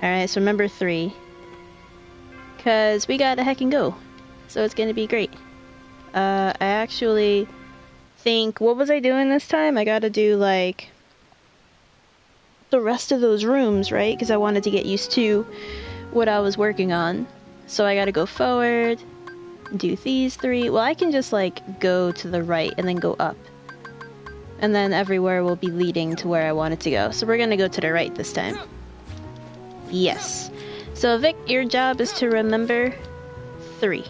Alright, so remember 3. Because we gotta heck and go. So it's gonna be great. I actually think... What was I doing this time? I gotta do, like... the rest of those rooms, right? Because I wanted to get used to what I was working on. So I gotta go forward, do these 3. Well, I can just, like, go to the right and then go up. And then everywhere will be leading to where I want it to go. So we're gonna go to the right this time. Yes. So Vic, your job is to remember 3.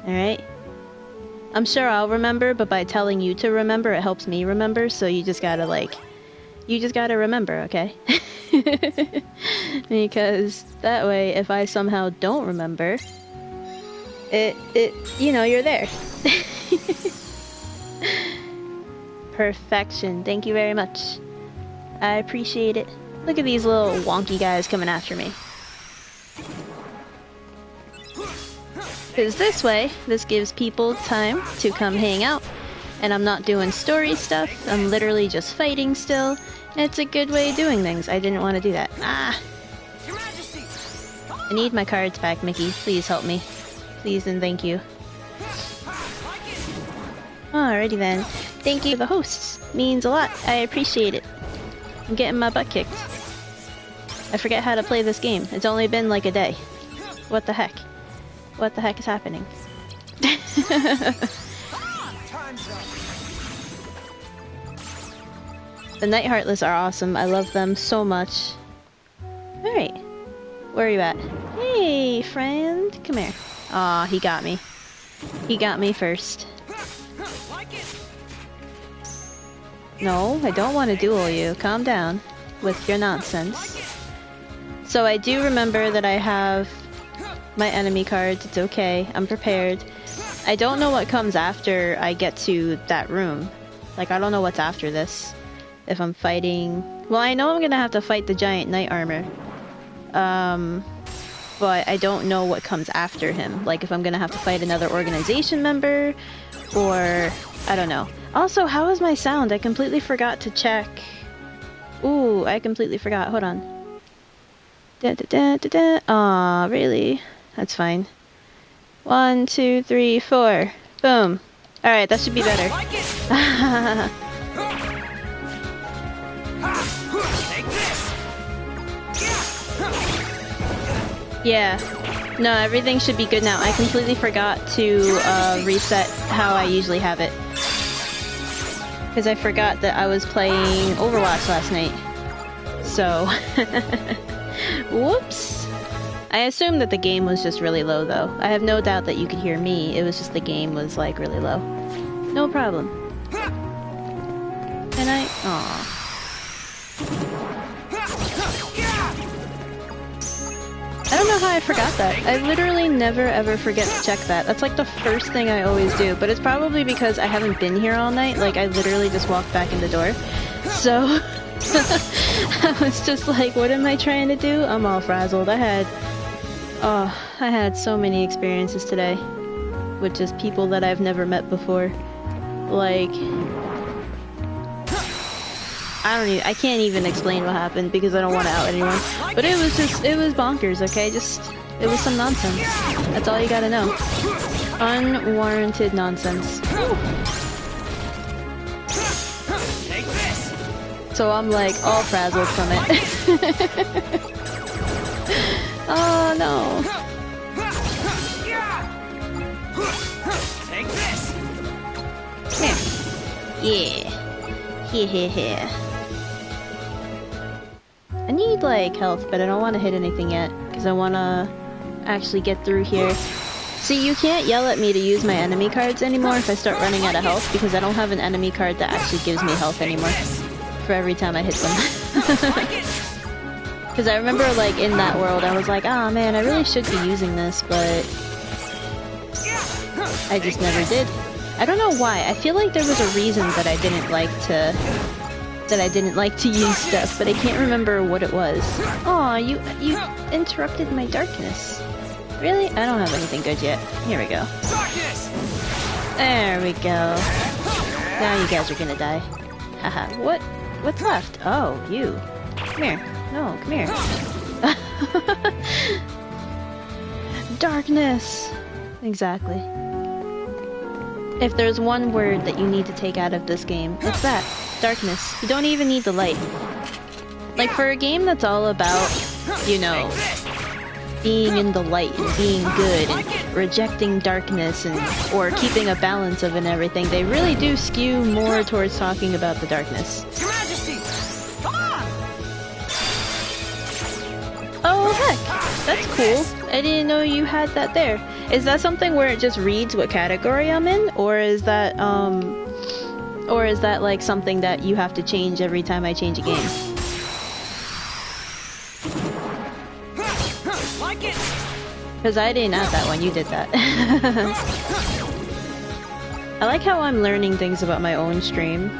Alright? I'm sure I'll remember, but by telling you to remember, it helps me remember, so you just gotta, like... You just gotta remember, okay? Because that way, if I somehow don't remember, you know, you're there. Perfection. Thank you very much. I appreciate it. Look at these little wonky guys coming after me. Because this way, this gives people time to come hang out. And I'm not doing story stuff. I'm literally just fighting still. It's a good way of doing things. I didn't want to do that. Ah! I need my cards back, Mickey. Please help me. Please and thank you. Alrighty then. Thank you to the hosts. Means a lot. I appreciate it. I'm getting my butt kicked. I forget how to play this game. It's only been like a day. What the heck? What the heck is happening? The Night Heartless are awesome. I love them so much. Alright. Where are you at? Hey, friend. Come here. Aw, he got me. He got me first. No, I don't want to duel you. Calm down with your nonsense. So I do remember that I have my enemy cards. It's okay. I'm prepared. I don't know what comes after I get to that room. Like, I don't know what's after this. If I'm fighting... Well, I know I'm gonna have to fight the giant knight armor. But I don't know what comes after him. Like, if I'm gonna have to fight another organization member, or... I don't know. Also, how is my sound? I completely forgot to check. Ooh, I completely forgot. Hold on. Da-da-da-da-da. Aw, really? That's fine. 1, 2, 3, 4. Boom. Alright, that should be better. Yeah. No, everything should be good now. I completely forgot to reset how I usually have it. Because I forgot that I was playing Overwatch last night. So... Whoops! I assumed that the game was just really low, though. I have no doubt that you could hear me. It was just the game was, like, really low. No problem. And I... Aww. I don't know how I forgot that. I literally never ever forget to check that. That's like the first thing I always do, but it's probably because I haven't been here all night. Like, I literally just walked back in the door. So, I was just like, what am I trying to do? I'm all frazzled. I had so many experiences today with just people that I've never met before. Like... I can't even explain what happened because I don't want to out anyone. But it was bonkers, okay? It was some nonsense. That's all you gotta know. Unwarranted nonsense. So I'm like all frazzled from it. Oh no. Here. Yeah. Here. I need, like, health, but I don't want to hit anything yet, because I want to actually get through here. See, you can't yell at me to use my enemy cards anymore if I start running out of health, because I don't have an enemy card that actually gives me health anymore for every time I hit them. Because I remember, like, in that world, I was like, ah, man, I really should be using this, but I just never did. I don't know why. I feel like there was a reason that I didn't like to use stuff, but I can't remember what it was. Aw, you interrupted my darkness. Really? I don't have anything good yet. Here we go. There we go. Now you guys are gonna die. Haha. What's left? Oh, you. Come here. No, come here. Darkness! Exactly. If there's one word that you need to take out of this game, it's that. Darkness. You don't even need the light. Like, for a game that's all about, you know, being in the light and being good and rejecting darkness and or keeping a balance of it and everything, they really do skew more towards talking about the darkness. Your Majesty! Come on! Oh heck, that's cool. I didn't know you had that there. Is that something where it just reads what category I'm in, or is that like something that you have to change every time I change a game? Because I didn't add that one, you did that. I like how I'm learning things about my own stream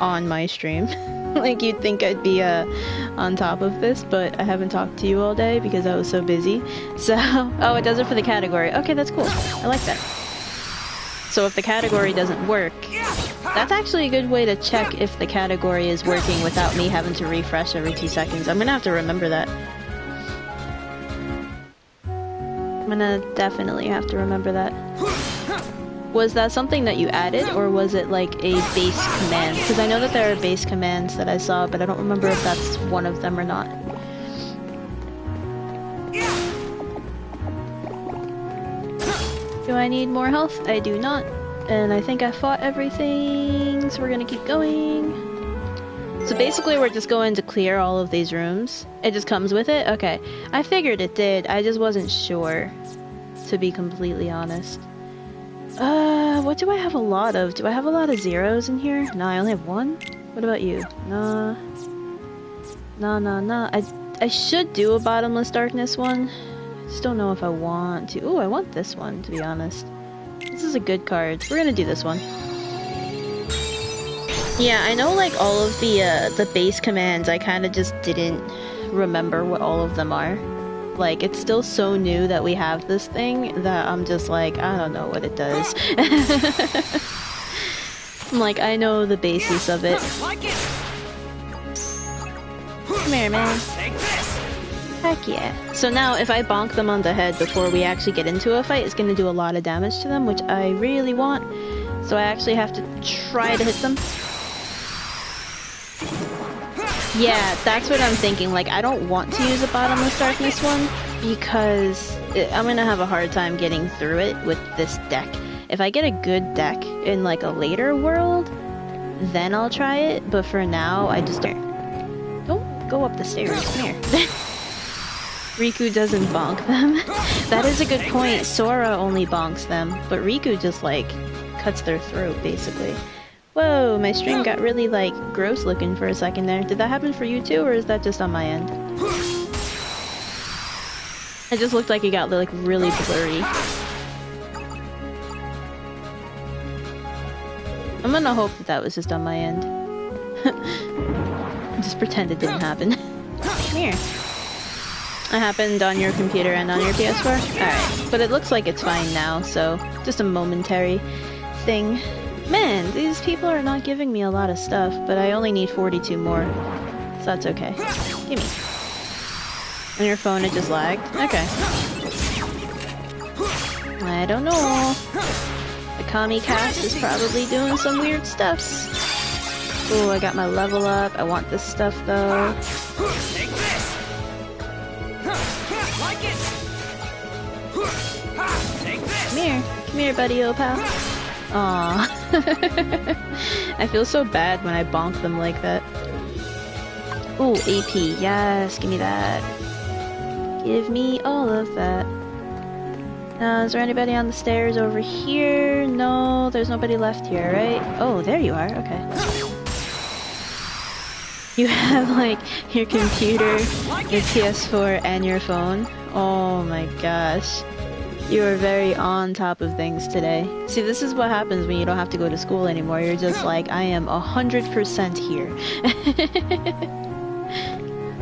on my stream. Like, you'd think I'd be on top of this, but I haven't talked to you all day because I was so busy. So, oh, it does it for the category. Okay, that's cool. I like that. So if the category doesn't work, that's actually a good way to check if the category is working without me having to refresh every 2 seconds. I'm gonna have to remember that. I'm gonna definitely have to remember that. Was that something that you added, or was it like a base command? Because I know that there are base commands that I saw, but I don't remember if that's one of them or not. Do I need more health? I do not. And I think I fought everything, so we're gonna keep going. So basically we're just going to clear all of these rooms. It just comes with it? Okay. I figured it did, I just wasn't sure, to be completely honest. What do I have a lot of? Do I have a lot of zeros in here? No, I only have one? What about you? No. No. I should do a bottomless darkness one. Just don't know if I want to. Ooh, I want this one, to be honest. This is a good card. We're gonna do this one. Yeah, I know like all of the base commands, I kind of just didn't remember what all of them are. Like, it's still so new that we have this thing that I'm just like, I don't know what it does. I'm like, I know the basis of it. Come here, man. Heck yeah. So now, if I bonk them on the head before we actually get into a fight, it's gonna do a lot of damage to them, which I really want. So I actually have to try to hit them. Yeah, that's what I'm thinking. Like, I don't want to use a bottomless darkness one because I'm gonna have a hard time getting through it with this deck. If I get a good deck in like a later world, then I'll try it. But for now, I just don't go up the stairs. Come here. Riku doesn't bonk them. That is a good point. Sora only bonks them, but Riku just like cuts their throat basically. Whoa, my stream got really, like, gross looking for a second there. Did that happen for you too, or is that just on my end? It just looked like it got, like, really blurry. I'm gonna hope that that was just on my end. Just pretend it didn't happen. Come here. It happened on your computer and on your PS4? Alright, but it looks like it's fine now, so just a momentary thing. Man, these people are not giving me a lot of stuff, but I only need 42 more. So that's okay. Gimme. On your phone it just lagged? Okay. I don't know. The Kami cast is probably doing some weird stuff. Ooh, I got my level up. I want this stuff though. Take this. Like it. Take this. Come here. Come here, buddy, old pal. Aww. I feel so bad when I bonk them like that. Ooh, AP. Yes, give me that. Give me all of that. Is there anybody on the stairs over here? No, there's nobody left here, right? Oh, there you are. Okay. You have, like, your computer, your PS4, and your phone. Oh my gosh. You are very on top of things today. See, this is what happens when you don't have to go to school anymore. You're just like, I am 100% here.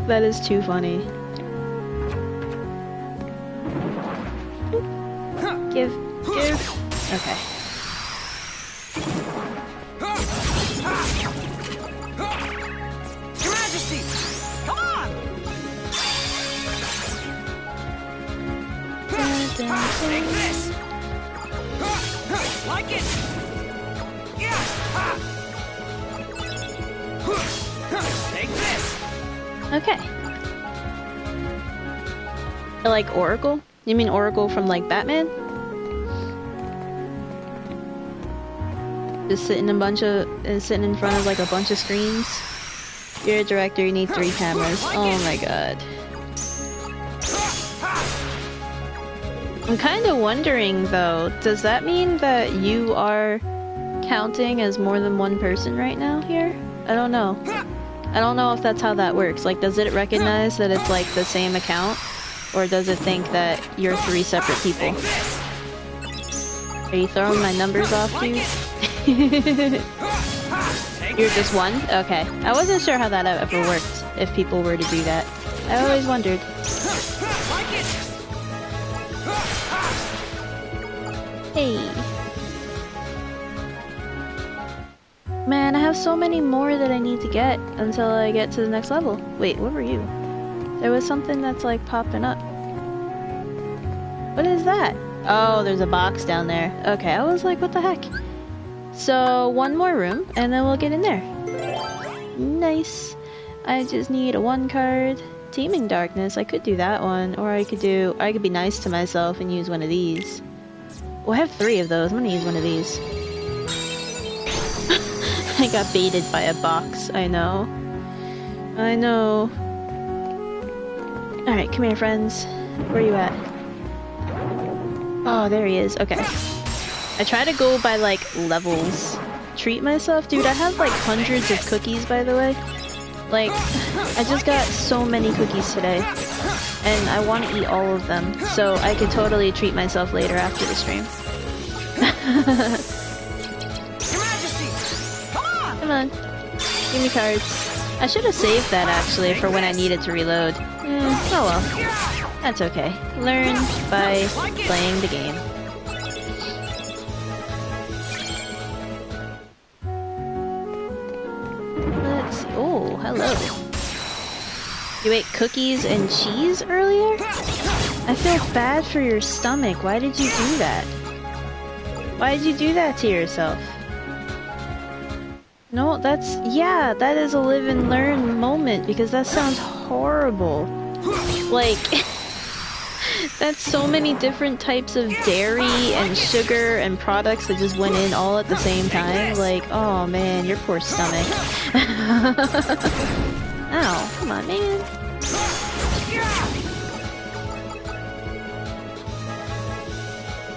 That is too funny. Give. Okay. Your Majesty! Come on! Take this. Like it. Yeah. Take this. Okay. Like Oracle? You mean Oracle from like Batman? Just sitting sitting in front of like a bunch of screens. You're a director, you need 3 cameras. Oh my god. I'm kind of wondering though, does that mean that you are counting as more than one person right now here? I don't know. I don't know if that's how that works. Like, does it recognize that it's like the same account? Or does it think that you're 3 separate people? Are you throwing my numbers off, dude? You're just one? Okay. I wasn't sure how that ever worked, if people were to do that. I always wondered. Hey. Man, I have so many more that I need to get until I get to the next level. Wait, what were you? There was something that's like popping up. What is that? Oh, there's a box down there. Okay, I was like, what the heck? So, one more room, and then we'll get in there. Nice. I just need a 1 card. Teeming Darkness, I could do that one, or I could be nice to myself and use one of these. Well, I have 3 of those. I'm gonna use one of these. I got baited by a box. I know. I know. Alright, come here, friends. Where are you at? Oh, there he is. Okay. I try to go by, like, levels. Treat myself? Dude, I have, like, hundreds of cookies, by the way. Like, I just got so many cookies today. And I want to eat all of them. So I could totally treat myself later after the stream. Your Majesty! Come on! Come on. Give me cards. I should have saved that, actually, for when I needed to reload. Oh well. That's okay. Learn by playing the game. Let's... Oh, hello. You ate cookies and cheese earlier? I feel bad for your stomach. Why did you do that? Why did you do that to yourself? No, that's... Yeah, that is a live and learn moment, because that sounds horrible. Like... That's so many different types of dairy and sugar and products that just went in all at the same time. Like, oh man, your poor stomach. Ow, come on, man.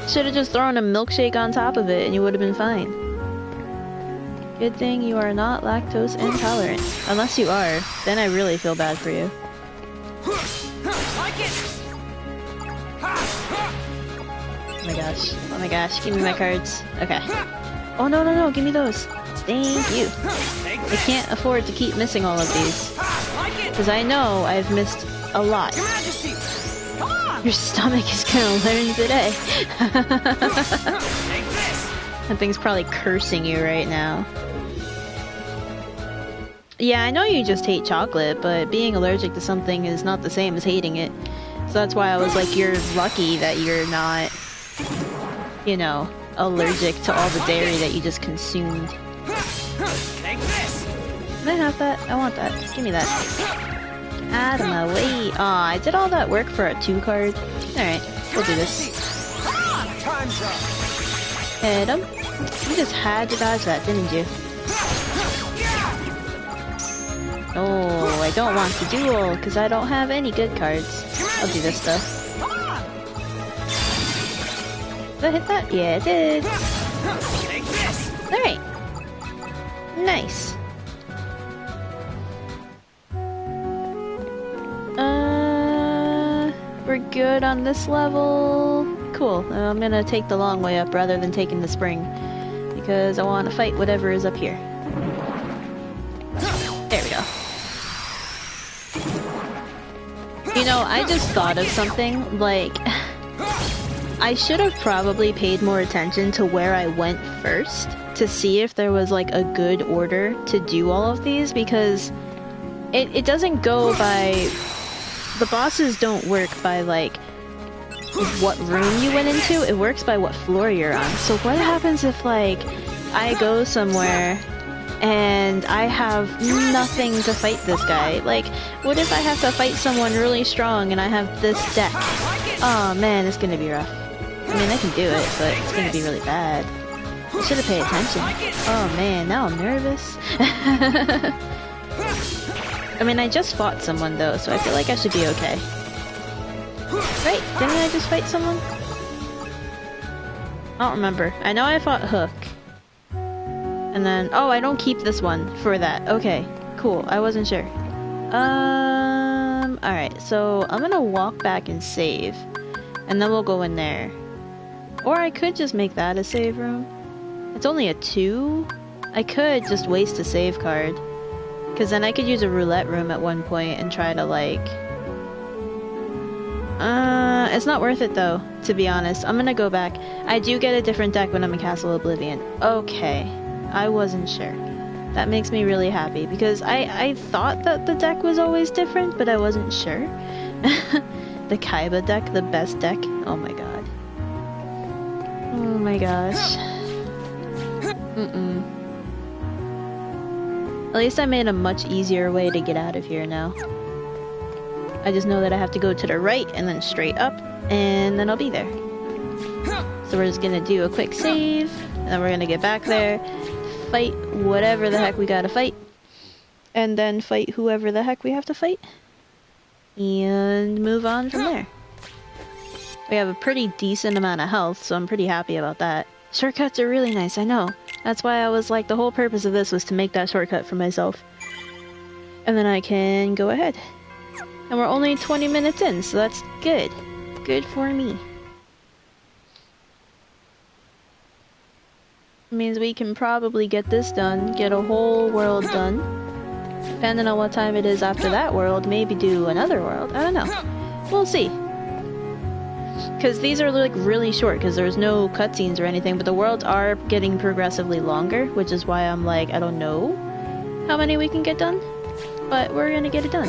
Should've just thrown a milkshake on top of it and you would've been fine. Good thing you are not lactose intolerant. Unless you are, then I really feel bad for you. Oh my gosh. Oh my gosh. Give me my cards. Okay. Oh no, no, no. Give me those. Thank you. I can't afford to keep missing all of these. Because I know I've missed a lot. Your stomach is gonna learn today. That thing's probably cursing you right now. Yeah, I know you just hate chocolate, but being allergic to something is not the same as hating it. So that's why I was like, you're lucky that you're not, you know, allergic to all the dairy that you just consumed. Take this. Can I have that? I want that. Give me that. Out of my way. Aw, I did all that work for a 2 card. Alright, we'll do this. Time's up. Hit him. You just had to dodge that, didn't you? Oh, I don't want to duel, because I don't have any good cards. I'll do this though. Did I hit that? Yeah, I did. Alright. Nice. We're good on this level. Cool. I'm gonna take the long way up rather than taking the spring. Because I want to fight whatever is up here. There we go. You know, I just thought of something, like, I should have probably paid more attention to where I went first to see if there was, like, a good order to do all of these, because it doesn't go by... The bosses don't work by, like, what room you went into, it works by what floor you're on. So what happens if, like, I go somewhere and I have nothing to fight this guy? Like, what if I have to fight someone really strong and I have this deck? Oh man, it's gonna be rough. I mean, I can do it, but it's gonna be really bad. I should have paid attention. Oh man, now I'm nervous. I mean, I just fought someone though, so I feel like I should be okay. Right? Didn't I just fight someone? I don't remember. I know I fought Hook. And then... oh, I don't keep this one for that. Okay, cool. I wasn't sure. Alright, so I'm gonna walk back and save. And then we'll go in there. Or I could just make that a save room. It's only a 2. I could just waste a save card. Because then I could use a roulette room at one point and try to, like... it's not worth it though, to be honest. I'm gonna go back. I do get a different deck when I'm in Castle Oblivion. Okay. I wasn't sure. That makes me really happy, because I thought that the deck was always different, but I wasn't sure. The Kaiba deck, the best deck. Oh my god. Oh my gosh. At least I made a much easier way to get out of here now. I just know that I have to go to the right and then straight up, and then I'll be there. So we're just gonna do a quick save, and then we're gonna get back there, fight whatever the heck we gotta fight, and then fight whoever the heck we have to fight, and move on from there. We have a pretty decent amount of health, so I'm pretty happy about that. Shortcuts are really nice, I know. That's why I was like, the whole purpose of this was to make that shortcut for myself. And then I can go ahead. And we're only 20 minutes in, so that's good. Good for me. It means we can probably get this done, get a whole world done. Depending on what time it is after that world, maybe do another world. I don't know. We'll see. Because these are like really short, because there's no cutscenes or anything, but the worlds are getting progressively longer, which is why I'm like, I don't know how many we can get done, but we're gonna get it done.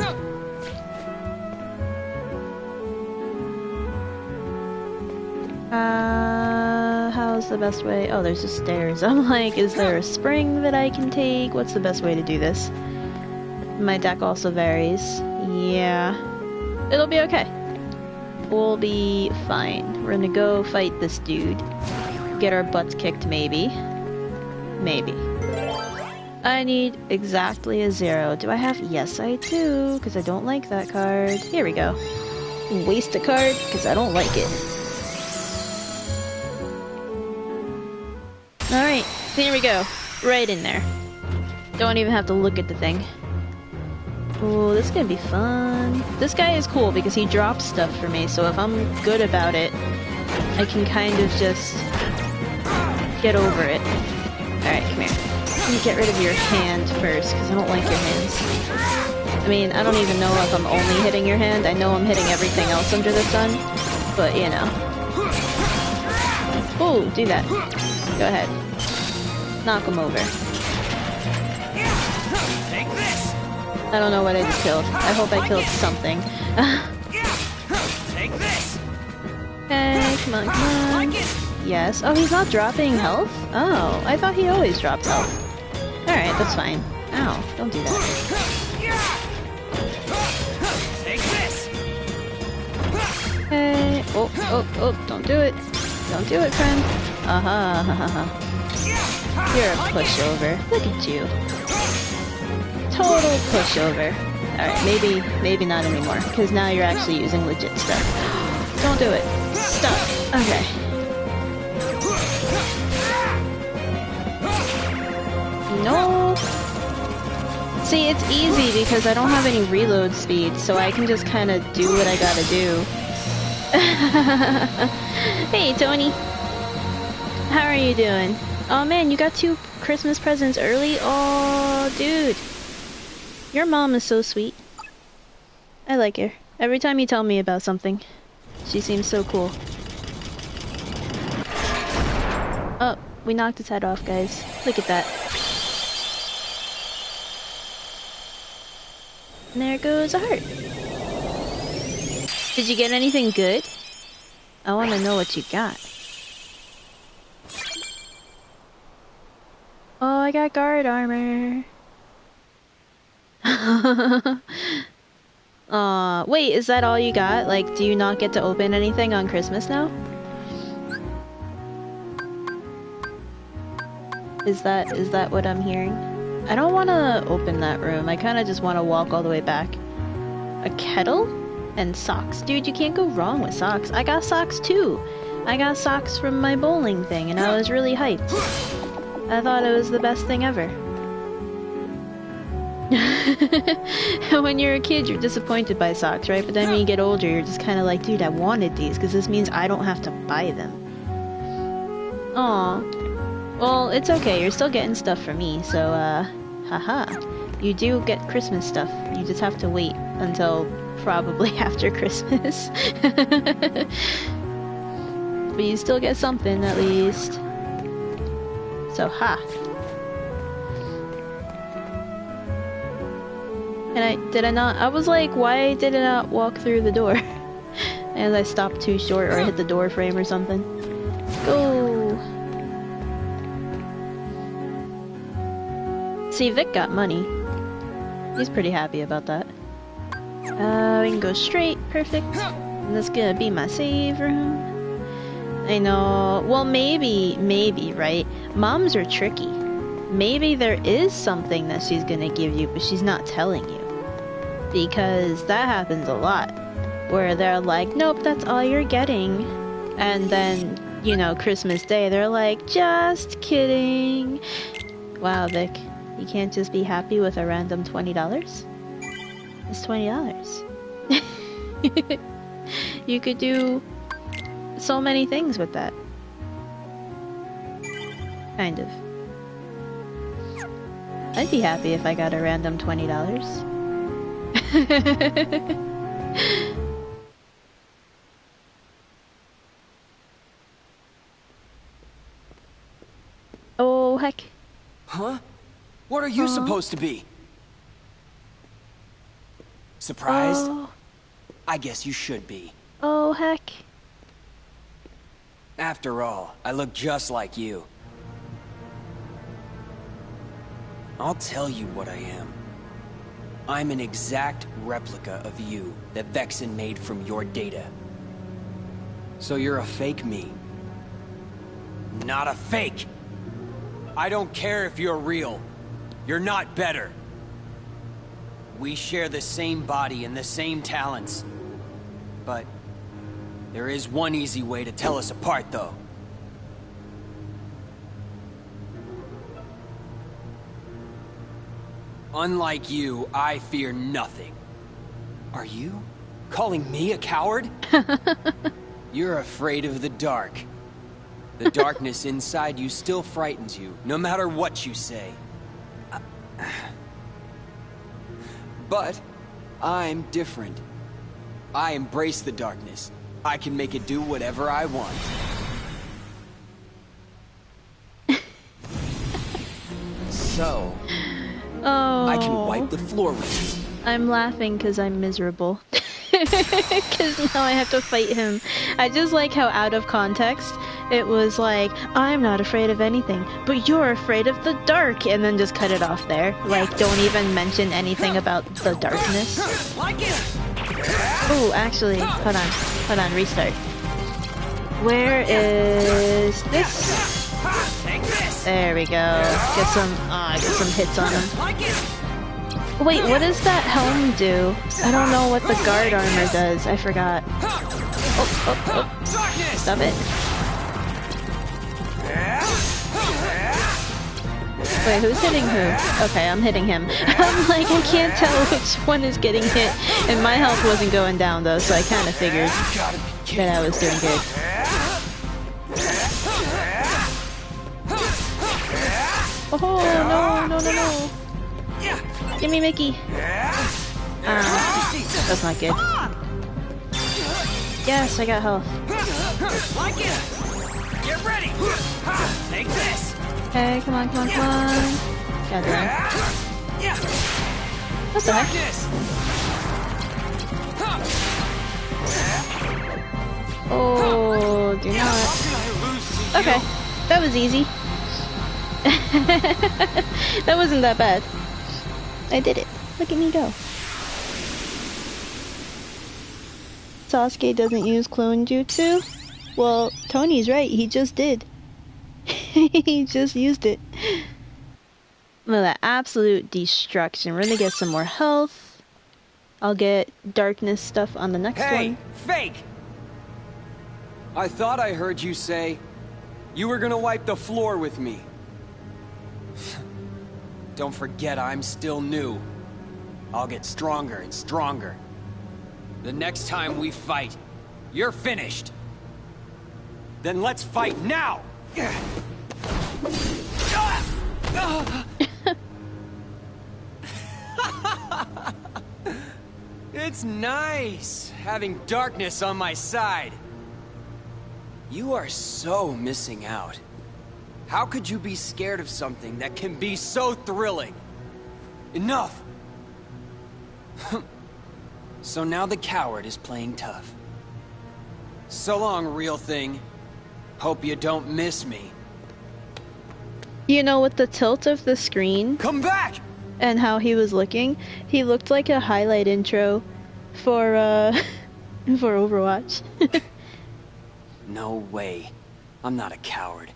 How's the best way? Oh, there's just stairs. I'm like, is there a spring that I can take? What's the best way to do this? My deck also varies. Yeah. It'll be okay. We'll be fine. We're gonna go fight this dude. Get our butts kicked, maybe. Maybe. I need exactly a 0. Do I have? Yes, I do, because I don't like that card. Here we go. Waste a card, because I don't like it. Alright, here we go. Right in there. Don't even have to look at the thing. Oh, this is gonna be fun. This guy is cool because he drops stuff for me, so if I'm good about it, I can kind of just get over it. Alright, come here. Let me get rid of your hand first, because I don't like your hands. I mean, I don't even know if I'm only hitting your hand. I know I'm hitting everything else under the sun, but you know. Oh, do that. Go ahead. Knock him over. Take this. I don't know what I just killed. I hope I killed something. Take this. Okay, come on, come on. Yes. Oh, he's not dropping health? Oh, I thought he always dropped health. Alright, that's fine. Ow, don't do that. Take this. Okay. Oh, oh, oh, don't do it. Don't do it, friend. Aha, ha ha ha. You're a pushover. Look at you. Total pushover. Alright, maybe not anymore, because now you're actually using legit stuff. Don't do it. Stop. Okay. No. See, it's easy because I don't have any reload speed, so I can just kind of do what I gotta do. Hey, Tony. How are you doing? Oh man, you got 2 Christmas presents early? Oh, dude. Your mom is so sweet. I like her. Every time you tell me about something, she seems so cool. Oh, we knocked its head off, guys. Look at that. And there goes a heart. Did you get anything good? I want to know what you got. Oh, I got guard armor. Wait, is that all you got? Like, do you not get to open anything on Christmas now? Is that what I'm hearing? I don't want to open that room. I kind of just want to walk all the way back. A kettle? And socks. Dude, you can't go wrong with socks. I got socks too. I got socks from my bowling thing and I was really hyped. I thought it was the best thing ever. When you're a kid, you're disappointed by socks, right? But then when you get older, you're just kind of like, dude, I wanted these because this means I don't have to buy them. Aw. Well, it's okay. You're still getting stuff from me, so, haha. You do get Christmas stuff. You just have to wait until probably after Christmas. But you still get something, at least. So, ha. And did I not? I was like, why did I not walk through the door? And I stopped too short, or I hit the door frame or something. Go! See, Vic got money. He's pretty happy about that. We can go straight, perfect. And that's gonna be my save room. I know, well maybe, right? Moms are tricky. Maybe there is something that she's gonna give you, but she's not telling you. Because that happens a lot. Where they're like, nope, that's all you're getting. And then, you know, Christmas Day, they're like, just kidding. Wow, Vic. You can't just be happy with a random $20? It's $20. You could do so many things with that. Kind of. I'd be happy if I got a random $20. Oh, heck. Huh? What are you supposed to be? Surprised? Oh. I guess you should be. Oh, heck. After all, I look just like you. I'll tell you what I am. I'm an exact replica of you that Vexen made from your data. So you're a fake me. Not a fake! I don't care if you're real. You're not better. We share the same body and the same talents. But there is one easy way to tell us apart, though. Unlike you, I fear nothing. Are you calling me a coward? You're afraid of the dark. The darkness inside you still frightens you, no matter what you say. But I'm different. I embrace the darkness. I can make it do whatever I want. So, I can wipe the floor with you. I'm laughing because I'm miserable. Because now I have to fight him. I just like how out of context it was like, I'm not afraid of anything, but you're afraid of the dark, and then just cut it off there. Like, don't even mention anything about the darkness. Oh, actually, hold on, restart. Where is this? There we go. Get some hits on him. Wait, what does that helm do? I don't know what the guard armor does. I forgot. Oh. Stop it. Wait, who's hitting who? Okay, I'm hitting him. I'm like, I can't tell which one is getting hit. And my health wasn't going down though, so I kind of figured that I was doing good. Oh, no. Give me Mickey. That's not good. Yes, I got health. Get ready. Take this. Okay, come on. God damn. What the heck? Oh. No, do not. How can I lose to you? Okay, that was easy. That wasn't that bad. I did it. Look at me go. Sasuke doesn't use clone jutsu? Well, Tony's right. He just did. He just used it. Look at that absolute destruction. We're gonna get some more health. I'll get darkness stuff on the next one. Hey, fake! I thought I heard you say you were gonna wipe the floor with me. Don't forget I'm still new. I'll get stronger and stronger. The next time we fight, you're finished. Then let's fight now! It's nice having darkness on my side. You are so missing out. How could you be scared of something that can be so thrilling? Enough! So now the coward is playing tough. So long, real thing. Hope you don't miss me. You know, with the tilt of the screen Come back! and how he was looking, he looked like a highlight intro for for Overwatch. No way. I'm not a coward.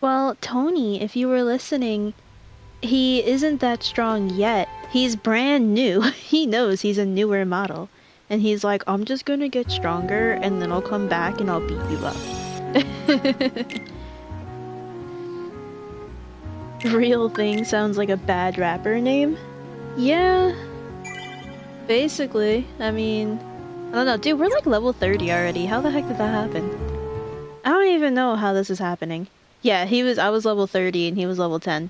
Well, Tony, if you were listening, he isn't that strong yet. He's brand new. He knows he's a newer model. And he's like, I'm just gonna get stronger and then I'll come back and I'll beat you up. Real thing sounds like a bad rapper name. Yeah. Basically. I mean, I don't know. Dude, we're like level 30 already. How the heck did that happen? I don't even know how this is happening. Yeah, I was level 30 and he was level 10.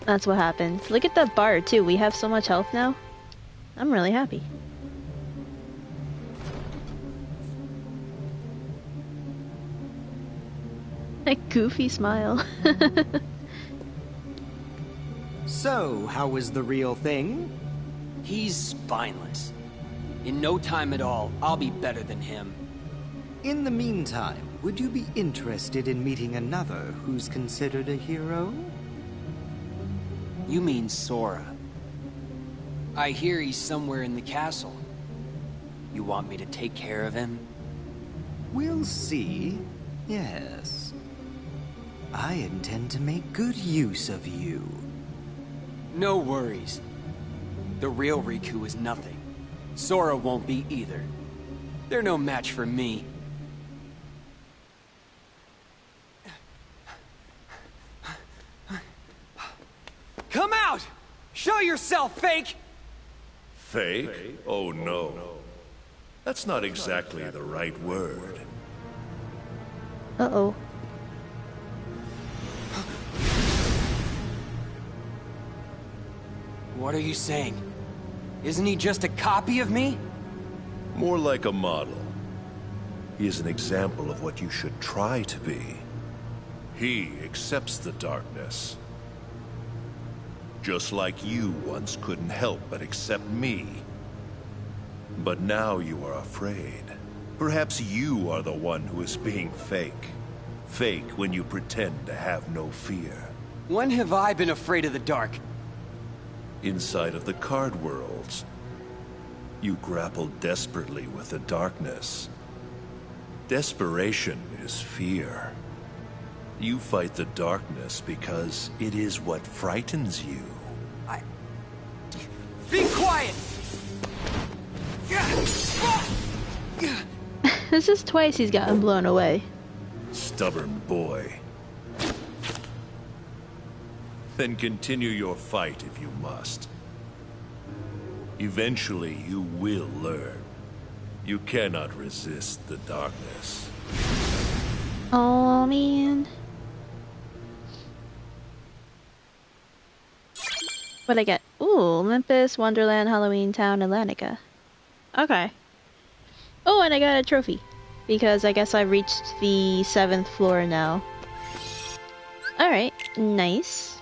That's what happened. Look at that bar too. We have so much health now. I'm really happy. A goofy smile. So, how was the real thing? He's spineless. In no time at all, I'll be better than him. In the meantime, would you be interested in meeting another who's considered a hero? You mean Sora. I hear he's somewhere in the castle. You want me to take care of him? We'll see. Yes. I intend to make good use of you. No worries. The real Riku is nothing. Sora won't be either. They're no match for me. Come out! Show yourself, fake! Fake? Oh no. That's not exactly the right word. Uh-oh. What are you saying? Isn't he just a copy of me? More like a model. He is an example of what you should try to be. He accepts the darkness. Just like you once couldn't help but accept me. But now you are afraid. Perhaps you are the one who is being fake. Fake when you pretend to have no fear. When have I been afraid of the dark? Inside of the card worlds, you grapple desperately with the darkness. Desperation is fear. You fight the darkness because it is what frightens you. Be quiet! This is twice he's gotten blown away. Stubborn boy. Then continue your fight if you must. Eventually you will learn. You cannot resist the darkness. Oh man. What'd I get? Ooh, Olympus, Wonderland, Halloween Town, Atlantica. Okay. Oh, and I got a trophy. Because I guess I reached the 7th floor now. Alright, nice.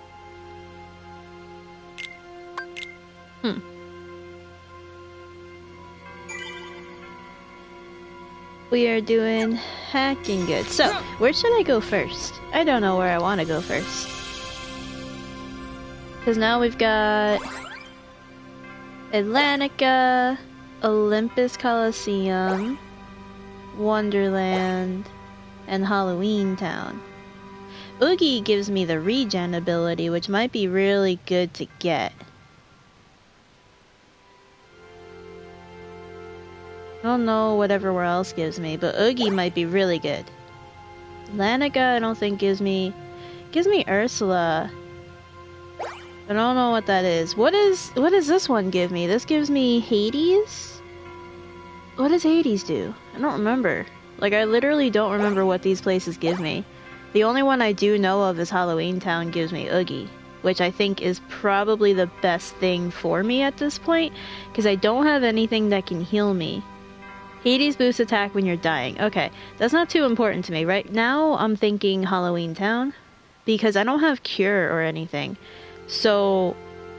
We are doing hacking good. So, where should I go first? I don't know where I want to go first. Because now we've got Atlantica, Olympus Coliseum, Wonderland, and Halloween Town. Oogie gives me the regen ability, which might be really good to get. I don't know what everywhere else gives me, but Oogie might be really good. Atlantica I don't think gives me Ursula. I don't know what that is. What does this one give me? This gives me Hades? What does Hades do? I don't remember. Like, I literally don't remember what these places give me. The only one I do know of is Halloween Town gives me Oogie, which I think is probably the best thing for me at this point, because I don't have anything that can heal me. Hades boosts attack when you're dying. Okay, that's not too important to me. Right now, I'm thinking Halloween Town, because I don't have Cure or anything. So,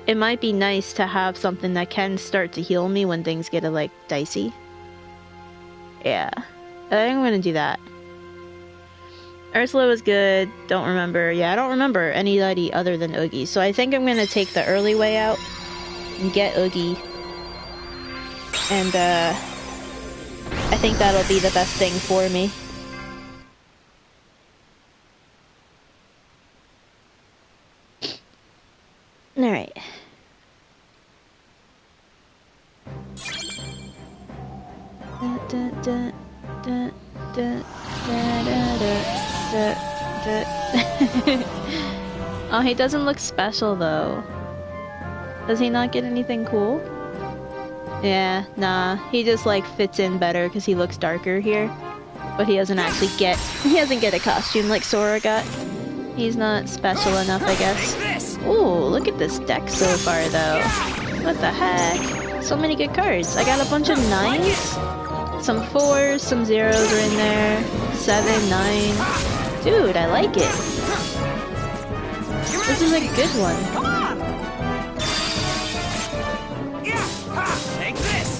it might be nice to have something that can start to heal me when things get, like, dicey. Yeah, I think I'm gonna do that. Ursula was good, don't remember. Yeah, I don't remember anybody other than Oogie. So I think I'm gonna take the early way out and get Oogie. And, I think that'll be the best thing for me. Alright. Oh, he doesn't look special though. Does he not get anything cool? Yeah, nah. He just like fits in better because he looks darker here. But he doesn't actually get a costume like Sora got. He's not special enough, I guess. Ooh, look at this deck so far though. What the heck? So many good cards. I got a bunch of 9s, some 4s, some 0s are in there. 7, 9. Dude, I like it. This is a good one.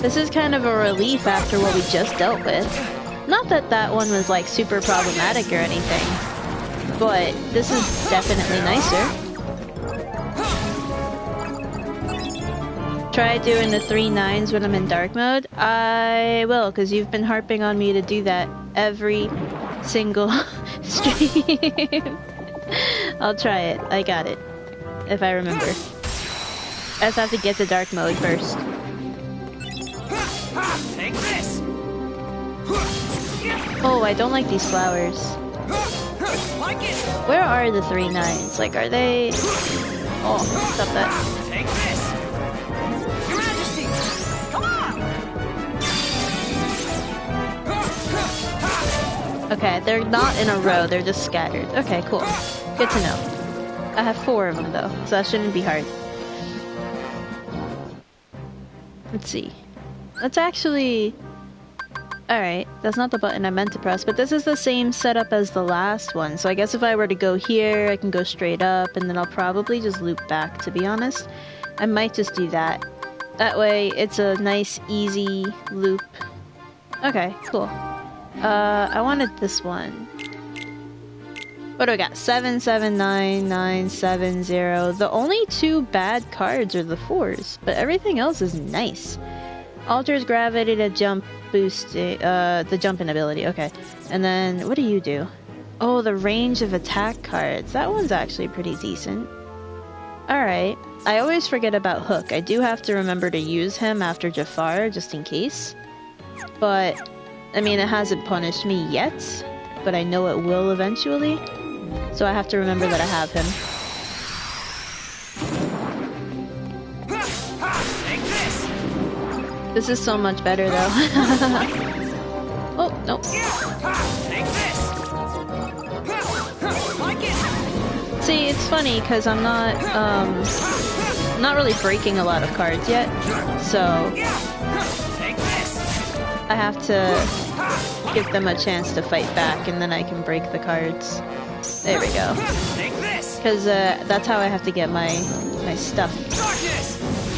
This is kind of a relief after what we just dealt with. Not that that one was like super problematic or anything, but this is definitely nicer. Try doing the 3 9s when I'm in dark mode? I will, because you've been harping on me to do that every single stream. I'll try it. I got it. If I remember. I just have to get to dark mode first. Take this. Oh, I don't like these flowers. Where are the 3 9s? Like, are they... Oh, stop that. Take this. Your Majesty, come on. Okay, they're not in a row, they're just scattered. Okay, cool. Good to know. I have 4 of them though, so that shouldn't be hard. Let's see. That's actually... Alright, that's not the button I meant to press, but this is the same setup as the last one, so I guess if I were to go here, I can go straight up, and then I'll probably just loop back, to be honest. I might just do that. That way, it's a nice, easy loop. Okay, cool. I wanted this one. What do I got? 7, 7, 9, 9, 7, 0. The only 2 bad cards are the 4s, but everything else is nice. Alters gravity to jump boost, the jumping ability, okay. And then, what do you do? Oh, the range of attack cards. That one's actually pretty decent. Alright. I always forget about Hook. I do have to remember to use him after Jafar, just in case. But, I mean, it hasn't punished me yet, but I know it will eventually. So I have to remember that I have him. This is so much better, though. Oh, nope. See, it's funny, because I'm not really breaking a lot of cards yet, so I have to give them a chance to fight back, and then I can break the cards. There we go. Because that's how I have to get my stuff.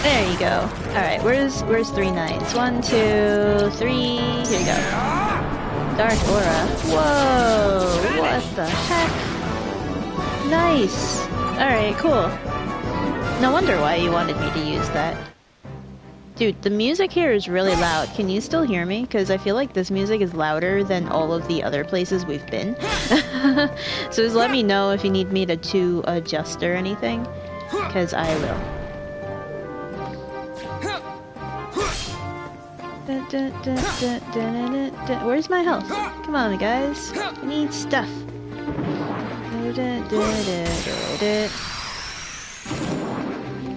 There you go. Alright, where's 3 9s? 1, 2, 3. Here you go. Dark Aura. Whoa! What the heck? Nice! Alright, cool. No wonder why you wanted me to use that. Dude, the music here is really loud. Can you still hear me? Because I feel like this music is louder than all of the other places we've been. So just let me know if you need me to adjust or anything. Because I will. Where's my health? Come on, guys. I need stuff.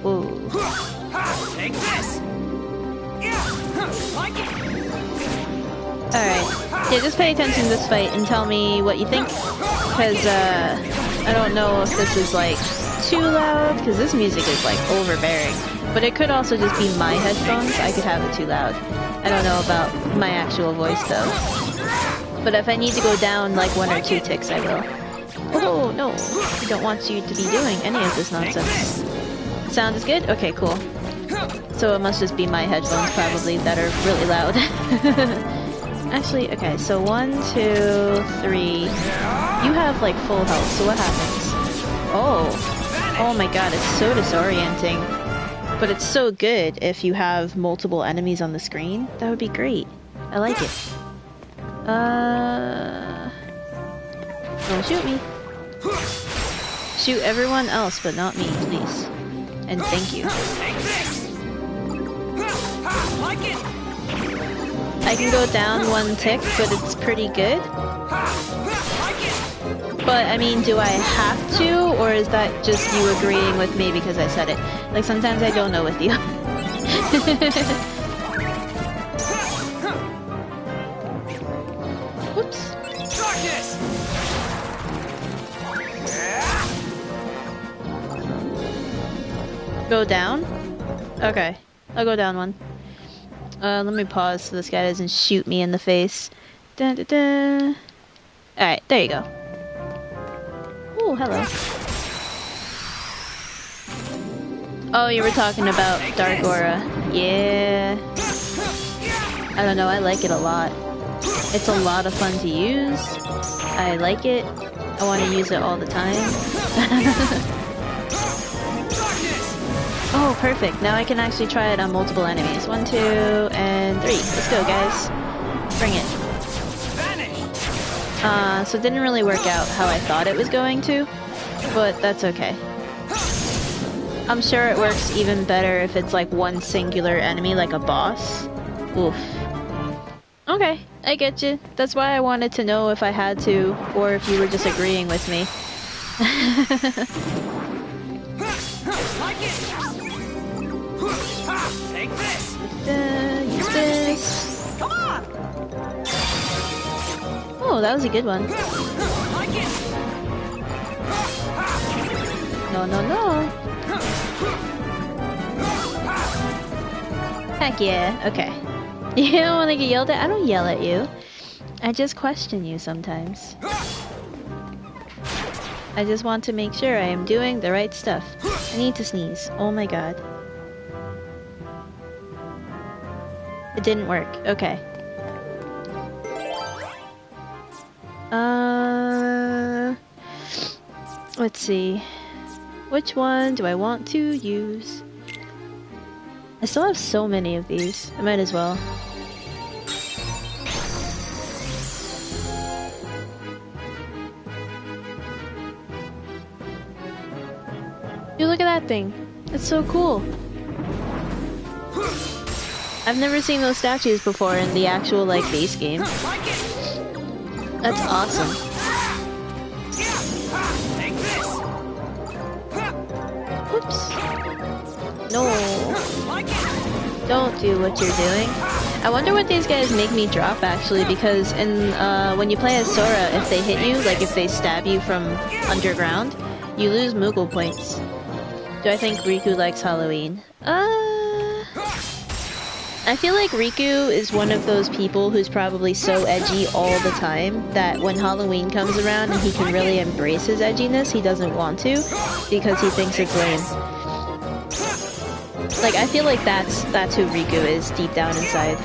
Whoa. Take this. Alright. Yeah, just pay attention to this fight and tell me what you think. Because, I don't know if this is, like, too loud, because this music is, like, overbearing. But it could also just be my headphones. I could have it too loud. I don't know about my actual voice, though. But if I need to go down, like, 1 or 2 ticks, I will. Oh, no. I don't want you to be doing any of this nonsense. Sound is good? Okay, cool. So it must just be my headphones, probably, that are really loud. Actually, okay, so 1, 2, 3. You have, like, full health, so what happens? Oh. Oh my god, it's so disorienting. But it's so good if you have multiple enemies on the screen. That would be great. I like it. Don't shoot me. Shoot everyone else, but not me, please. And thank you. I can go down 1 tick, but it's pretty good. But, I mean, do I have to, or is that just you agreeing with me because I said it? Like, sometimes I don't know with you. Whoops. Go down? Okay. I'll go down 1. Let me pause so this guy doesn't shoot me in the face. Dun, dun, dun. Alright, there you go. Oh, hello. Oh, you were talking about Dark Aura. Yeah. I don't know, I like it a lot. It's a lot of fun to use. I like it. I want to use it all the time. Oh, perfect. Now I can actually try it on multiple enemies. 1, 2, and 3. Let's go, guys. Bring it. So it didn't really work out how I thought it was going to, but that's okay. I'm sure it works even better if it's like one singular enemy, like a boss. Oof. Okay, I get you. That's why I wanted to know if I had to, or if you were just agreeing with me. Take this. Use this. Come on. Oh, that was a good one. No, no, no. Heck yeah, okay. You don't want to get yelled at? I don't yell at you. I just question you sometimes. I just want to make sure I am doing the right stuff. I need to sneeze. Oh my god. It didn't work. Okay. Let's see. Which one do I want to use? I still have so many of these. I might as well. Dude, look at that thing. It's so cool. I've never seen those statues before in the actual, like, base game. That's awesome. Oops. No. Don't do what you're doing. I wonder what these guys make me drop, actually, because in when you play as Sora, if they hit you, like if they stab you from underground, you lose Moogle points. Do I think Riku likes Halloween? I feel like Riku is one of those people who's probably so edgy all the time that when Halloween comes around and he can really embrace his edginess, he doesn't want to because he thinks it's lame. Like, I feel like that's who Riku is deep down inside.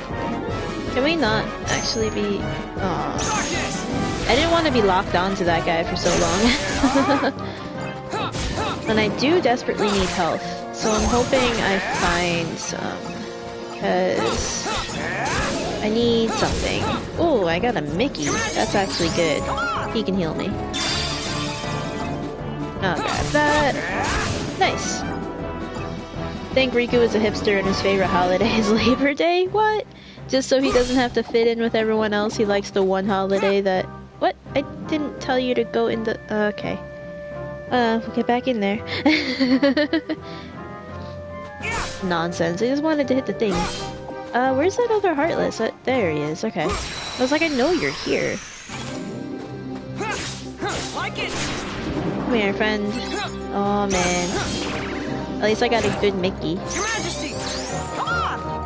Can we not actually be... Aw. I didn't want to be locked onto that guy for so long. And I do desperately need health, so I'm hoping I find some. Because I need something. Oh, I got a Mickey. That's actually good. He can heal me. I'll grab that. Nice. I think Riku is a hipster and his favorite holiday is Labor Day? What? Just so he doesn't have to fit in with everyone else, he likes the one holiday that... What? I didn't tell you to go in the... okay. We'll get back in there. Nonsense, I just wanted to hit the thing. Where's that other Heartless? There he is, okay. I was like, I know you're here. Come here, friend. Oh man. At least I got a good Mickey. Your Majesty! Come on!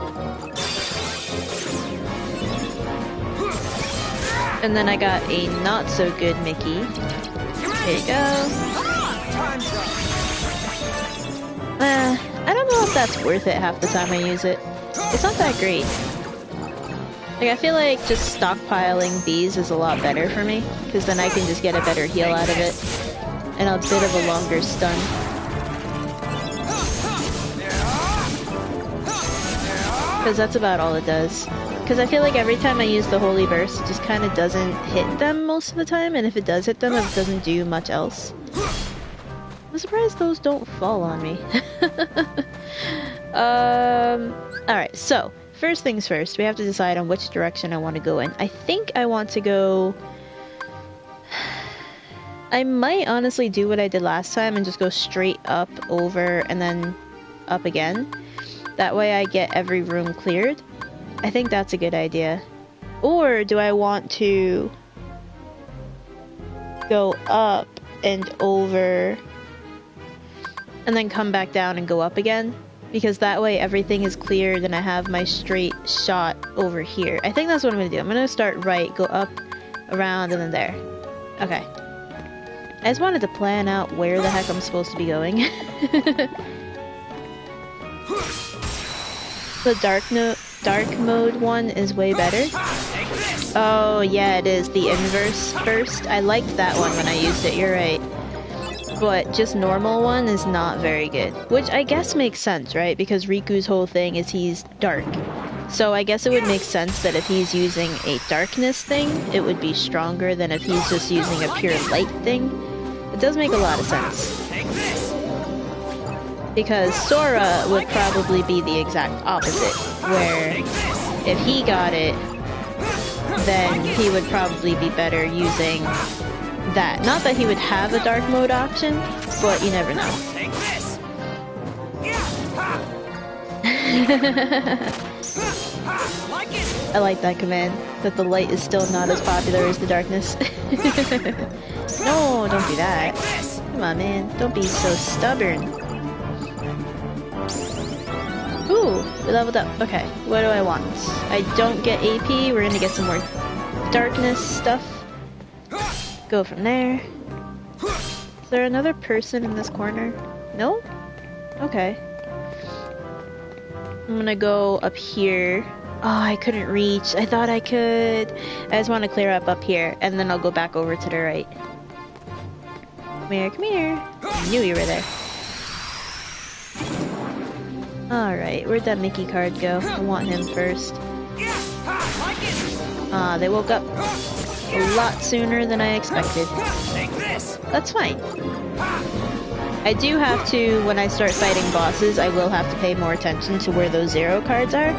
And then I got a not so good Mickey. There you go. I don't know if that's worth it half the time I use it. It's not that great. Like, I feel like just stockpiling bees is a lot better for me, because then I can just get a better heal out of it. And a bit of a longer stun. Because that's about all it does. Because I feel like every time I use the Holy Burst, it just kind of doesn't hit them most of the time, and if it does hit them, it doesn't do much else. I'm surprised those don't fall on me. Alright, so, first things first, we have to decide on which direction I want to go in. I think I want to go... I might honestly do what I did last time and just go straight up, over, and then up again. That way I get every room cleared. I think that's a good idea. Or do I want to go up and over and then come back down and go up again? Because that way everything is cleared and I have my straight shot over here. I think that's what I'm going to do. I'm going to start right, go up, around, and then there. Okay. I just wanted to plan out where the heck I'm supposed to be going. The dark mode one is way better. Oh yeah, it is. The inverse burst. I liked that one when I used it, you're right. But just normal one is not very good. Which I guess makes sense, right? Because Riku's whole thing is he's dark. So I guess it would make sense that if he's using a darkness thing, it would be stronger than if he's just using a pure light thing. It does make a lot of sense. Because Sora would probably be the exact opposite, where if he got it, then he would probably be better using that. Not that he would have a dark mode option, but you never know. I like that command, that the light is still not as popular as the darkness. No, don't do that. Come on, man. Don't be so stubborn. Ooh, we leveled up. Okay, what do I want? I don't get AP. We're gonna get some more darkness stuff. Go from there. Is there another person in this corner? No? Okay. I'm gonna go up here. Oh, I couldn't reach. I thought I could. I just want to clear up here, and then I'll go back over to the right. Come here, come here. I knew you were there. Alright, where'd that Mickey card go? I want him first. Ah, they woke up a lot sooner than I expected. That's fine. I do have to, when I start fighting bosses, I will have to pay more attention to where those 0 cards are.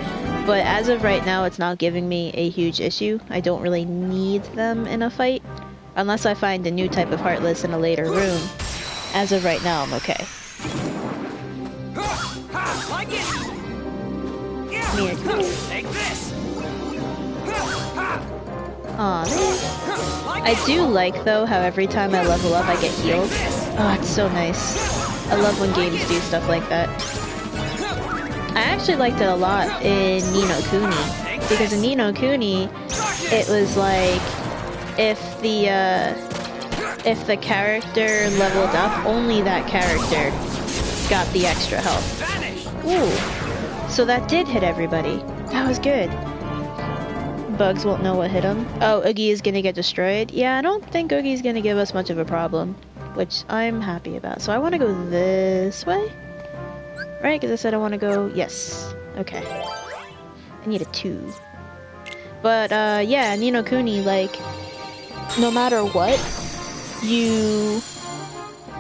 But as of right now, it's not giving me a huge issue. I don't really need them in a fight. Unless I find a new type of Heartless in a later room. As of right now, I'm okay. Come here, come here. Aw, man. I do like, though, how every time I level up I get healed. Oh, it's so nice. I love when games do stuff like that. I actually liked it a lot in Ni no Kuni. Because in Ni no Kuni, it was like, if the character leveled up, only that character got the extra health. Ooh. So that did hit everybody. That was good. Bugs won't know what hit him. Oh, Oogie is gonna get destroyed. Yeah, I don't think Oogie's gonna give us much of a problem, which I'm happy about. So I want to go this way, right? Because I said I want to go. Yes. Okay. I need a 2. But yeah, Ni no Kuni, like, no matter what, you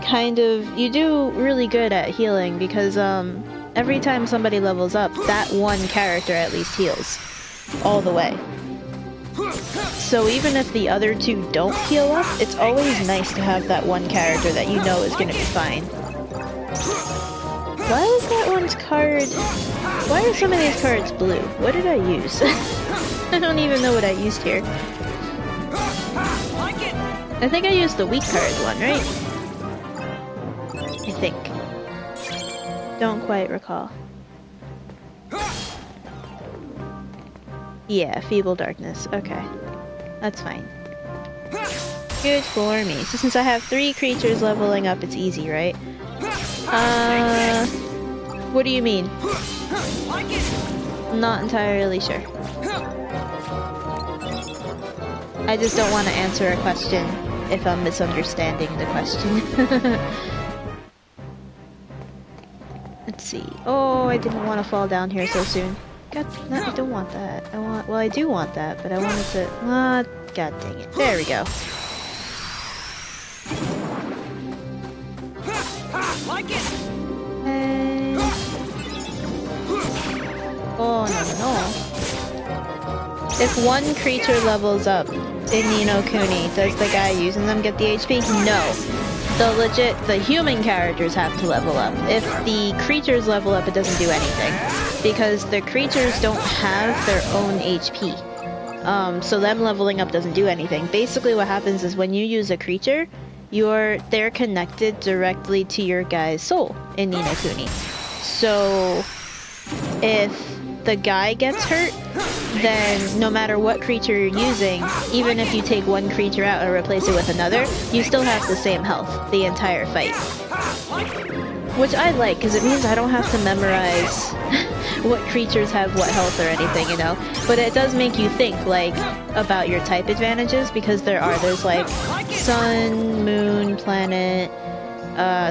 do really good at healing because every time somebody levels up, that one character at least heals all the way. So even if the other 2 don't heal up, it's always nice to have that one character that you know is gonna be fine. Why was that one's card... Why are some of these cards blue? What did I use? I don't even know what I used here. I think I used the weak card one, right? I think. Don't quite recall. Yeah, Feeble Darkness. Okay. That's fine. Good for me. So since I have 3 creatures leveling up, it's easy, right? What do you mean? Not entirely sure. I just don't want to answer a question if I'm misunderstanding the question. Let's see. Oh, I didn't want to fall down here so soon. God, no, I don't want that. Well, I do want that, but I wanted to... God dang it. There we go. And... Oh, no. If one creature levels up in Ni no Kuni, does the guy using them get the HP? No. The human characters have to level up. If the creatures level up, it doesn't do anything. Because the creatures don't have their own HP. So them leveling up doesn't do anything. Basically what happens is when you use a creature, they're connected directly to your guy's soul in Ni no Kuni. So if the guy gets hurt, then no matter what creature you're using, even if you take one creature out and replace it with another, you still have the same health the entire fight. Which I like, because it means I don't have to memorize what creatures have what health or anything, you know? But it does make you think, like, about your type advantages, because there's like, sun, moon, planet,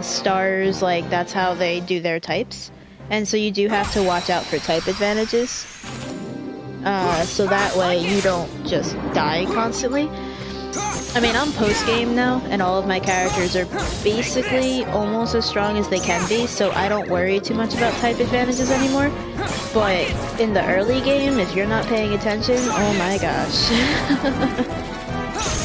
stars, like, that's how they do their types. And so you do have to watch out for type advantages. So that way you don't just die constantly. I mean, I'm post-game now, and all of my characters are basically almost as strong as they can be, so I don't worry too much about type advantages anymore. But in the early game, if you're not paying attention, oh my gosh.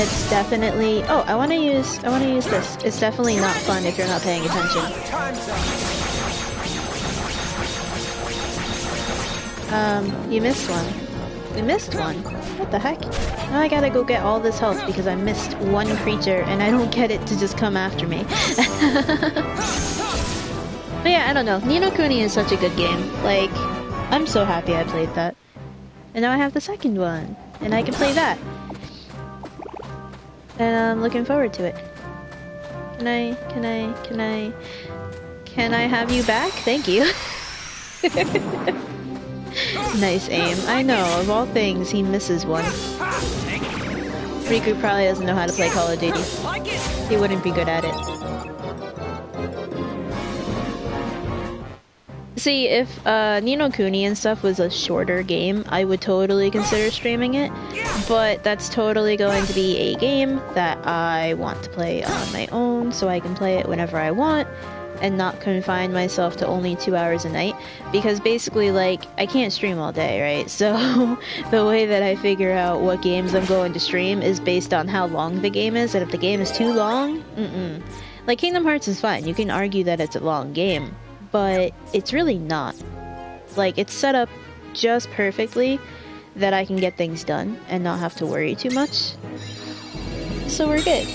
It's definitely... Oh, I wanna use this. It's definitely not fun if you're not paying attention. You missed one. We missed one. What the heck? Now I gotta go get all this health because I missed one creature and I don't get it to just come after me. But yeah, I don't know. Ni no Kuni is such a good game. Like, I'm so happy I played that. And now I have the second one. And I can play that. And I'm looking forward to it. Can I have you back? Thank you. Nice aim. I know, of all things, he misses one. Riku probably doesn't know how to play Call of Duty. He wouldn't be good at it. See, if Ni no Kuni and stuff was a shorter game, I would totally consider streaming it. But that's totally going to be a game that I want to play on my own, so I can play it whenever I want. And not confine myself to only 2 hours a night, because basically, like, I can't stream all day, right? So the way that I figure out what games I'm going to stream is based on how long the game is, and if the game is too long, Like, Kingdom Hearts is fine, you can argue that it's a long game, but it's really not. Like, it's set up just perfectly that I can get things done and not have to worry too much. So we're good.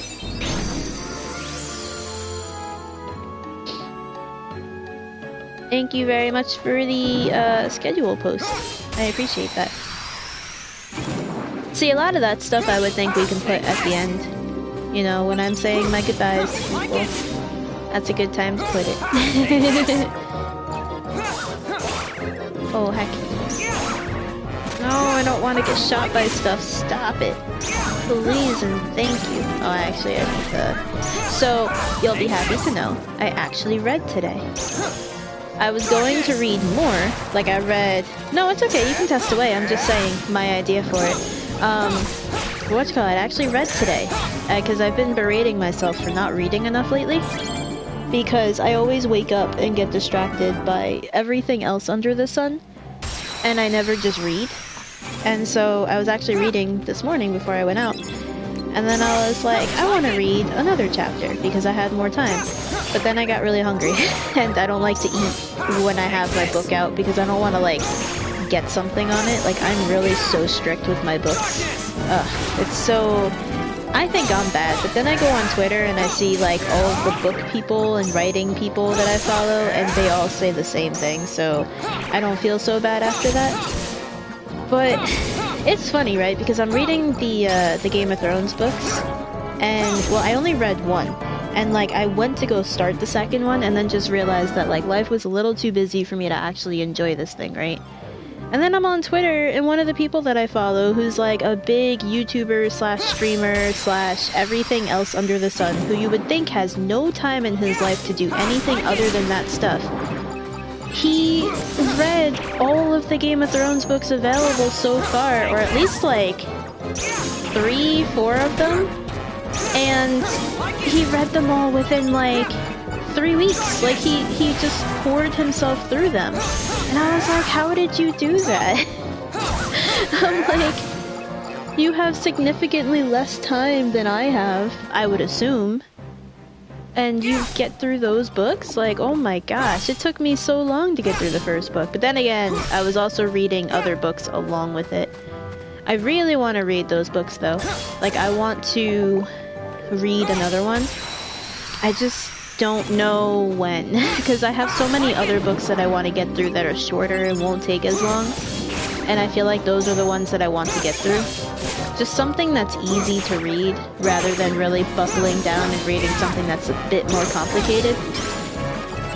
Thank you very much for the schedule post. I appreciate that. See, a lot of that stuff I would think we can put at the end. You know, when I'm saying my goodbyes to people. That's a good time to put it. Oh, heck. No, I don't want to get shot by stuff. Stop it. Please and thank you. Oh, actually, I think So, you'll be happy to know, I actually read today. I was going to read more. Like, I read... No, it's okay, you can test away. I'm just saying my idea for it. Whatchamacallit, I actually read today. Because I've been berating myself for not reading enough lately. Because I always wake up and get distracted by everything else under the sun. And I never just read. And so I was actually reading this morning before I went out. And then I was like, I want to read another chapter because I had more time. But then I got really hungry. And I don't like to eat when I have my book out because I don't want to, like, get something on it. Like, I'm really so strict with my books. It's so... I think I'm bad, but then I go on Twitter and I see, like, all of the book people and writing people that I follow, and they all say the same thing, so I don't feel so bad after that. But it's funny, right? Because I'm reading the Game of Thrones books, and, well, I only read one. And, like, I went to go start the second one, and then just realized that, like, life was a little too busy for me to actually enjoy this thing, right? And then I'm on Twitter, and one of the people that I follow, who's like a big YouTuber slash streamer slash everything else under the sun, who you would think has no time in his life to do anything other than that stuff, he read all of the Game of Thrones books available so far, or at least like 3, 4 of them, and he read them all within like 3 weeks. Like, he just poured himself through them. And I was like, how did you do that? I'm like, you have significantly less time than I have, I would assume. And you get through those books? Like, oh my gosh, it took me so long to get through the first book. But then again, I was also reading other books along with it. I really want to read those books, though. Like, I want to read another one. I just don't know when, because I have so many other books that I want to get through that are shorter and won't take as long, and I feel like those are the ones that I want to get through. Just something that's easy to read, rather than really buckling down and reading something that's a bit more complicated,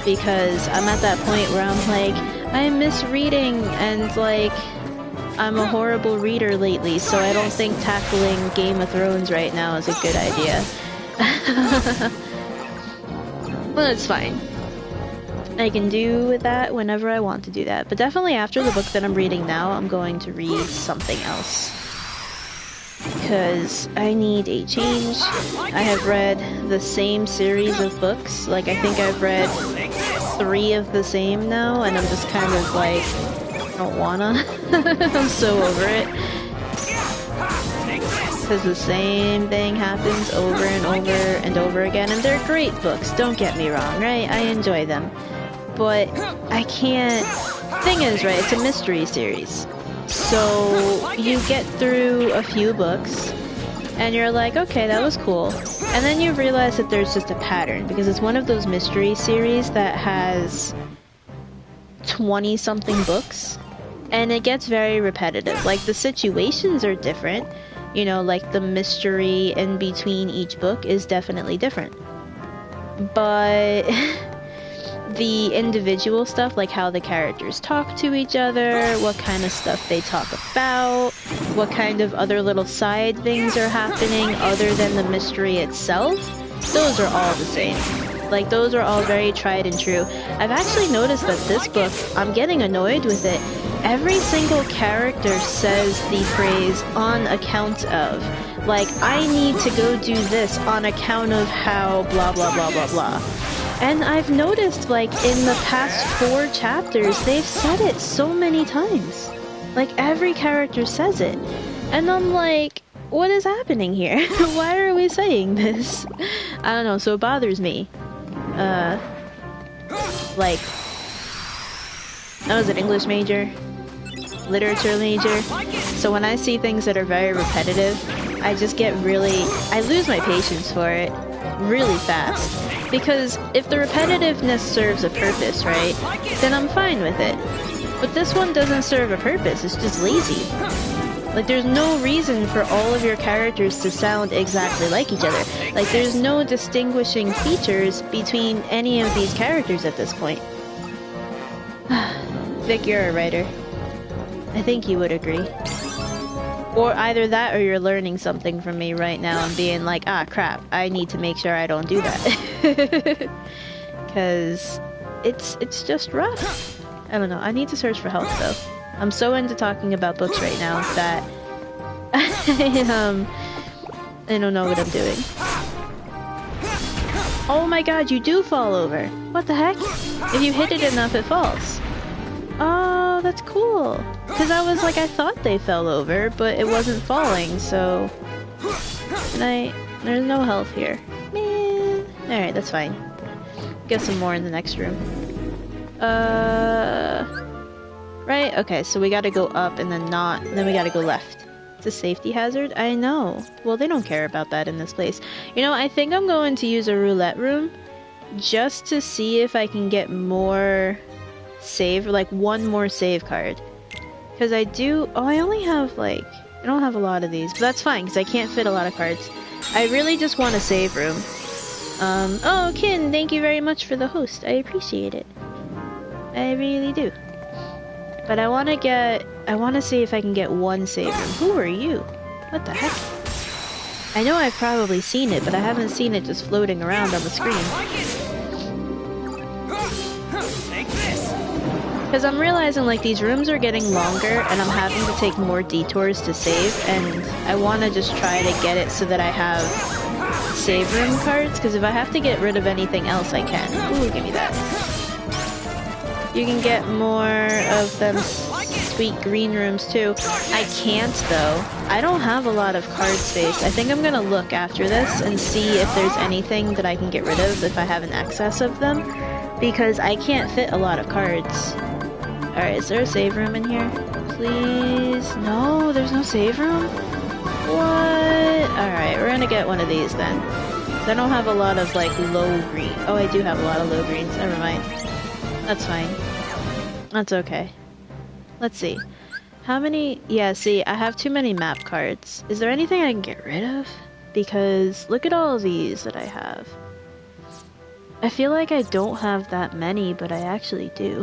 because I'm at that point where I'm like, I miss reading, and like, I'm a horrible reader lately, so I don't think tackling Game of Thrones right now is a good idea. Well, it's fine. I can do that whenever I want to do that. But definitely after the book that I'm reading now, I'm going to read something else. Because I need a change. I have read the same series of books. Like, I think I've read 3 of the same now, and I'm just kind of like, I don't wanna. I'm so over it. Because the same thing happens over and over and over again, and they're great books, don't get me wrong, right? I enjoy them. But I can't... Thing is, right, it's a mystery series. So you get through a few books, and you're like, okay, that was cool. And then you realize that there's just a pattern, because it's one of those mystery series that has 20-something books, and it gets very repetitive. Like, the situations are different. You know, like, the mystery in between each book is definitely different. But the individual stuff, like how the characters talk to each other, what kind of stuff they talk about, what kind of other little side things are happening other than the mystery itself, those are all the same. Like, those are all very tried and true. I've actually noticed that this book, I'm getting annoyed with it. Every single character says the phrase, on account of. Like, I need to go do this on account of how blah blah blah blah blah. And I've noticed, like, in the past 4 chapters, they've said it so many times. Like, every character says it. And I'm like, what is happening here? Why are we saying this? I don't know, so it bothers me. Like, I was an English major, literature major, so when I see things that are very repetitive, I just get really, I lose my patience for it really fast. Because if the repetitiveness serves a purpose, right, then I'm fine with it. But this one doesn't serve a purpose, it's just lazy. Like, there's no reason for all of your characters to sound exactly like each other. Like, there's no distinguishing features between any of these characters at this point. Vic, you're a writer. I think you would agree. Or either that or you're learning something from me right now and being like, ah, crap, I need to make sure I don't do that. Because it's just rough. I don't know. I need to search for help, though. I'm so into talking about books right now that I don't know what I'm doing. Oh my god, you do fall over. What the heck? If you hit it enough, it falls. Oh, that's cool. Because I was like, I thought they fell over, but it wasn't falling, so... There's no health here. Man. Alright, that's fine. Get some more in the next room. Right? Okay, so we gotta go up and then we gotta go left. It's a safety hazard? I know. Well, they don't care about that in this place. You know, I think I'm going to use a roulette room just to see if I can get more save, like one more save card. Because I do... Oh, I only have, like... I don't have a lot of these, but that's fine, because I can't fit a lot of cards. I really just want a save room. Oh, Kin, thank you very much for the host. I appreciate it. I really do. But I want to see if I can get one save room. Who are you? What the heck? I know I've probably seen it, but I haven't seen it just floating around on the screen. Because I'm realizing, like, these rooms are getting longer, and I'm having to take more detours to save, and I want to just try to get it so that I have save room cards, because if I have to get rid of anything else, I can. Ooh, give me that. You can get more of them sweet green rooms, too. I can't, though. I don't have a lot of card space. I think I'm gonna look after this and see if there's anything that I can get rid of if I have an excess of them, because I can't fit a lot of cards. Alright, is there a save room in here? Please? No, there's no save room? What? Alright, we're gonna get one of these then. I don't have a lot of, like, low green. Oh, I do have a lot of low greens. Never mind. That's fine. That's okay. Let's see. How many... Yeah, see, I have too many map cards. Is there anything I can get rid of? Because look at all of these that I have. I feel like I don't have that many, but I actually do.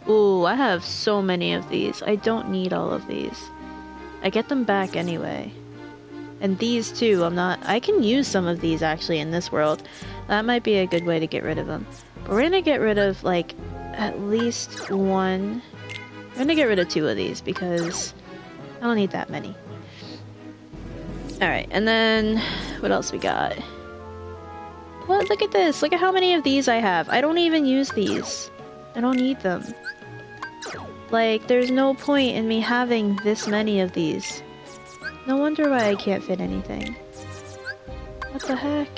Ooh, I have so many of these. I don't need all of these. I get them back anyway. And these too, I can use some of these actually in this world. That might be a good way to get rid of them. But we're gonna get rid of, like, at least one. We're gonna get rid of 2 of these because I don't need that many. Alright, and then what else we got? What? Look at this. Look at how many of these I have. I don't even use these. I don't need them. Like, there's no point in me having this many of these. No wonder why I can't fit anything. What the heck?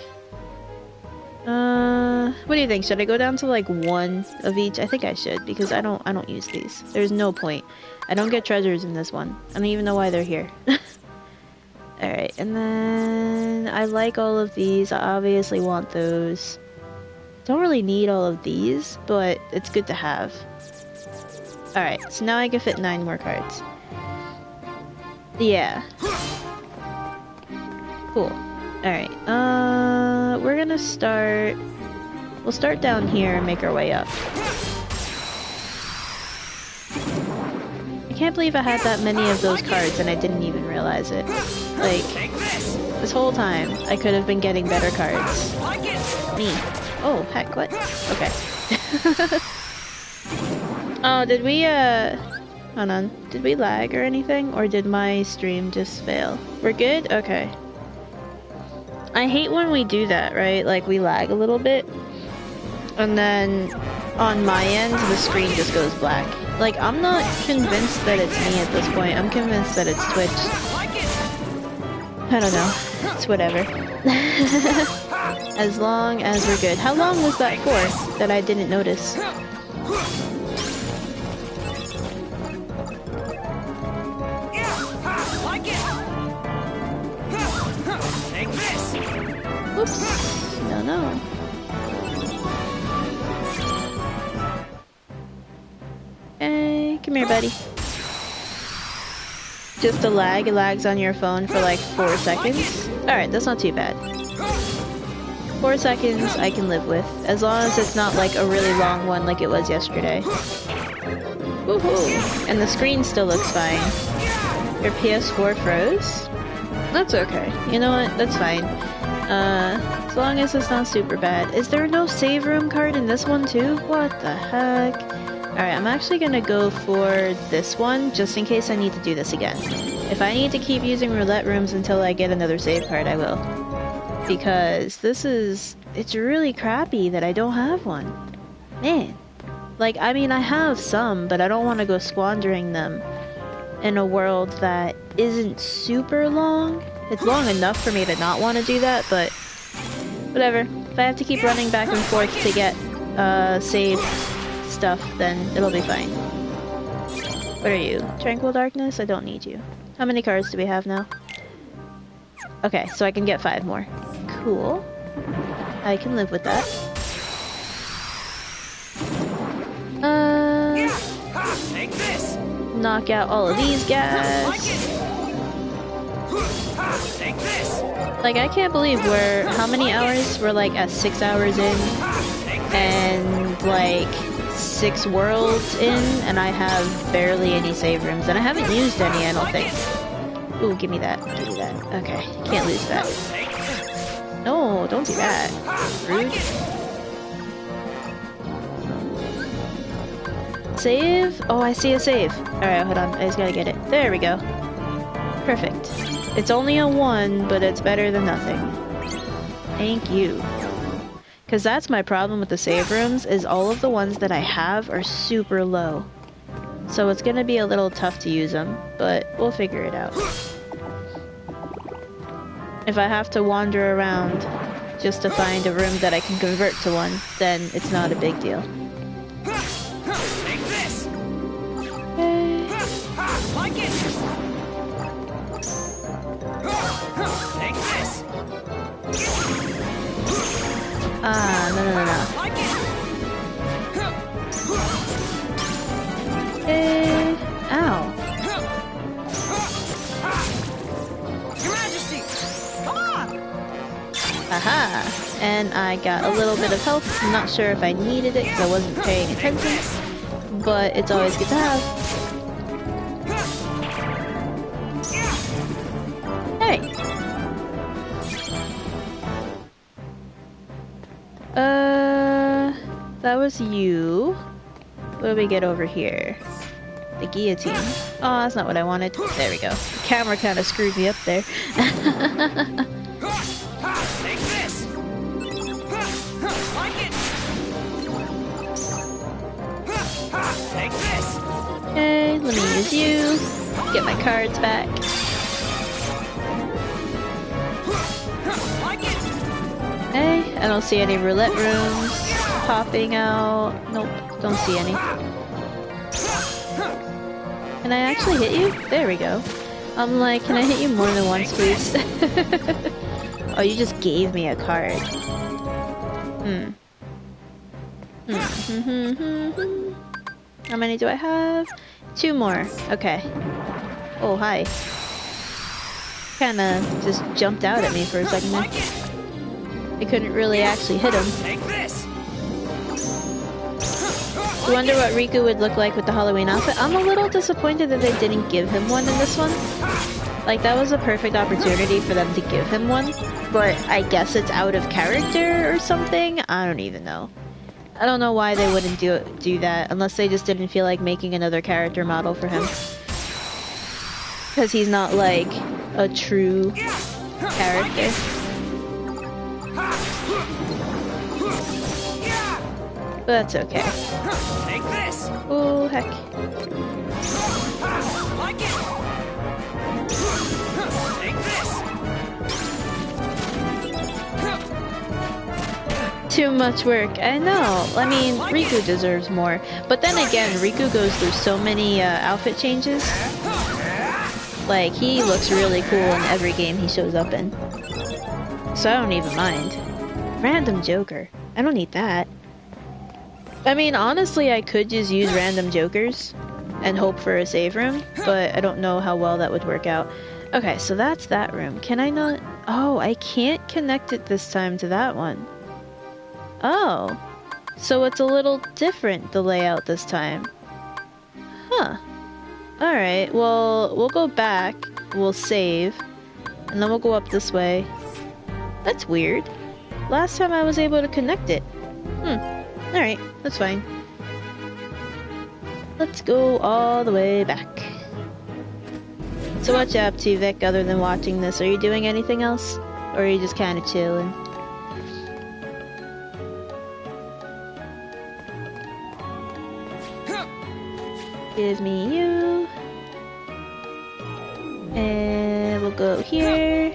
What do you think? Should I go down to like 1 of each? I think I should, because I don't use these. There's no point. I don't get treasures in this one. I don't even know why they're here. Alright, and then I like all of these. I obviously want those. Don't really need all of these, but it's good to have. Alright, so now I can fit 9 more cards. Yeah. Cool. Alright, we're gonna start... We'll start down here and make our way up. I can't believe I had that many of those cards and I didn't even realize it. Like, this whole time, I could have been getting better cards. Me. Oh, heck, what? Okay. Oh, did we, hold on. Did we lag or anything? Or did my stream just fail? We're good? Okay. I hate when we do that, right? Like, we lag a little bit. And then, on my end, the screen just goes black. Like, I'm not convinced that it's me at this point. I'm convinced that it's Twitch. I don't know. It's whatever. As long as we're good. How long was that for that I didn't notice? Oops. No. Hey, come here, buddy. Just a lag. It lags on your phone for like 4 seconds. Alright, that's not too bad. 4 seconds I can live with. As long as it's not like a really long one like it was yesterday. Woohoo! And the screen still looks fine. Your PS4 froze? That's okay. You know what? That's fine. As long as it's not super bad. Is there no save room card in this one too? What the heck? Alright, I'm actually gonna go for this one, just in case I need to do this again. If I need to keep using roulette rooms until I get another save card, I will. Because it's really crappy that I don't have one. Man. Like, I mean, I have some, but I don't want to go squandering them in a world that isn't super long. It's long enough for me to not want to do that, but whatever. If I have to keep running back and forth to get save stuff, then it'll be fine. What are you? Tranquil Darkness? I don't need you. How many cards do we have now? Okay, so I can get 5 more. Cool. I can live with that. Take this. Knock out all of these guys. Take this. Like, I can't believe how many hours? We're like at 6 hours in, and like 6 worlds in, and I have barely any save rooms, and I haven't used any, I don't think. Ooh, give me that. Give me that. Okay, can't lose that. No, don't do that. Rude. Save? Oh, I see a save. Alright, hold on. I just gotta get it. There we go. Perfect. It's only a 1, but it's better than nothing. Thank you. Because that's my problem with the save rooms, is all of the ones that I have are super low. So it's gonna be a little tough to use them, but we'll figure it out. If I have to wander around just to find a room that I can convert to one, then it's not a big deal. Take this. Okay. Like it. Take this. Ah, no. Like it. Okay. Ow. Your Majesty. Come on. Aha! And I got a little bit of health. I'm not sure if I needed it because I wasn't paying attention, but it's always good to have. Hey! That was you. What do we get over here? The guillotine. Oh, that's not what I wanted. There we go. The camera kind of screwed me up there. Take this. Like it. Take this. Okay, let me use you. Get my cards back. Like it. Okay, I don't see any roulette rooms popping out. Nope, don't see any. Can I actually hit you? There we go. I'm like, can I hit you more than once, please? Oh, you just gave me a card. How many do I have? 2 more. Okay. Oh, hi. Kinda just jumped out at me for a second there. I couldn't really actually hit him. Take this. I wonder what Riku would look like with the Halloween outfit. I'm a little disappointed that they didn't give him one in this one. Like, that was a perfect opportunity for them to give him one, but I guess it's out of character or something? I don't even know. I don't know why they wouldn't do that, unless they just didn't feel like making another character model for him. Because he's not, like, a true character. But that's okay. Take this. Oh, heck. Like it. Take this. Too much work. I know. I mean, Riku deserves more. But then again, Riku goes through so many outfit changes. Like, he looks really cool in every game he shows up in. So I don't even mind. Random Joker. I don't need that. I mean, honestly, I could just use random Jokers and hope for a save room, but I don't know how well that would work out. Okay, so that's that room. Can I not? Oh, I can't connect it this time to that one. Oh, so it's a little different, the layout this time. Huh. Alright, well, we'll go back, we'll save, and then we'll go up this way. That's weird. Last time I was able to connect it. Alright, that's fine. Let's go all the way back. So what you up to, Vic, other than watching this? Are you doing anything else? Or are you just kind of chilling? Give me you. And we'll go here.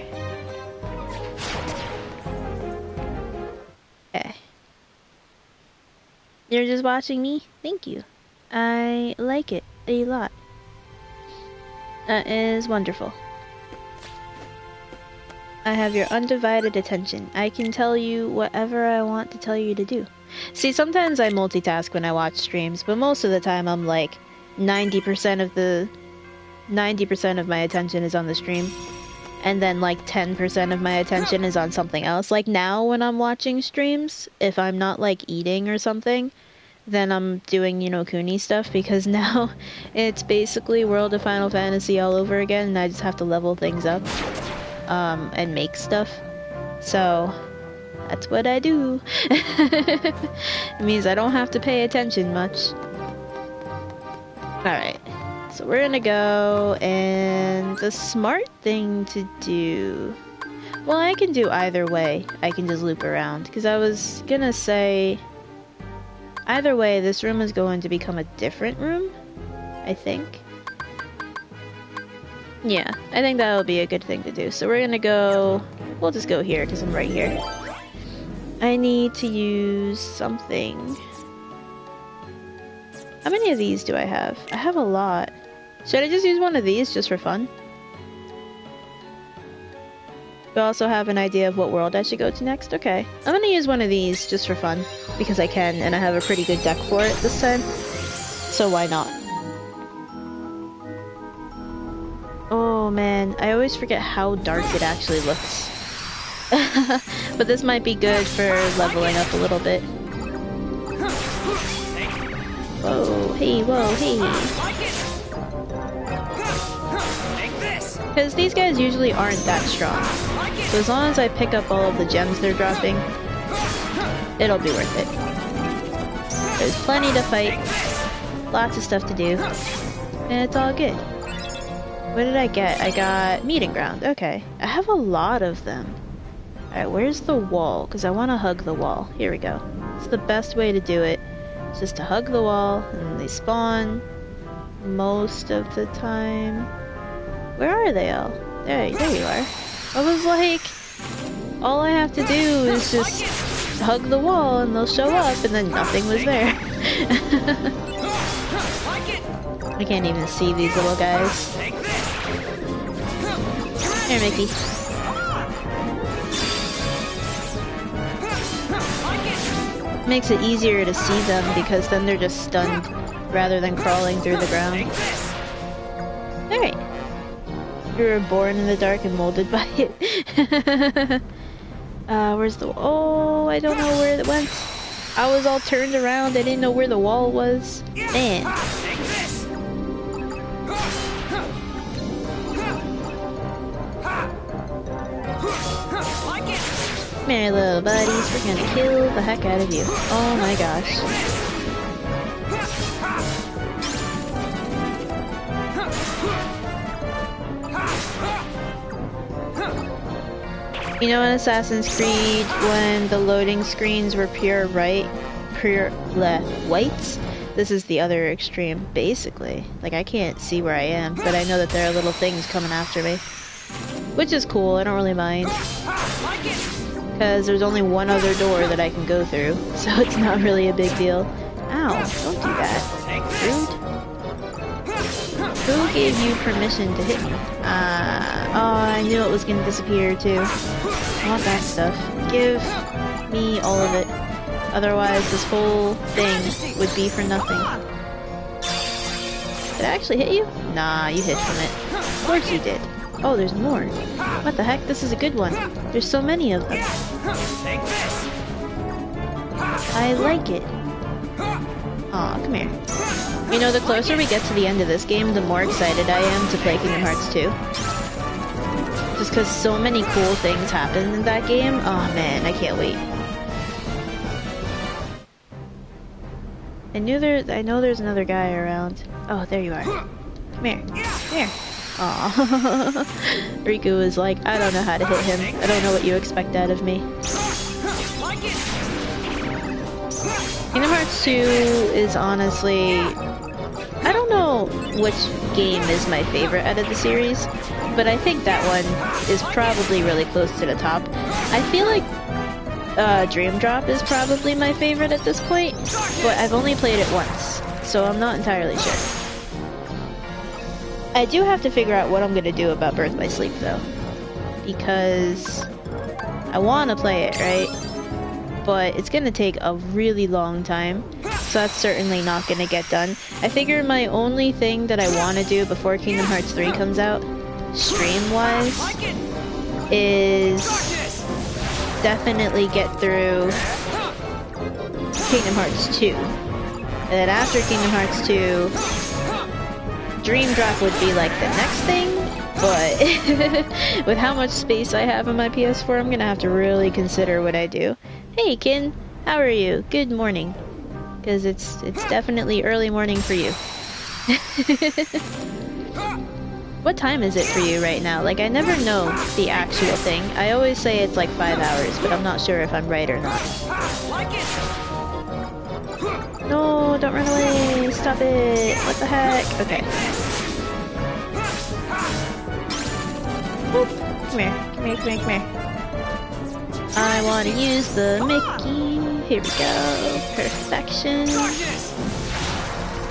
Okay. You're just watching me? Thank you. I like it a lot. That is wonderful. I have your undivided attention. I can tell you whatever I want to tell you to do. See, sometimes I multitask when I watch streams, but most of the time I'm like 90% of my attention is on the stream. And then like 10% of my attention is on something else. Like now when I'm watching streams, if I'm not like eating or something, then I'm doing, you know, Kuni stuff, because now it's basically World of Final Fantasy all over again, and I just have to level things up, and make stuff. So, that's what I do. It means I don't have to pay attention much. Alright, so we're gonna go, and the smart thing to do... Well, I can do either way. I can just loop around, because I was gonna say... Either way, this room is going to become a different room, I think. Yeah, I think that would be a good thing to do. So we're gonna go... We'll just go here, because I'm right here. I need to use something. How many of these do I have? I have a lot. Should I just use one of these, just for fun? You also have an idea of what world I should go to next? Okay. I'm gonna use one of these just for fun, because I can, and I have a pretty good deck for it this time. So why not? Oh man, I always forget how dark it actually looks. But this might be good for leveling up a little bit. Whoa, hey, whoa, hey. Because these guys usually aren't that strong. So as long as I pick up all of the gems they're dropping, it'll be worth it. There's plenty to fight, lots of stuff to do, and it's all good. What did I get? I got meeting ground. Okay. I have a lot of them. Alright, where's the wall? Because I want to hug the wall. Here we go. It's the best way to do it. It's just to hug the wall, and they spawn most of the time. Where are they all? There you are. I was like, all I have to do is just hug the wall and they'll show up, and then nothing was there. I can't even see these little guys. Here, Mickey. Makes it easier to see them because then they're just stunned rather than crawling through the ground. Alright. You were born in the dark and molded by it. Where's the... Oh, I don't know where it went. I was all turned around. I didn't know where the wall was. Man. Come here, little buddies. We're gonna kill the heck out of you. Oh my gosh. You know, in Assassin's Creed, when the loading screens were pure whites, this is the other extreme, basically. Like, I can't see where I am, but I know that there are little things coming after me. Which is cool, I don't really mind. Because there's only one other door that I can go through, so it's not really a big deal. Ow, don't do that. Rude. Who gave you permission to hit me? Oh, I knew it was gonna disappear too. I want that stuff. Give me all of it. Otherwise, this whole thing would be for nothing. Did I actually hit you? Nah, you hid from it. Of course you did. Oh, there's more. What the heck? This is a good one. There's so many of them. I like it. Aw, come here. You know, the closer we get to the end of this game, the more excited I am to play Kingdom Hearts 2. Just because so many cool things happen in that game. Oh man, I can't wait. I know there's another guy around. Oh, there you are. Come here. Come here. Aw. Riku is like, I don't know how to hit him. I don't know what you expect out of me. Kingdom Hearts 2 is honestly... I don't know which game is my favorite out of the series, but I think that one is probably really close to the top. I feel like Dream Drop is probably my favorite at this point, but I've only played it once, so I'm not entirely sure. I do have to figure out what I'm gonna do about Birth by Sleep though, because I want to play it, right? But it's gonna take a really long time, so that's certainly not gonna get done. I figure my only thing that I want to do before Kingdom Hearts 3 comes out, stream-wise, is definitely get through Kingdom Hearts 2. And then after Kingdom Hearts 2, Dream Drop would be like the next thing, but with how much space I have on my PS4, I'm gonna have to really consider what I do. Hey Kin, how are you? Good morning. Because it's definitely early morning for you. What time is it for you right now? Like, I never know the actual thing. I always say it's like 5 hours, but I'm not sure if I'm right or not. No, don't run away! Stop it! What the heck? Okay. Boop. Come here. Come here, come here, come here. I want to use the Mickey. Here we go. Perfection.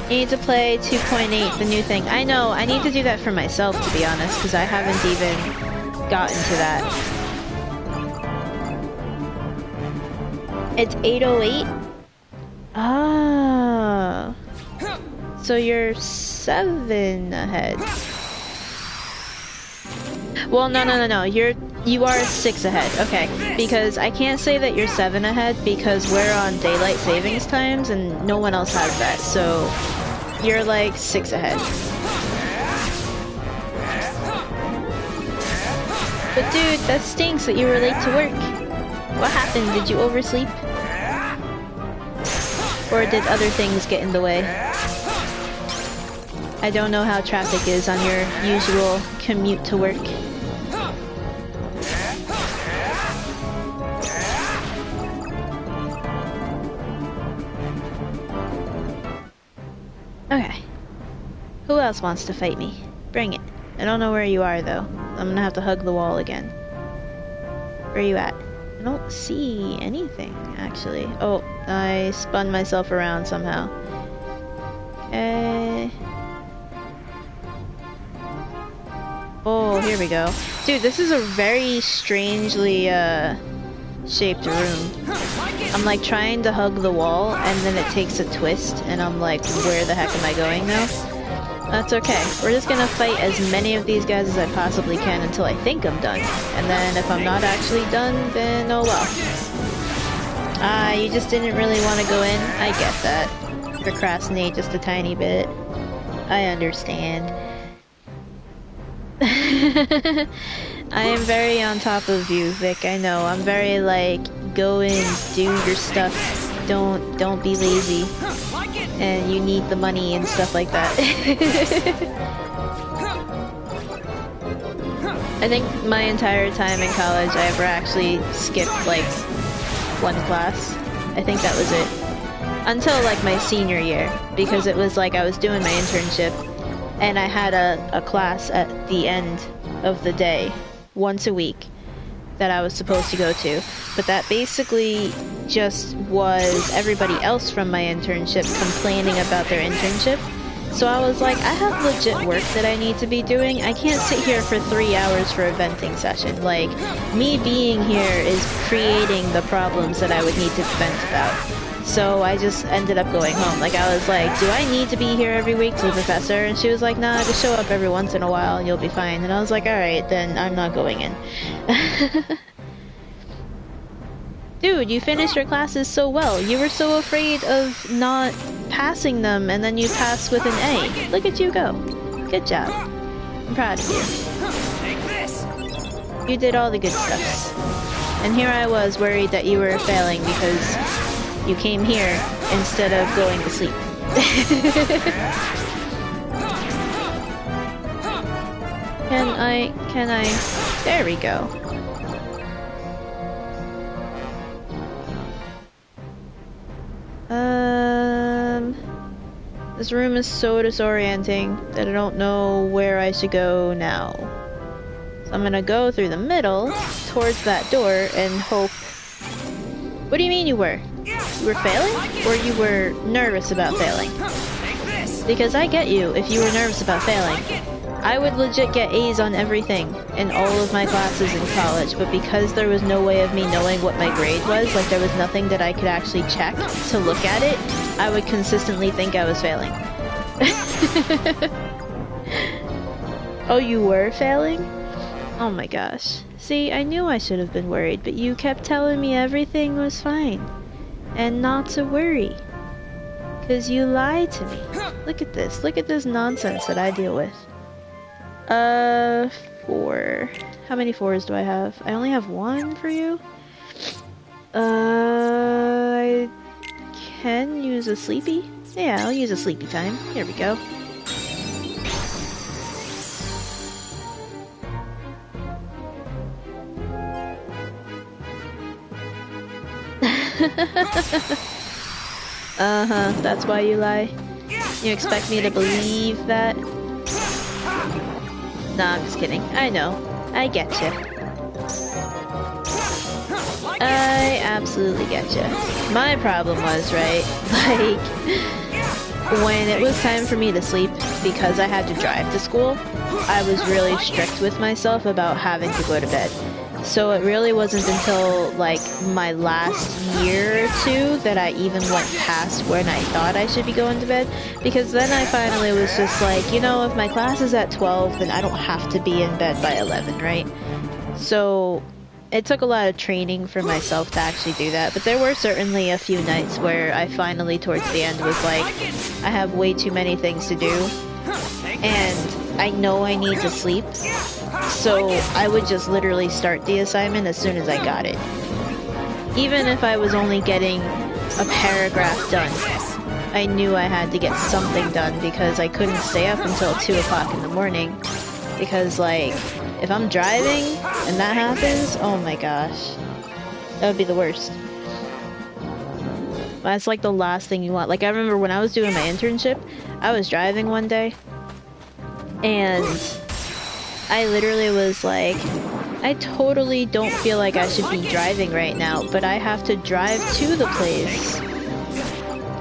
Need to play 2.8, the new thing. I know, I need to do that for myself, to be honest, because I haven't even gotten to that. It's 8:08? Ah. So you're 7 ahead. Well, no. You are 6 ahead. Okay, because I can't say that you're 7 ahead because we're on daylight savings times and no one else has that. So you're like 6 ahead. But dude, that stinks that you were late to work. What happened? Did you oversleep? Or did other things get in the way? I don't know how traffic is on your usual commute to work. Okay. Who else wants to fight me? Bring it. I don't know where you are though. I'm gonna have to hug the wall again. Where are you at? I don't see anything, actually. Oh, I spun myself around somehow. Okay. Oh, here we go. Dude, this is a very strangely, shaped room. I'm like trying to hug the wall and then it takes a twist and I'm like, where the heck am I going now? That's okay. We're just gonna fight as many of these guys as I possibly can until I think I'm done. And then if I'm not actually done, then oh well. Ah, you just didn't really want to go in? I get that. Procrastinate just a tiny bit. I understand. I am very on top of you, Vic. I know. I'm very like, go in, do your stuff. Don't be lazy. And you need the money and stuff like that. I think my entire time in college, I ever actually skipped like 1 class. I think that was it. Until like my senior year, because it was like I was doing my internship and I had a class at the end of the day, once a week, that I was supposed to go to. But that basically just was everybody else from my internship complaining about their internship. So I was like, I have legit work that I need to be doing. I can't sit here for 3 hours for a venting session. Like, me being here is creating the problems that I would need to vent about. So I just ended up going home. Like, I was like, do I need to be here every week to the professor? And she was like, nah, just show up every once in a while and you'll be fine. And I was like, alright, then I'm not going in. Dude, you finished your classes so well. You were so afraid of not passing them, and then you pass with an A. Look at you go. Good job. I'm proud of you. You did all the good stuff. And here I was worried that you were failing because you came here instead of going to sleep. Can I... There we go. This room is so disorienting that I don't know where I should go now. So I'm gonna go through the middle, towards that door, and hope... What do you mean you were? You were failing? Or you were nervous about failing? Because I get you if you were nervous about failing. I would legit get A's on everything in all of my classes in college, but because there was no way of me knowing what my grade was, like there was nothing that I could actually check to look at it, I would consistently think I was failing. Oh, you were failing? Oh my gosh. See, I knew I should have been worried, but you kept telling me everything was fine. And not to worry. 'Cause you lied to me. Look at this. Look at this nonsense that I deal with. 4. How many 4s do I have? I only have 1 for you? I can use a sleepy? Yeah, I'll use a sleepy time. Here we go. Uh-huh, that's why you lie? You expect me to believe that? Nah, I'm just kidding. I know. I getcha. I absolutely getcha. My problem was, right, like, when it was time for me to sleep, because I had to drive to school, I was really strict with myself about having to go to bed. So it really wasn't until, like, my last year or 2 that I even went past when I thought I should be going to bed. Because then I finally was just like, you know, if my class is at 12, then I don't have to be in bed by 11, right? So it took a lot of training for myself to actually do that. But there were certainly a few nights where I finally, towards the end, was like, I have way too many things to do. And I know I need to sleep. So I would just literally start the assignment as soon as I got it. Even if I was only getting a paragraph done, I knew I had to get something done because I couldn't stay up until 2 o'clock in the morning. Because, like, if I'm driving and that happens, oh my gosh. That would be the worst. That's like the last thing you want. Like, I remember when I was doing my internship, I was driving one day, and I literally was like, I totally don't feel like I should be driving right now, but I have to drive to the place,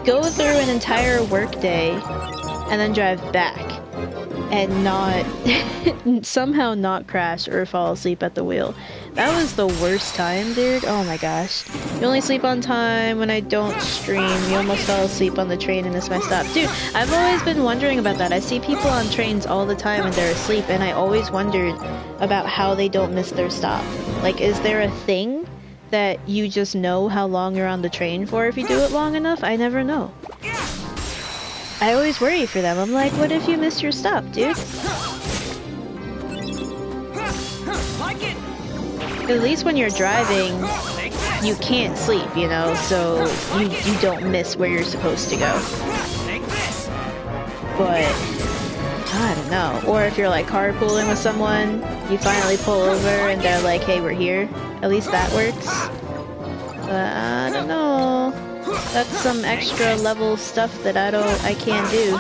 go through an entire workday, and then drive back, and not, somehow not crash or fall asleep at the wheel. That was the worst time, dude. Oh my gosh. You only sleep on time when I don't stream. You almost fell asleep on the train and missed my stop. Dude, I've always been wondering about that. I see people on trains all the time and they're asleep, and I always wondered about how they don't miss their stop. Like, is there a thing that you just know how long you're on the train for if you do it long enough? I never know. I always worry for them. I'm like, what if you miss your stop, dude? At least when you're driving, you can't sleep, you know, so you don't miss where you're supposed to go. But I don't know. Or if you're like carpooling with someone, you finally pull over and they're like, hey, we're here. At least that works. But I don't know. That's some extra level stuff that I can't do.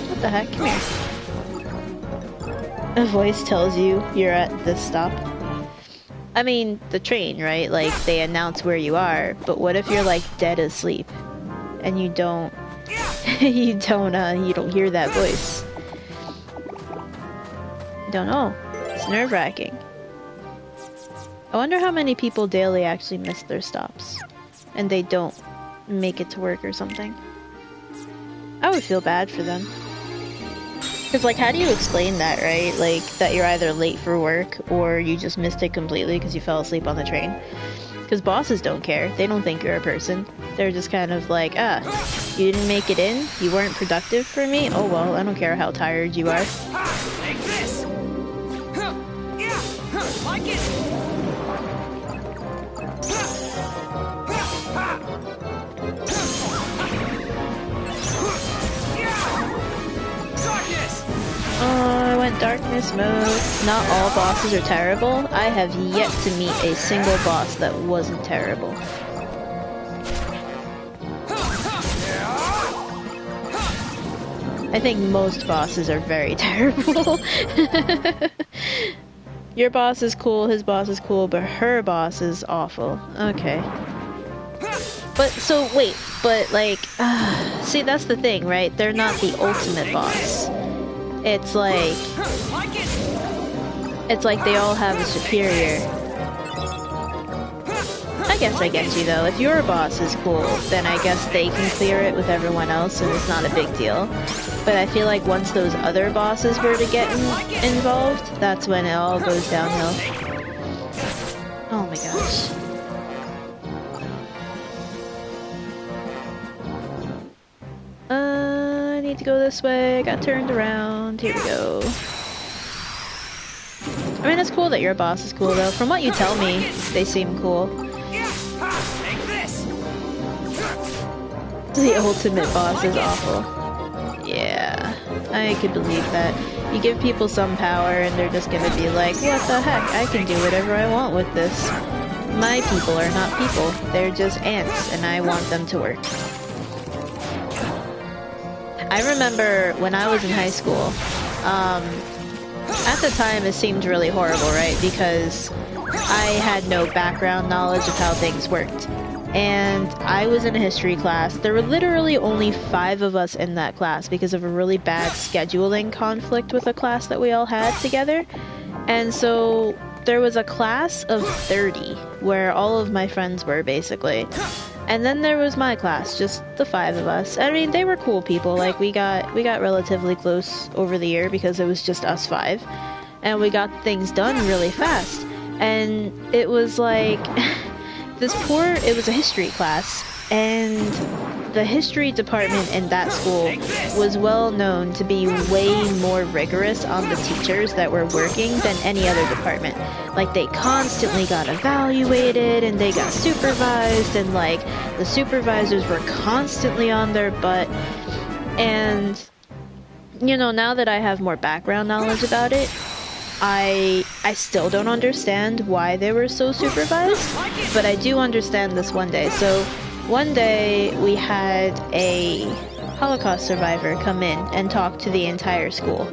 What the heck? Come here. A voice tells you you're at this stop. I mean, the train, right? Like, they announce where you are, but what if you're, like, dead asleep? And you don't hear that voice? Don't know. It's nerve-wracking. I wonder how many people daily actually miss their stops. And they don't make it to work or something. I would feel bad for them. Because, like, how do you explain that, right? Like, that you're either late for work or you just missed it completely because you fell asleep on the train. Because Because bosses don't care. They don't think you're a person. They're just kind of like, ah, you didn't make it in? You weren't productive for me? Oh well, I don't care how tired you are. Take this! Yeah! Like it! Darkness! Oh, I went darkness mode. Not all bosses are terrible. I have yet to meet a single boss that wasn't terrible. I think most bosses are very terrible. Your boss is cool, his boss is cool, but her boss is awful. Okay. But, so, wait, but, like, see, that's the thing, right? They're not the ultimate boss. It's like they all have a superior. I guess I get you, though. If your boss is cool, then I guess they can clear it with everyone else, and it's not a big deal. But I feel like once those other bosses were to get involved, that's when it all goes downhill. Oh my gosh. I need to go this way. I got turned around. Here we go. I mean, it's cool that your boss is cool, though. From what you tell me, they seem cool. The ultimate boss is awful. Yeah, I could believe that. You give people some power and they're just gonna be like, what the heck, I can do whatever I want with this. My people are not people, they're just ants, and I want them to work. I remember when I was in high school, at the time it seemed really horrible, right? Because I had no background knowledge of how things worked. And I was in a history class. There were literally only 5 of us in that class because of a really bad scheduling conflict with a class that we all had together. And so there was a class of 30 where all of my friends were, basically. And then there was my class, just the 5 of us. I mean, they were cool people. Like, we got relatively close over the year because it was just us 5. And we got things done really fast. And it was like... it was a history class, and the history department in that school was well known to be way more rigorous on the teachers that were working than any other department. Like, they constantly got evaluated, and they got supervised, and like, the supervisors were constantly on their butt. And, you know, now that I have more background knowledge about it, I still don't understand why they were so supervised, but I do understand this one day. So one day we had a Holocaust survivor come in and talk to the entire school,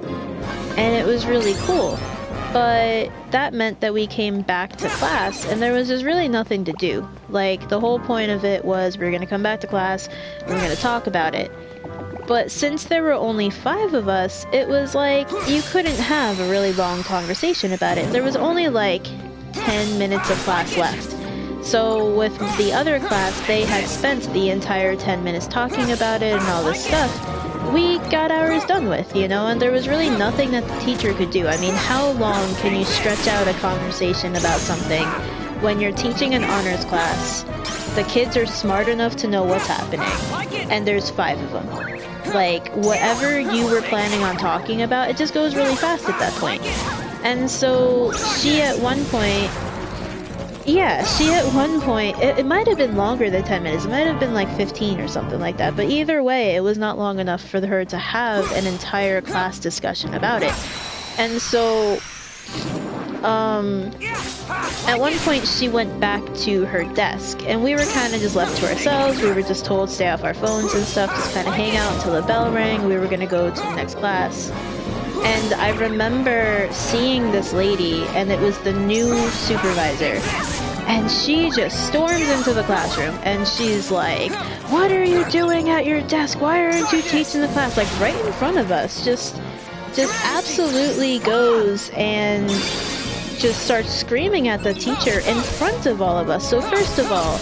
and it was really cool. But that meant that we came back to class and there was just really nothing to do. Like, the whole point of it was we were going to come back to class, we were going to talk about it. But since there were only 5 of us, it was like, you couldn't have a really long conversation about it. There was only like 10 minutes of class left. So with the other class, they had spent the entire 10 minutes talking about it and all this stuff. We got ours done with, you know, and there was really nothing that the teacher could do. I mean, how long can you stretch out a conversation about something when you're teaching an honors class? The kids are smart enough to know what's happening, and there's 5 of them. Like, whatever you were planning on talking about, it just goes really fast at that point. And so she at one point, it might have been longer than 10 minutes, it might have been like 15 or something like that, but either way, it was not long enough for her to have an entire class discussion about it. And so, at one point she went back to her desk, and we were kind of just left to ourselves. We were just told stay off our phones and stuff, just kind of hang out until the bell rang. We were going to go to the next class. And I remember seeing this lady, and it was the new supervisor. And she just storms into the classroom, and she's like, what are you doing at your desk? Why aren't you teaching the class? Like, right in front of us. Just absolutely goes and just starts screaming at the teacher in front of all of us. So first of all,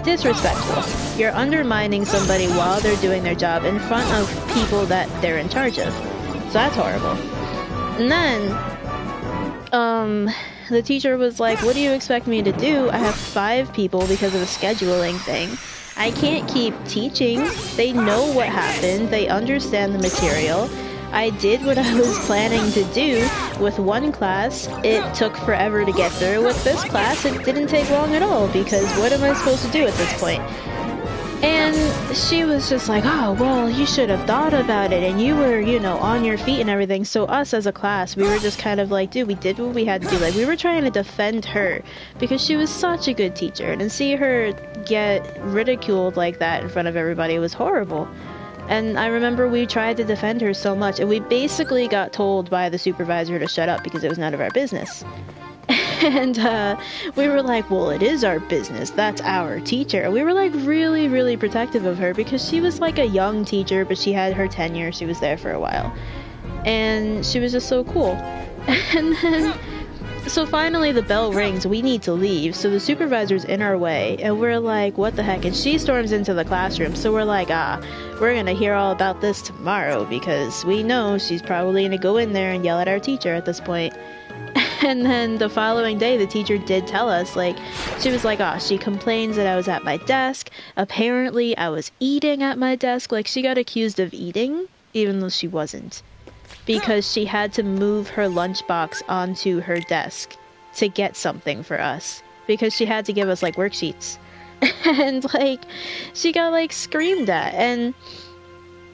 disrespectful. You're undermining somebody while they're doing their job in front of people that they're in charge of. So that's horrible. And then, the teacher was like, what do you expect me to do? I have 5 people because of a scheduling thing. I can't keep teaching. They know what happened. They understand the material. I did what I was planning to do with one class. It took forever to get through. With this class, it didn't take long at all, because what am I supposed to do at this point? And she was just like, oh, well, you should have thought about it, and you were, you know, on your feet and everything. So us as a class, we were just kind of like, dude, we did what we had to do. Like, we were trying to defend her because she was such a good teacher, and to see her get ridiculed like that in front of everybody was horrible. And I remember we tried to defend her so much, and we basically got told by the supervisor to shut up because it was none of our business. And we were like, well, it is our business. That's our teacher. And we were like really, really protective of her because she was like a young teacher, but she had her tenure. She was there for a while. And she was just so cool. And then, so finally the bell rings. We need to leave. So the supervisor's in our way. And we're like, what the heck? And she storms into the classroom. So we're like, we're going to hear all about this tomorrow, because we know she's probably going to go in there and yell at our teacher at this point. And then the following day, the teacher did tell us, like, she was like, she complains that I was at my desk. Apparently, I was eating at my desk. Like, she got accused of eating, even though she wasn't. Because she had to move her lunchbox onto her desk to get something for us. Because she had to give us, like, worksheets. And, like, she got, like, screamed at. And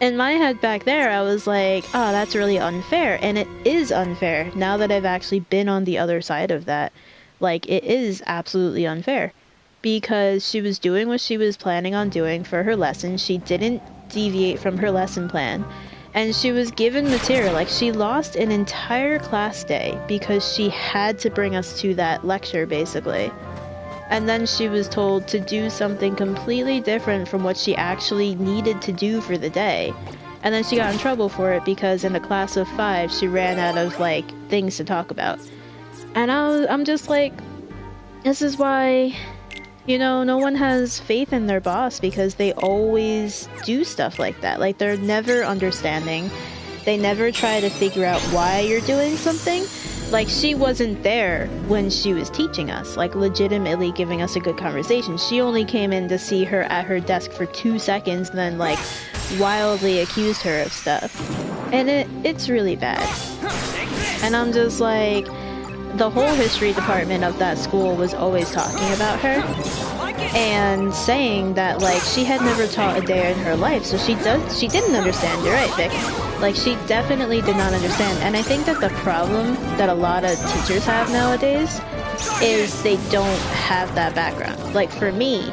in my head back there, I was like, oh, that's really unfair. And it is unfair now that I've actually been on the other side of that. Like, it is absolutely unfair, because she was doing what she was planning on doing for her lesson. She didn't deviate from her lesson plan, and she was given material. Like, she lost an entire class day because she had to bring us to that lecture, basically. And then she was told to do something completely different from what she actually needed to do for the day. And then she got in trouble for it because in a class of 5, she ran out of, like, things to talk about. And I'm just like, this is why, you know, no one has faith in their boss, because they always do stuff like that. Like, they're never understanding. They never try to figure out why you're doing something. Like, she wasn't there when she was teaching us, like, legitimately giving us a good conversation. She only came in to see her at her desk for 2 seconds, and then, like, wildly accused her of stuff. And it's really bad. And I'm just like, the whole history department of that school was always talking about her and saying that, like, she had never taught a day in her life, so she didn't understand. You're right, Vic. Like, she definitely did not understand. And I think that the problem that a lot of teachers have nowadays is they don't have that background. Like, for me,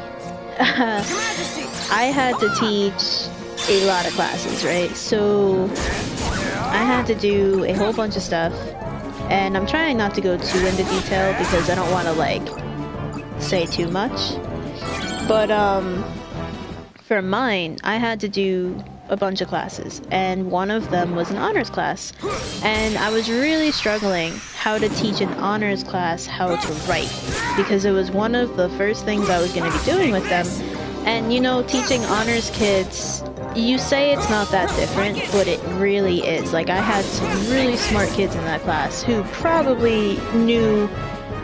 I had to teach a lot of classes, right? So I had to do a whole bunch of stuff, and I'm trying not to go too into detail because I don't want to, like, say too much. But for mine, I had to do a bunch of classes, and one of them was an honors class. And I was really struggling how to teach an honors class how to write, because it was one of the first things I was going to be doing with them. And, you know, teaching honors kids, you say it's not that different, but it really is. Like, I had some really smart kids in that class who probably knew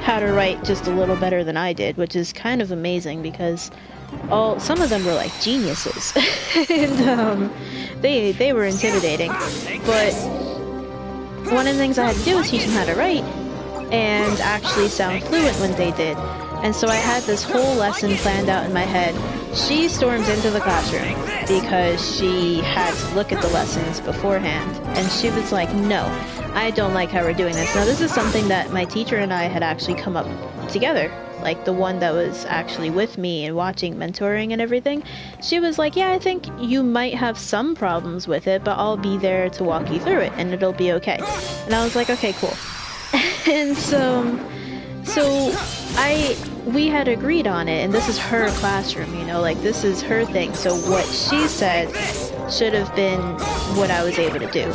how to write just a little better than I did, which is kind of amazing, because some of them were like geniuses. And they were intimidating. But one of the things I had to do was teach them how to write and actually sound fluent when they did. And so I had this whole lesson planned out in my head. She storms into the classroom because she had to look at the lessons beforehand. And she was like, no, I don't like how we're doing this. Now, this is something that my teacher and I had actually come up together. Like, the one that was actually with me and watching, mentoring and everything. She was like, yeah, I think you might have some problems with it, but I'll be there to walk you through it and it'll be okay. And I was like, okay, cool. And so we had agreed on it, and this is her classroom, you know, like, this is her thing. So what she said should have been what I was able to do.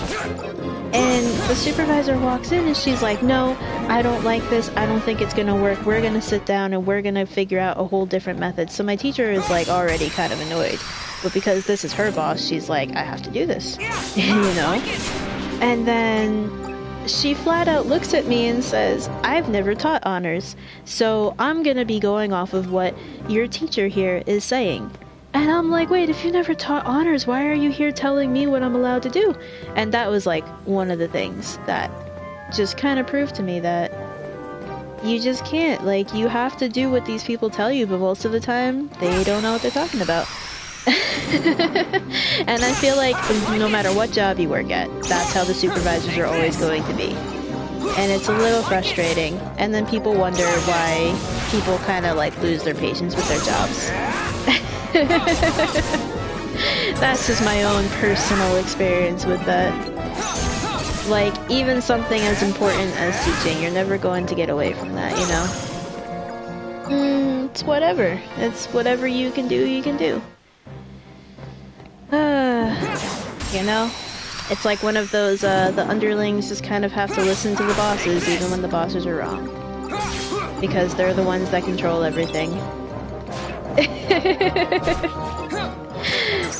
And the supervisor walks in and she's like, no, I don't like this. I don't think it's going to work. We're going to sit down and we're going to figure out a whole different method. So my teacher is, like, already kind of annoyed. But because this is her boss, she's like, I have to do this, you know? And then she flat out looks at me and says, I've never taught honors, so I'm gonna be going off of what your teacher here is saying. And I'm like, wait, if you never taught honors, why are you here telling me what I'm allowed to do? And that was like one of the things that just kind of proved to me that you just can't. Like, you have to do what these people tell you, but most of the time, they don't know what they're talking about. And I feel like no matter what job you work at, that's how the supervisors are always going to be. And it's a little frustrating. And then people wonder why people kind of like lose their patience with their jobs. That's just my own personal experience with that. Like, even something as important as teaching, you're never going to get away from that, you know? It's whatever. It's whatever you can do, you can do. You know? It's like one of those, the underlings just kind of have to listen to the bosses, even when the bosses are wrong. Because they're the ones that control everything.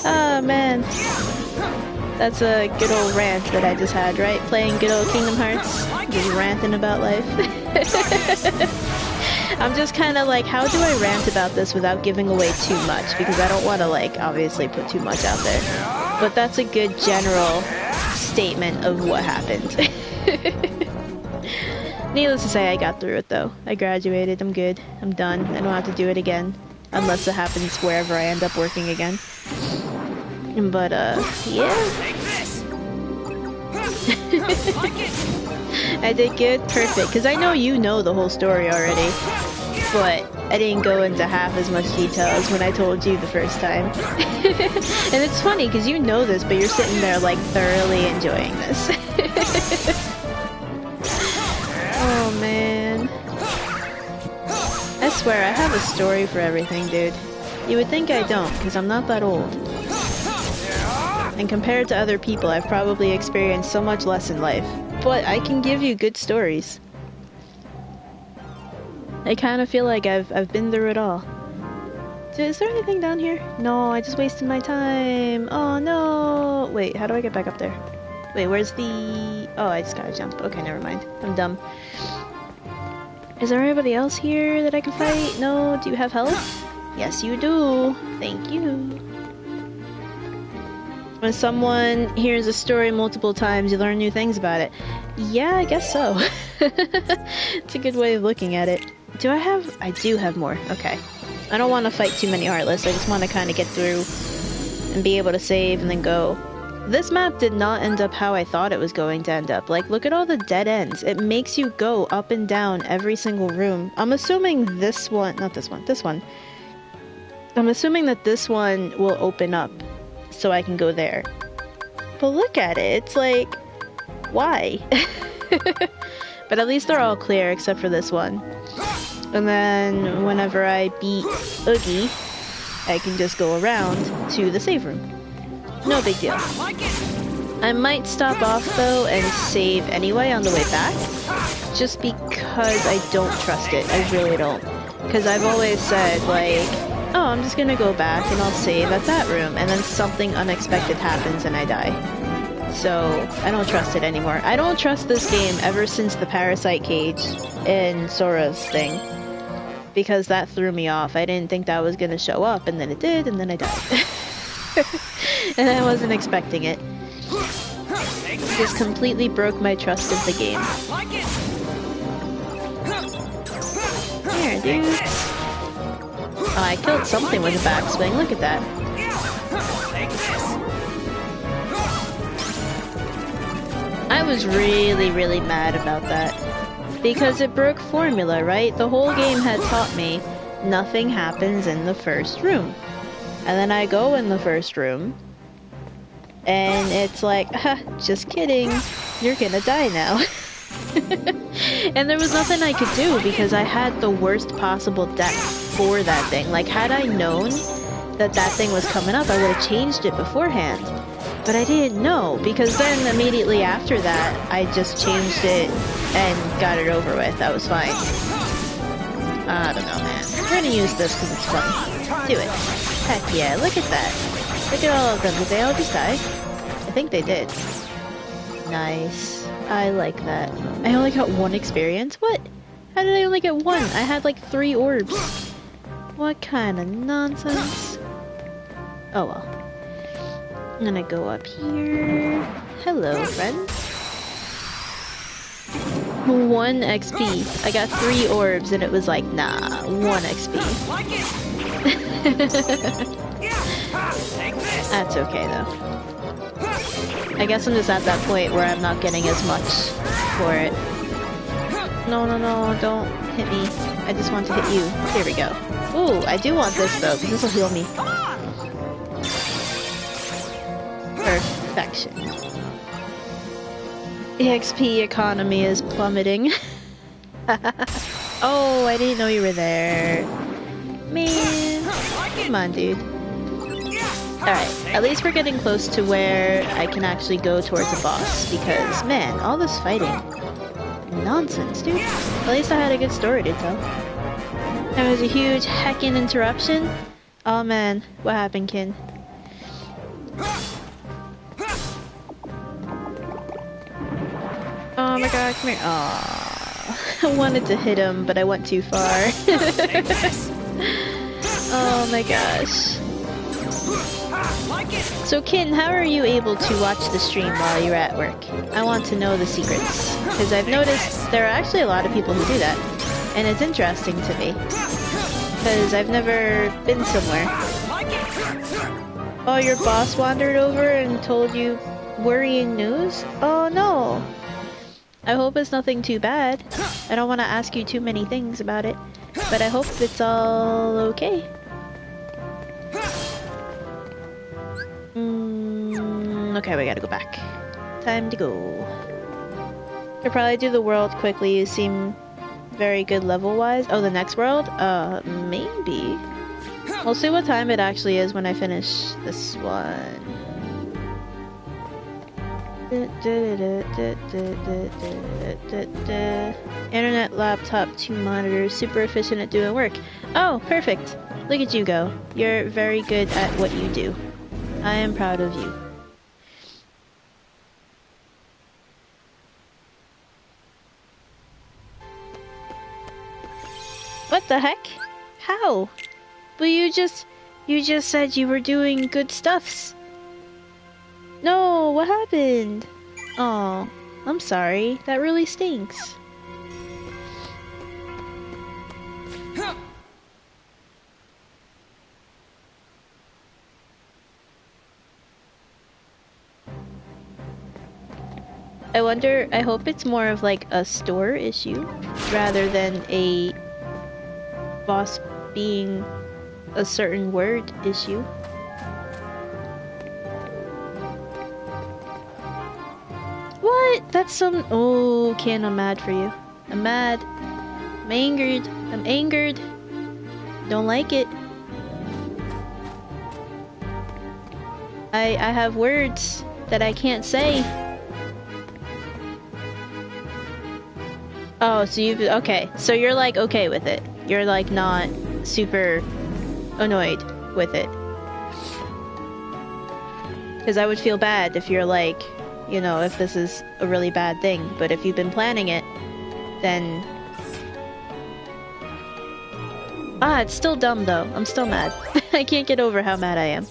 Oh, man. That's a good old rant that I just had, right? Playing good old Kingdom Hearts. Just ranting about life. I'm just kind of like, how do I rant about this without giving away too much? Because I don't want to, like, obviously put too much out there. But that's a good general statement of what happened. Needless to say, I got through it, though. I graduated. I'm good. I'm done. I don't have to do it again. Unless it happens wherever I end up working again. But, yeah. I did good? Perfect. Because I know you know the whole story already. But I didn't go into half as much detail as when I told you the first time. And it's funny, because you know this, but you're sitting there, like, thoroughly enjoying this. Oh, man. I swear, I have a story for everything, dude. You would think I don't, because I'm not that old. And compared to other people, I've probably experienced so much less in life. But I can give you good stories. I kind of feel like I've been through it all. Is there anything down here? No, I just wasted my time. Oh no! Wait, how do I get back up there? Wait, where's the... Oh, I just gotta jump. Okay, never mind. I'm dumb. Is there anybody else here that I can fight? No? Do you have health? Yes, you do. Thank you. When someone hears a story multiple times, you learn new things about it. Yeah, I guess so. It's a good way of looking at it. Do I have... I do have more. Okay. I don't want to fight too many Heartless. I just want to kind of get through and be able to save and then go. This map did not end up how I thought it was going to end up. Like, look at all the dead ends. It makes you go up and down every single room. I'm assuming this one... Not this one. This one. I'm assuming that this one will open up so I can go there. But look at it. It's like... Why? But at least they're all clear except for this one. And then whenever I beat Oogie, I can just go around to the save room. No big deal. I might stop off though and save anyway on the way back. Just because I don't trust it. I really don't. Because I've always said like, oh, I'm just gonna go back and I'll save at that room. And then something unexpected happens and I die. So, I don't trust it anymore. I don't trust this game ever since the parasite cage in Sora's thing. Because that threw me off. I didn't think that was gonna show up, and then it did, and then I died. And I wasn't expecting it. It just completely broke my trust of the game. Here, dude. Oh, I killed something with a backswing. Look at that. I was really, really mad about that. Because it broke formula, right? The whole game had taught me nothing happens in the first room. And then I go in the first room, and it's like, ha, just kidding, you're gonna die now. And there was nothing I could do because I had the worst possible deck for that thing. Like, had I known that that thing was coming up, I would have changed it beforehand. But I didn't know, because then immediately after that, I just changed it and got it over with. That was fine. I don't know, man. We're gonna use this because it's fun. Do it. Heck yeah, look at that. Look at all of them. Did they all just die? I think they did. Nice. I like that. I only got 1 experience? What? How did I only get 1? I had like 3 orbs. What kind of nonsense? Oh well. I'm gonna go up here. Hello, friend. 1 XP. I got 3 orbs and it was like, nah, 1 XP. That's okay though. I guess I'm just at that point where I'm not getting as much for it. No, no, no, don't hit me. I just want to hit you. Here we go. Ooh, I do want this though, because this will heal me. Perfection. EXP economy is plummeting. Oh, I didn't know you were there. Man. Come on, dude. Alright, at least we're getting close to where I can actually go towards a boss, because, man, all this fighting. Nonsense, dude. At least I had a good story to tell. There was a huge heckin' interruption. Oh man, what happened, Kin? Oh my god, come here. Aww. I wanted to hit him, but I went too far. Oh my gosh. So Kin, how are you able to watch the stream while you're at work? I want to know the secrets. Because I've noticed there are actually a lot of people who do that. And it's interesting to me. Because I've never been somewhere. Oh, your boss wandered over and told you worrying news? Oh no! I hope it's nothing too bad. I don't want to ask you too many things about it. But I hope it's all okay. Okay, we gotta go back. Time to go. Could probably do the world quickly. You seem very good level-wise. Oh, the next world? Maybe. We'll see what time it actually is when I finish this one. Internet, laptop, 2 monitors, super efficient at doing work. Oh, perfect. Look at you go. You're very good at what you do. I am proud of you. What the heck? How? But you just said you were doing good stuffs. No, what happened? Oh, I'm sorry. That really stinks. I wonder, I hope it's more of like a store issue rather than a boss being a certain word issue. What? That's some... Oh, Ken, I'm mad for you. I'm mad. I'm angered. I'm angered. Don't like it. I have words that I can't say. Oh, so you... Okay, so you're like okay with it. You're like not super annoyed with it. Because I would feel bad if you're like, you know, if this is a really bad thing. But if you've been planning it, then... Ah, it's still dumb though. I'm still mad. I can't get over how mad I am.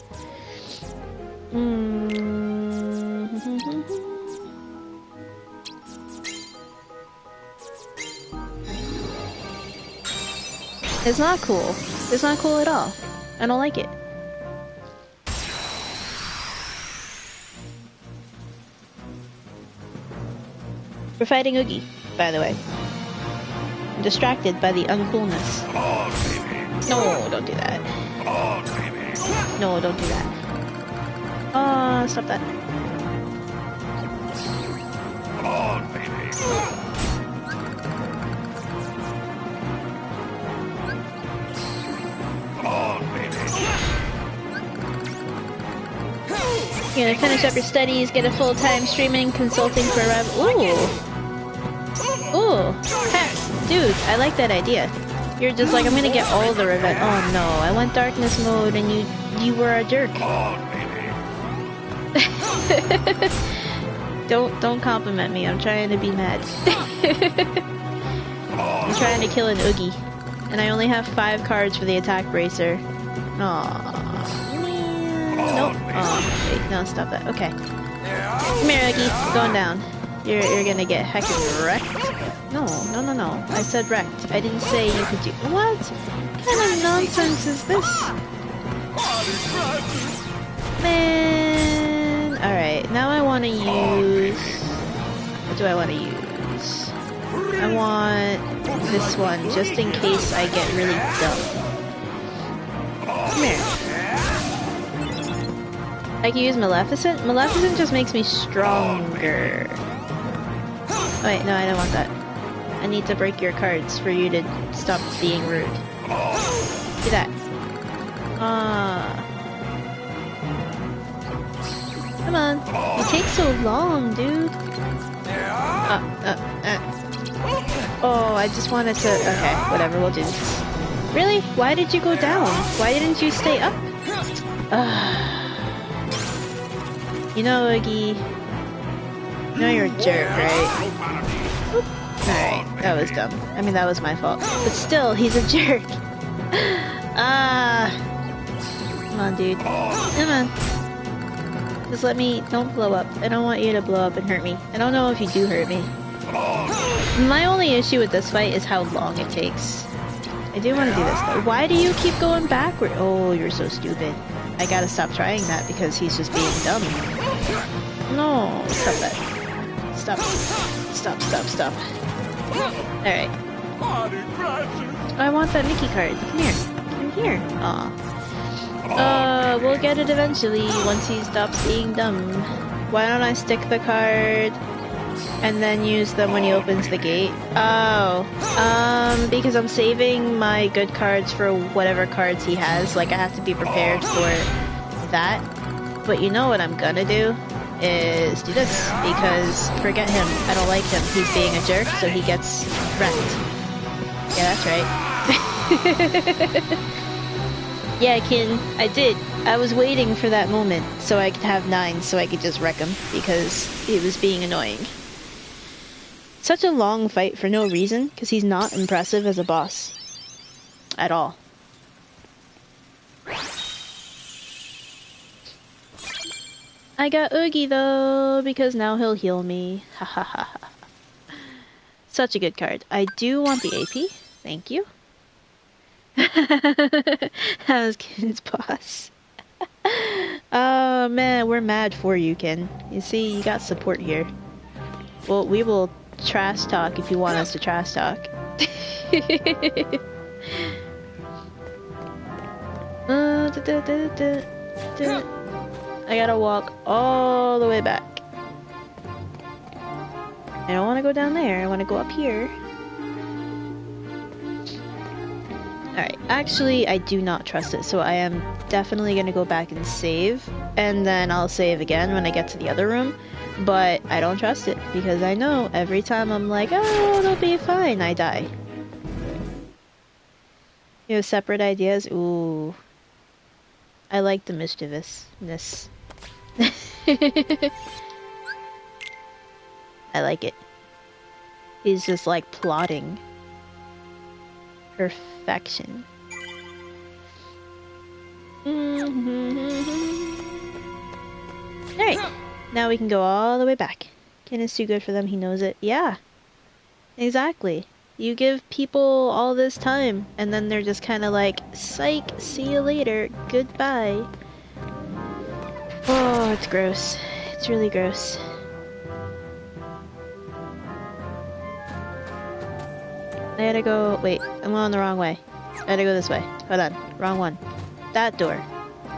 It's not cool. It's not cool at all. I don't like it. We're fighting Oogie, by the way. I'm distracted by the uncoolness. No, don't do that. No, don't do that. Stop that. You're gonna finish up your studies, get a full-time streaming, consulting for a rival. Ooh! Heck, dude, I like that idea. You're just like, I'm gonna get all the revenge. Oh no, I went darkness mode and you were a jerk. Don't compliment me. I'm trying to be mad. I'm trying to kill an Oogie. And I only have 5 cards for the attack bracer. Aww. Nope. Oh, wait, no, stop that. Okay. Come here, Oogie. Going down. You're gonna get heckin' wrecked. No. I said wrecked. I didn't say you could do. What? What kind of nonsense is this? Man. Alright, now I want to use... What do I want to use? I want this one, just in case I get really dumb. Come here. I can use Maleficent? Maleficent just makes me stronger. Oh, wait, no, I don't want that. I need to break your cards for you to stop being rude. Do that. Come on. You take so long, dude. Oh, I just wanted to... Okay, whatever, we'll do this. Really? Why did you go down? Why didn't you stay up? You know, Oogie... You know you're a jerk, right? Alright, that was dumb. I mean, that was my fault. But still, he's a jerk. Come on, dude. Come on. Just let me... Don't blow up. I don't want you to blow up and hurt me. I don't know if you do hurt me. My only issue with this fight is how long it takes. I do want to do this, though. Why do you keep going backward? Oh, you're so stupid. I gotta stop trying that because he's just being dumb. No, stop that. Stop. Alright. I want that Mickey card. Come here. Aw. We'll get it eventually once he stops being dumb. Why don't I stick the card and then use them when he opens the gate? Because I'm saving my good cards for whatever cards he has. Like, I have to be prepared for that. But you know what I'm gonna do? Is do this, because forget him. I don't like him. He's being a jerk, so he gets wrecked. Yeah, that's right. Yeah, Kin, I did. I was waiting for that moment so I could have 9 so I could just wreck him, because he was being annoying. Such a long fight for no reason, because he's not impressive as a boss. At all. I got Oogie though, because now he'll heal me. Ha ha ha ha. Such a good card. I do want the AP. Thank you. That was Kin's boss. Oh man, we're mad for you, Kin. You see, you got support here. Well, we will trash talk if you want us to trash talk. I gotta walk all the way back. I don't want to go down there. I want to go up here. Alright, actually, I do not trust it, so I am definitely going to go back and save, and then I'll save again when I get to the other room, but I don't trust it, because I know every time I'm like, oh, it'll be fine, I die. You have separate ideas? Ooh. I like the mischievousness. I like it. He's just like plotting. Perfection. Alright, now we can go all the way back. Kin is too good for them, he knows it. Yeah, exactly. You give people all this time, and then they're just kind of like, psych, see you later, goodbye. Oh, it's gross. It's really gross. I gotta go... Wait, I'm going the wrong way. I gotta go this way. Hold on. Wrong one. That door.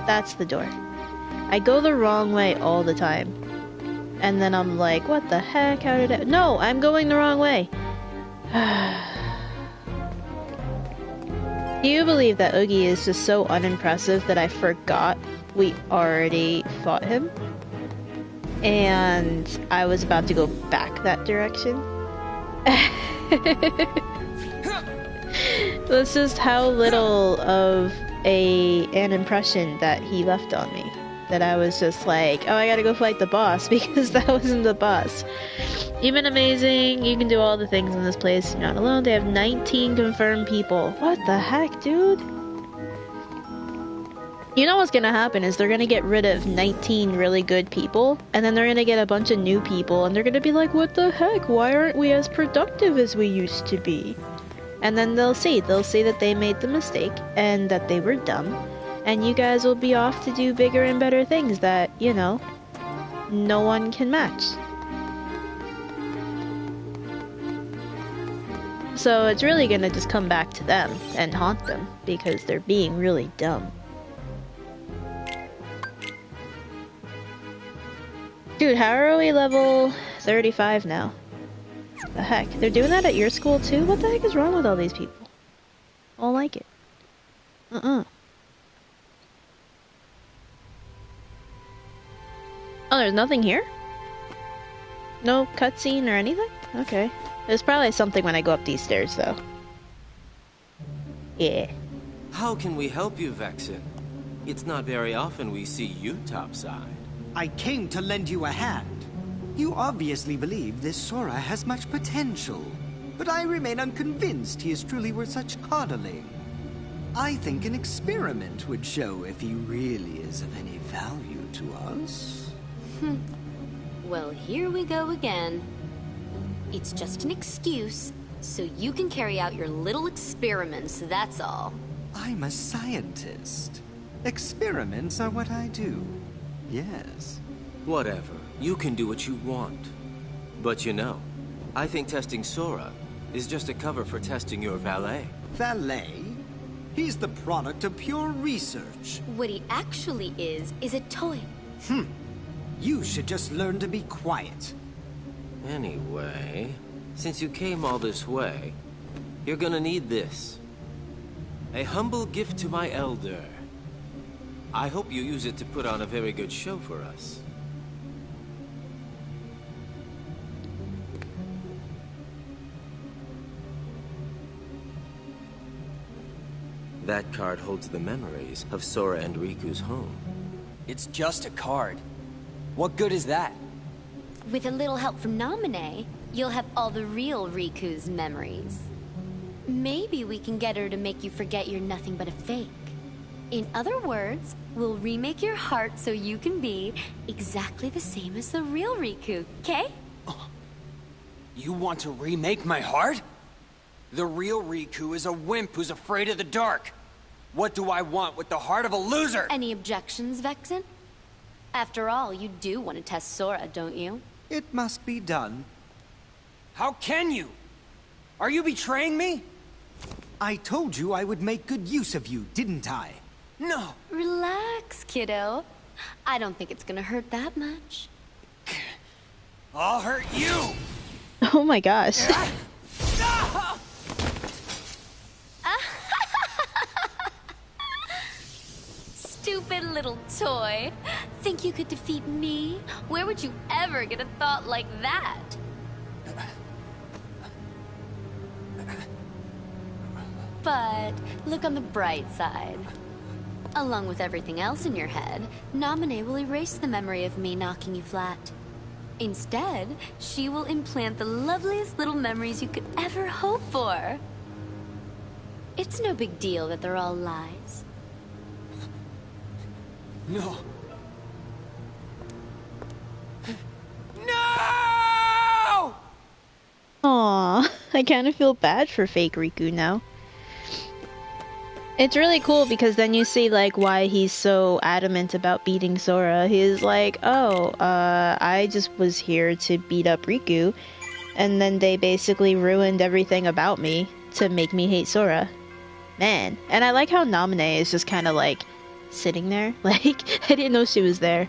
That's the door. I go the wrong way all the time. And then I'm like, what the heck? How did I... No! I'm going the wrong way! Do you believe that Oogie is just so unimpressive that I forgot we already fought him? And I was about to go back that direction? That's just how little of an impression that he left on me. that I was just like, oh, I gotta go fight the boss because that wasn't the boss. Even amazing, you can do all the things in this place. You're not alone. They have 19 confirmed people. What the heck, dude? You know what's gonna happen is they're gonna get rid of 19 really good people, and then they're gonna get a bunch of new people, and they're gonna be like, what the heck? Why aren't we as productive as we used to be? And then they'll see that they made the mistake, and that they were dumb, and you guys will be off to do bigger and better things that, you know, no one can match. So it's really gonna just come back to them and haunt them, because they're being really dumb. Dude, how are we level 35 now? The heck? They're doing that at your school too? What the heck is wrong with all these people? I don't like it. Oh, there's nothing here? No cutscene or anything? Okay. There's probably something when I go up these stairs, though. Yeah. How can we help you, Vexen? It's not very often we see you topside. I came to lend you a hand. You obviously believe this Sora has much potential, but I remain unconvinced he is truly worth such coddling. I think an experiment would show if he really is of any value to us. Well, here we go again. It's just an excuse, so you can carry out your little experiments, that's all. I'm a scientist. Experiments are what I do. Yes. Whatever. You can do what you want. But you know, I think testing Sora is just a cover for testing your valet. Valet? He's the product of pure research. What he actually is a toy. You should just learn to be quiet. Anyway, since you came all this way, you're gonna need this. A humble gift to my elder. I hope you use it to put on a very good show for us. That card holds the memories of Sora and Riku's home. It's just a card. What good is that? With a little help from Naminé, you'll have all the real Riku's memories. Maybe we can get her to make you forget you're nothing but a fake. In other words, we'll remake your heart so you can be exactly the same as the real Riku, okay? You want to remake my heart? The real Riku is a wimp who's afraid of the dark. What do I want with the heart of a loser? Any objections, Vexen? After all, you do want to test Sora, don't you? It must be done. How can you? Are you betraying me? I told you I would make good use of you, didn't I? No. Relax, kiddo. I don't think it's gonna hurt that much. I'll hurt you! Oh my gosh. Stupid little toy. Think you could defeat me? Where would you ever get a thought like that? But look on the bright side. Along with everything else in your head, Naminé will erase the memory of me knocking you flat. Instead, she will implant the loveliest little memories you could ever hope for. It's no big deal that they're all lies. No. No! Aww, I kind of feel bad for fake Riku now. It's really cool because then you see like why he's so adamant about beating Sora. He's like, oh, I just was here to beat up Riku, and then they basically ruined everything about me to make me hate Sora. Man. And I like how Naminé is just kind of like sitting there. Like, I didn't know she was there.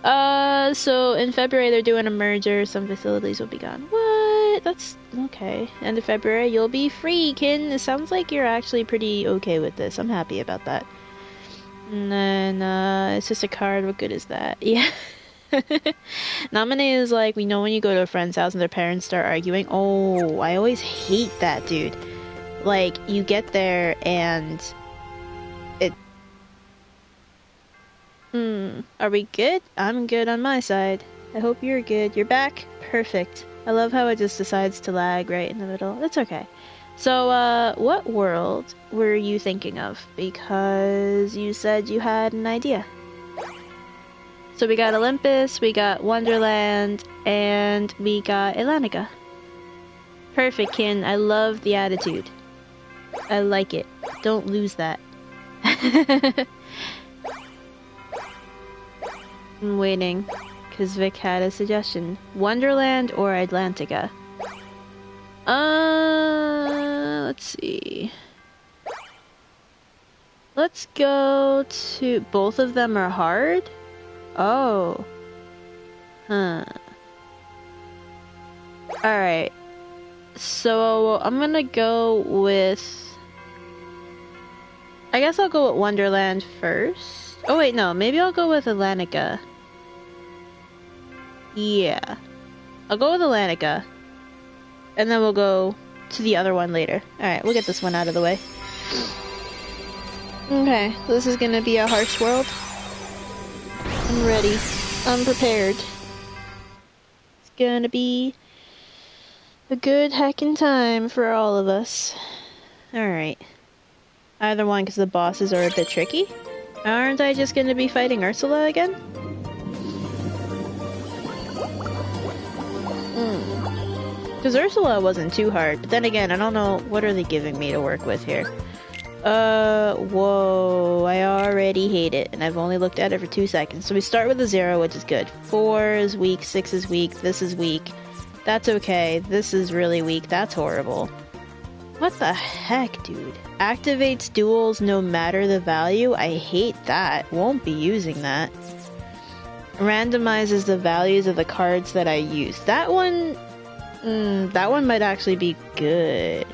So in February they're doing a merger. Some facilities will be gone. What? That's okay. End of February, you'll be free, Kin. It sounds like you're actually pretty okay with this. I'm happy about that. And then, it's just a card. What good is that? Yeah. Naminé is like, we know when you go to a friend's house and their parents start arguing. Oh, I always hate that, dude. Like, you get there and Are we good? I'm good on my side. I hope you're good. You're back? Perfect. I love how it just decides to lag right in the middle. That's okay. So, what world were you thinking of? Because you said you had an idea. So we got Olympus, we got Wonderland, and we got Atlantica. Perfect, Kin. I love the attitude. I like it. Don't lose that. I'm waiting, because Vic had a suggestion. Wonderland or Atlantica? Let's see. Let's go to... Both of them are hard? Oh. Huh. Alright. So, I'm gonna go with... I guess I'll go with Wonderland first. Oh wait, no. Maybe I'll go with Atlantica. Yeah. I'll go with Atlantica. And then we'll go to the other one later. Alright, we'll get this one out of the way. Okay, so this is gonna be a harsh world. I'm ready. I'm prepared. It's gonna be a good heckin' time for all of us. Alright. Either one, because the bosses are a bit tricky. Aren't I just gonna be fighting Ursula again? Because Ursula wasn't too hard, but then again, I don't know, what are they giving me to work with here? Whoa, I already hate it, and I've only looked at it for 2 seconds. So we start with a 0, which is good. 4 is weak, 6 is weak, this is weak. That's okay, this is really weak, that's horrible. What the heck, dude? Activates duels no matter the value? I hate that. Won't be using that. Randomizes the values of the cards that I use. That one might actually be good.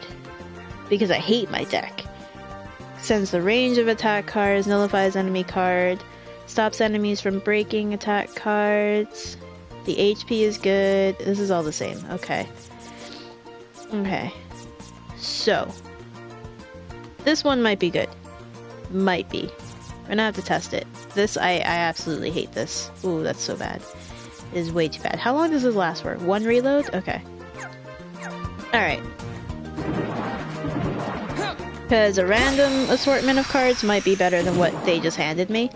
Because I hate my deck. Sends the range of attack cards, nullifies enemy card, stops enemies from breaking attack cards. The HP is good. This is all the same. Okay. Okay. So. This one might be good. Might be. We're gonna have to test it. This, I absolutely hate this. Ooh, that's so bad. It is way too bad. How long does this last for? 1 reload? Okay. Alright. Because a random assortment of cards might be better than what they just handed me.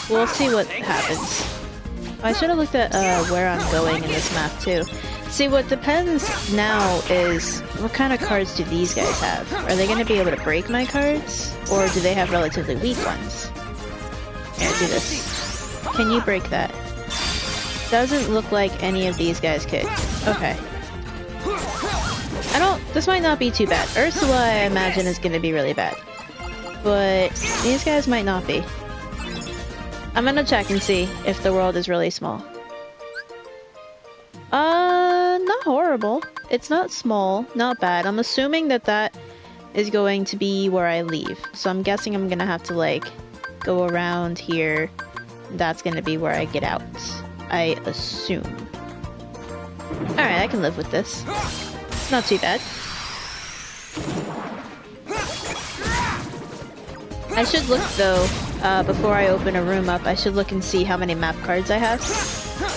We'll see what happens. I should have looked at where I'm going in this map too. See, what depends now is what kind of cards do these guys have? Are they going to be able to break my cards? Or do they have relatively weak ones? Here, do this. Can you break that? Doesn't look like any of these guys could. Okay. This might not be too bad. Ursula, I imagine, is going to be really bad. But these guys might not be. I'm gonna check and see if the world is really small. Not horrible. It's not small, not bad. I'm assuming that that is going to be where I leave. So I'm guessing I'm gonna have to, like, go around here. That's gonna be where I get out. I assume. Alright, I can live with this. It's not too bad. I should look, though, before I open a room up, I should look and see how many map cards I have.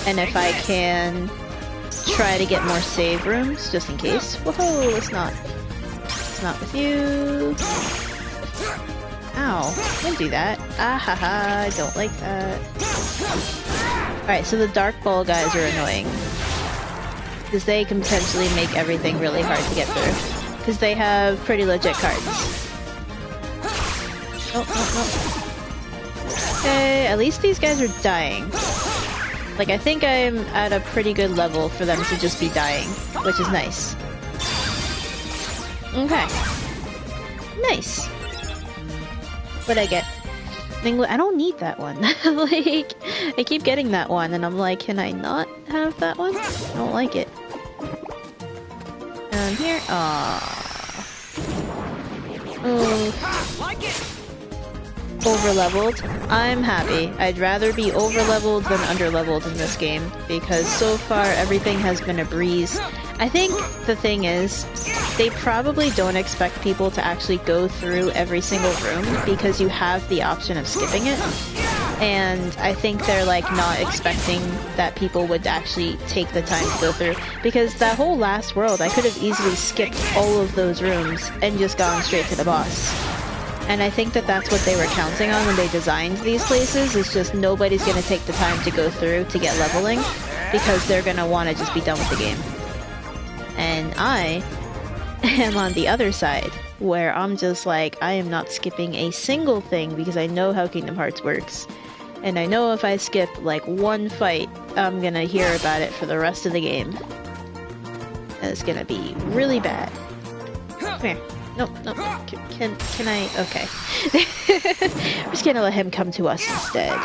And if I can try to get more save rooms, just in case. Whoa, it's not. It's not with you. Ow, don't do that. Ah haha, I don't like that. Alright, so the dark ball guys are annoying. Because they can potentially make everything really hard to get through. Because they have pretty legit cards. Oh. Okay, at least these guys are dying. Like, I think I'm at a pretty good level for them to just be dying, which is nice. Okay. Nice. What'd I get? I don't need that one. Like, I keep getting that one, and I'm like, can I not have that one? I don't like it. Down here? Aww. Oh. Over-leveled. I'm happy. I'd rather be over-leveled than under-leveled in this game, because so far everything has been a breeze. I think the thing is, they probably don't expect people to actually go through every single room, because you have the option of skipping it. And I think they're like not expecting that people would actually take the time to go through, because that whole last world I could have easily skipped all of those rooms and just gone straight to the boss. And I think that that's what they were counting on when they designed these places, is just nobody's gonna take the time to go through to get leveling, because they're gonna want to just be done with the game. And I am on the other side, where I'm just like, I am not skipping a single thing because I know how Kingdom Hearts works. And I know if I skip like one fight, I'm gonna hear about it for the rest of the game. And it's gonna be really bad. Come here. Nope, nope. Can I? Okay. I'm just gonna let him come to us instead.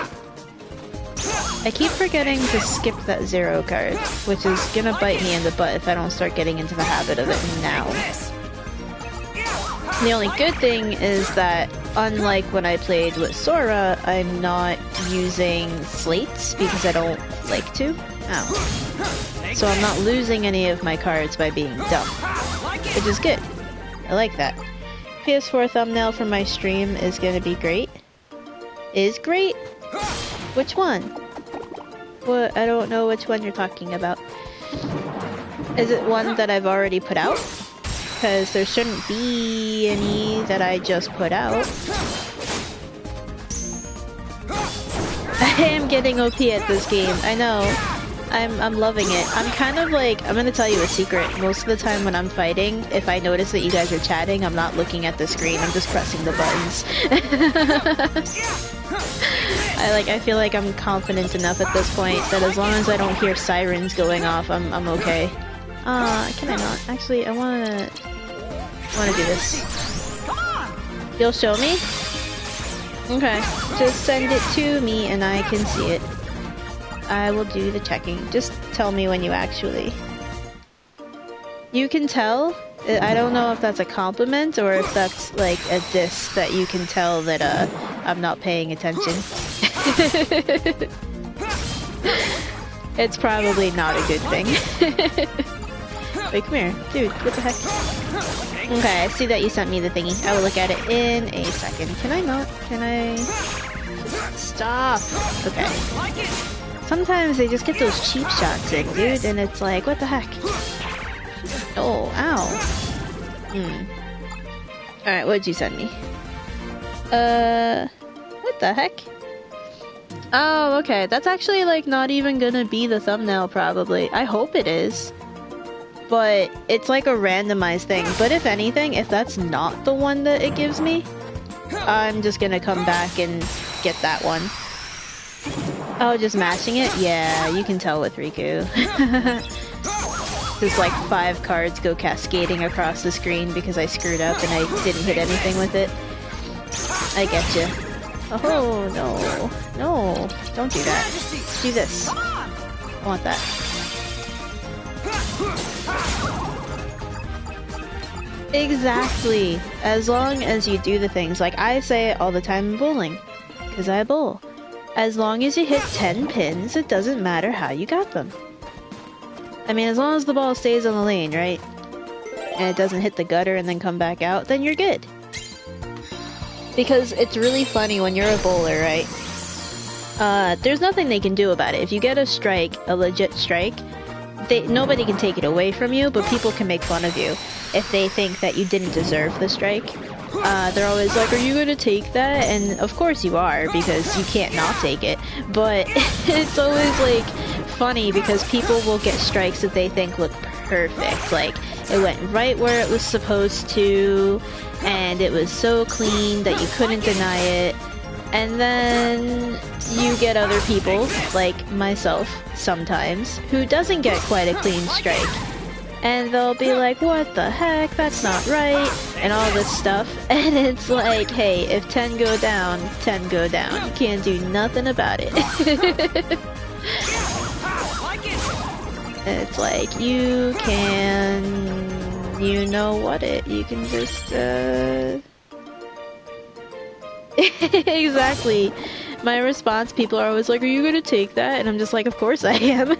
I keep forgetting to skip that 0 card, which is gonna bite me in the butt if I don't start getting into the habit of it now. The only good thing is that, unlike when I played with Sora, I'm not using slates because I don't like to. Ow. So I'm not losing any of my cards by being dumb, which is good. I like that. PS4 thumbnail for my stream is gonna be great. Is great? Which one? What? I don't know which one you're talking about. Is it one that I've already put out? Because there shouldn't be any that I just put out. I am getting OP at this game, I know. I'm loving it. I'm kind of like, I'm gonna tell you a secret. Most of the time when I'm fighting, if I notice that you guys are chatting, I'm not looking at the screen, I'm just pressing the buttons. I feel like I'm confident enough at this point that as long as I don't hear sirens going off, I'm okay. Can I not? Actually, I wanna do this. You'll show me? Okay. Just send it to me and I can see it. I will do the checking. Just tell me when you actually... You can tell? I don't know if that's a compliment or if that's like a diss that you can tell that I'm not paying attention. It's probably not a good thing. Wait, come here. Dude, what the heck? Okay, I see that you sent me the thingy. I will look at it in a second. Can I not? Can I... Stop! Okay. Sometimes they just get those cheap shots in, dude, and it's like, what the heck? Oh, ow. Alright, what'd you send me? What the heck? Oh, okay. That's actually, like, not even gonna be the thumbnail, probably. I hope it is. But it's like a randomized thing. But if anything, if that's not the one that it gives me, I'm just gonna come back and get that one. Oh, just matching it? Yeah, you can tell with Riku. Just like 5 cards go cascading across the screen because I screwed up and I didn't hit anything with it. I get you. Oh, no. No, don't do that. Do this. I want that. Exactly. As long as you do the things. Like I say it all the time in bowling. Because I bowl. As long as you hit 10 pins, it doesn't matter how you got them. I mean, as long as the ball stays on the lane, right? And it doesn't hit the gutter and then come back out, then you're good. Because it's really funny when you're a bowler, right? There's nothing they can do about it. If you get a strike, a legit strike, nobody can take it away from you, but people can make fun of you if they think that you didn't deserve the strike. They're always like, are you gonna take that? And of course you are, because you can't not take it. But it's always like funny because people will get strikes that they think look perfect. Like, it went right where it was supposed to, and it was so clean that you couldn't deny it. And then you get other people, like myself sometimes, who doesn't get quite a clean strike. And they'll be like, what the heck, that's not right, and all this stuff. And it's like, hey, if 10 go down, 10 go down. You can't do nothing about it. It's like, you can... You know what you can just, Exactly. My response, people are always like, are you gonna take that? And I'm just like, of course I am.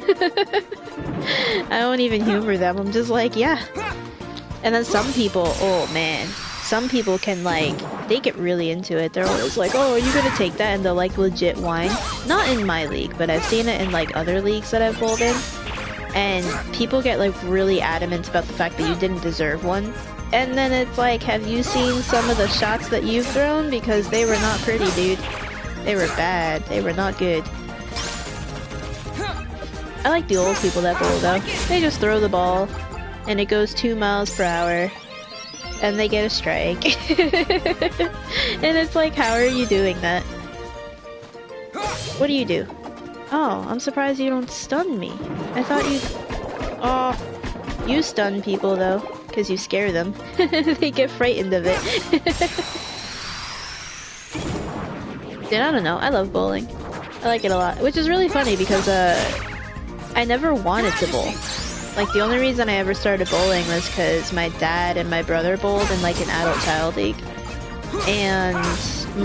I don't even humor them. I'm just like, yeah. And then some people, oh man, some people can like, they get really into it. They're always like, oh, are you gonna take that? And they'll like legit whine. Not in my league, but I've seen it in like other leagues that I've bowled in. And people get like really adamant about the fact that you didn't deserve one. And then it's like, have you seen some of the shots that you've thrown? Because they were not pretty, dude. They were bad. They were not good. I like the old people that bowl though. They just throw the ball and it goes 2 miles per hour and they get a strike. And it's like, how are you doing that? What do you do? Oh, I'm surprised you don't stun me. I thought you... Oh, you stun people though, because you scare them. They get frightened of it. Dude, I don't know. I love bowling. I like it a lot. Which is really funny because, I never wanted to bowl. Like, the only reason I ever started bowling was because my dad and my brother bowled in, like, an adult-child league. And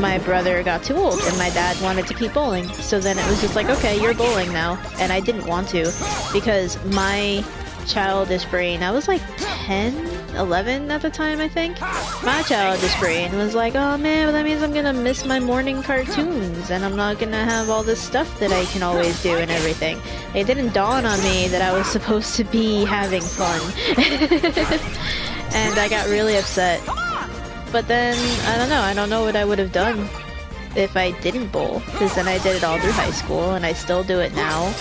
my brother got too old, and my dad wanted to keep bowling. So then it was just like, okay, you're bowling now. And I didn't want to, because my childish brain, I was like 10, 11 at the time, I think. My childish brain was like, oh man, well, that means I'm gonna miss my morning cartoons, and I'm not gonna have all this stuff that I can always do and everything. It didn't dawn on me that I was supposed to be having fun. And I got really upset. But then, I don't know what I would have done if I didn't bowl, because then I did it all through high school, and I still do it now.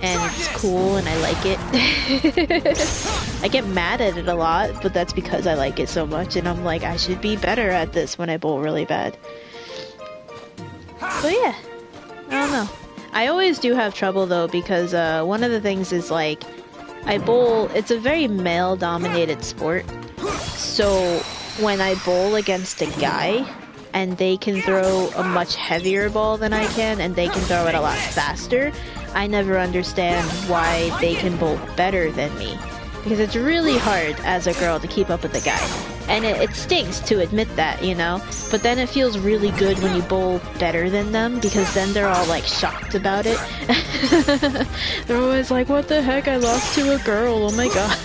And it's cool, and I like it. I get mad at it a lot, but that's because I like it so much, and I'm like, I should be better at this when I bowl really bad. But yeah, I don't know. I always do have trouble though, because one of the things is like, I bowl, it's a very male-dominated sport, so when I bowl against a guy, and they can throw a much heavier ball than I can, and they can throw it a lot faster, I never understand why they can bowl better than me. Because it's really hard as a girl to keep up with a guy. And it stinks to admit that, you know? But then it feels really good when you bowl better than them, because then they're all like shocked about it. They're always like, what the heck, I lost to a girl, oh my god.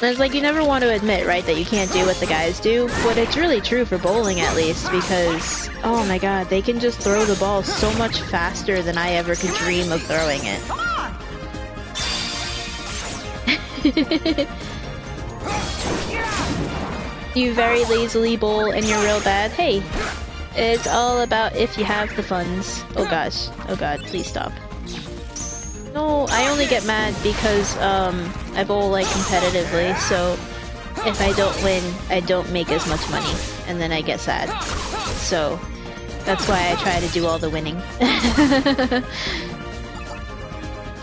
And it's like, you never want to admit, right, that you can't do what the guys do, but it's really true for bowling at least, because, oh my god, they can just throw the ball so much faster than I ever could dream of throwing it. You very lazily bowl and you're real bad? Hey, it's all about if you have the funds. Oh gosh, oh god, please stop. No, I only get mad because, I bowl, like, competitively, so if I don't win, I don't make as much money, and then I get sad. So, that's why I try to do all the winning.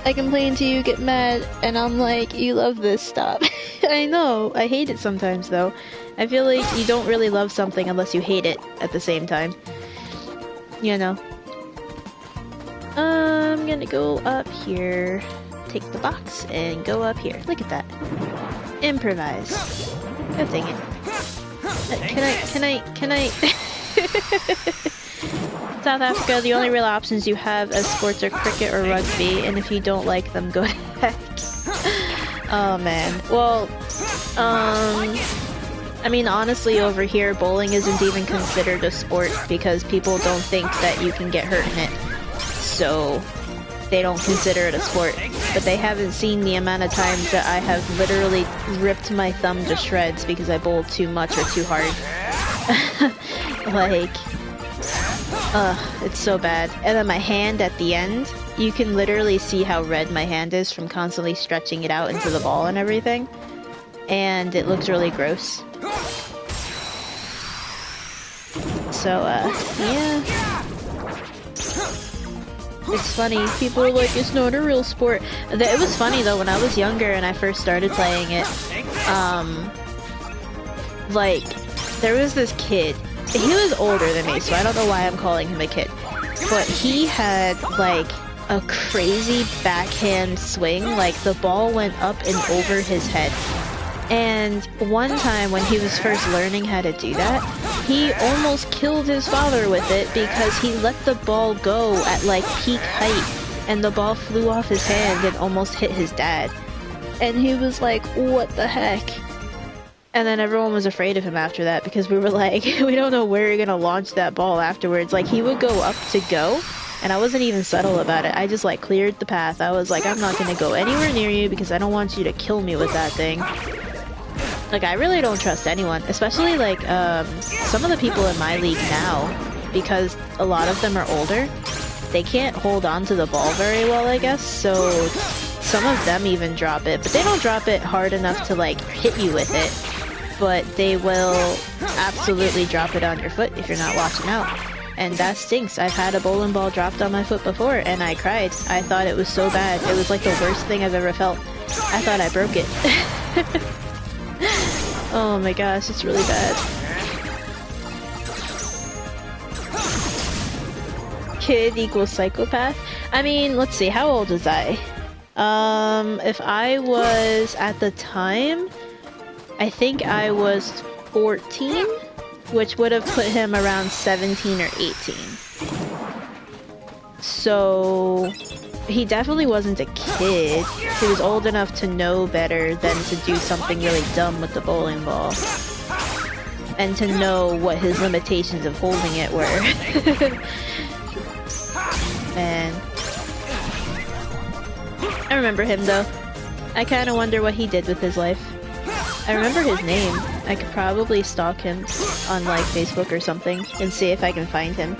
I complain to you, get mad, and I'm like, you love this, stop. I know, I hate it sometimes, though. I feel like you don't really love something unless you hate it at the same time. You know. I'm gonna go up here, take the box, and go up here. Look at that. Improvise. God dang it. Can I... South Africa, the only real options you have as sports are cricket or rugby, and if you don't like them, go to heck. Oh man. Well, I mean, honestly, over here, bowling isn't even considered a sport because people don't think that you can get hurt in it. So, they don't consider it a sport. But they haven't seen the amount of times that I have literally ripped my thumb to shreds because I bowled too much or too hard. Like, it's so bad. And then my hand at the end, you can literally see how red my hand is from constantly stretching it out into the ball and everything. And it looks really gross. So, yeah. It's funny, people are like, it's not a real sport. It was funny though, when I was younger and I first started playing it, like, there was this kid, he was older than me, so I don't know why I'm calling him a kid, but he had, like, a crazy backhand swing, like, the ball went up and over his head. And one time when he was first learning how to do that, he almost killed his father with it because he let the ball go at like peak height and the ball flew off his hand and almost hit his dad. And he was like, what the heck? And then everyone was afraid of him after that because we were like, we don't know where you're gonna launch that ball afterwards. Like, he would go up to go, and I wasn't even subtle about it. I just like cleared the path. I was like, I'm not gonna go anywhere near you because I don't want you to kill me with that thing. Like, I really don't trust anyone, especially like some of the people in my league now, because a lot of them are older. They can't hold on to the ball very well, I guess, so some of them even drop it, but they don't drop it hard enough to like hit you with it, but they will absolutely drop it on your foot if you're not watching out. And that stinks. I've had a bowling ball dropped on my foot before and I cried. I thought it was so bad. It was like the worst thing I've ever felt. I thought I broke it. Oh my gosh, it's really bad. Kid equals psychopath? I mean, let's see, how old was I? If I was, at the time, I think I was 14, which would have put him around 17 or 18. So, he definitely wasn't a kid. He was old enough to know better than to do something really dumb with the bowling ball. And to know what his limitations of holding it were. Man. I remember him though. I kinda wonder what he did with his life. I remember his name. I could probably stalk him on like Facebook or something and see if I can find him.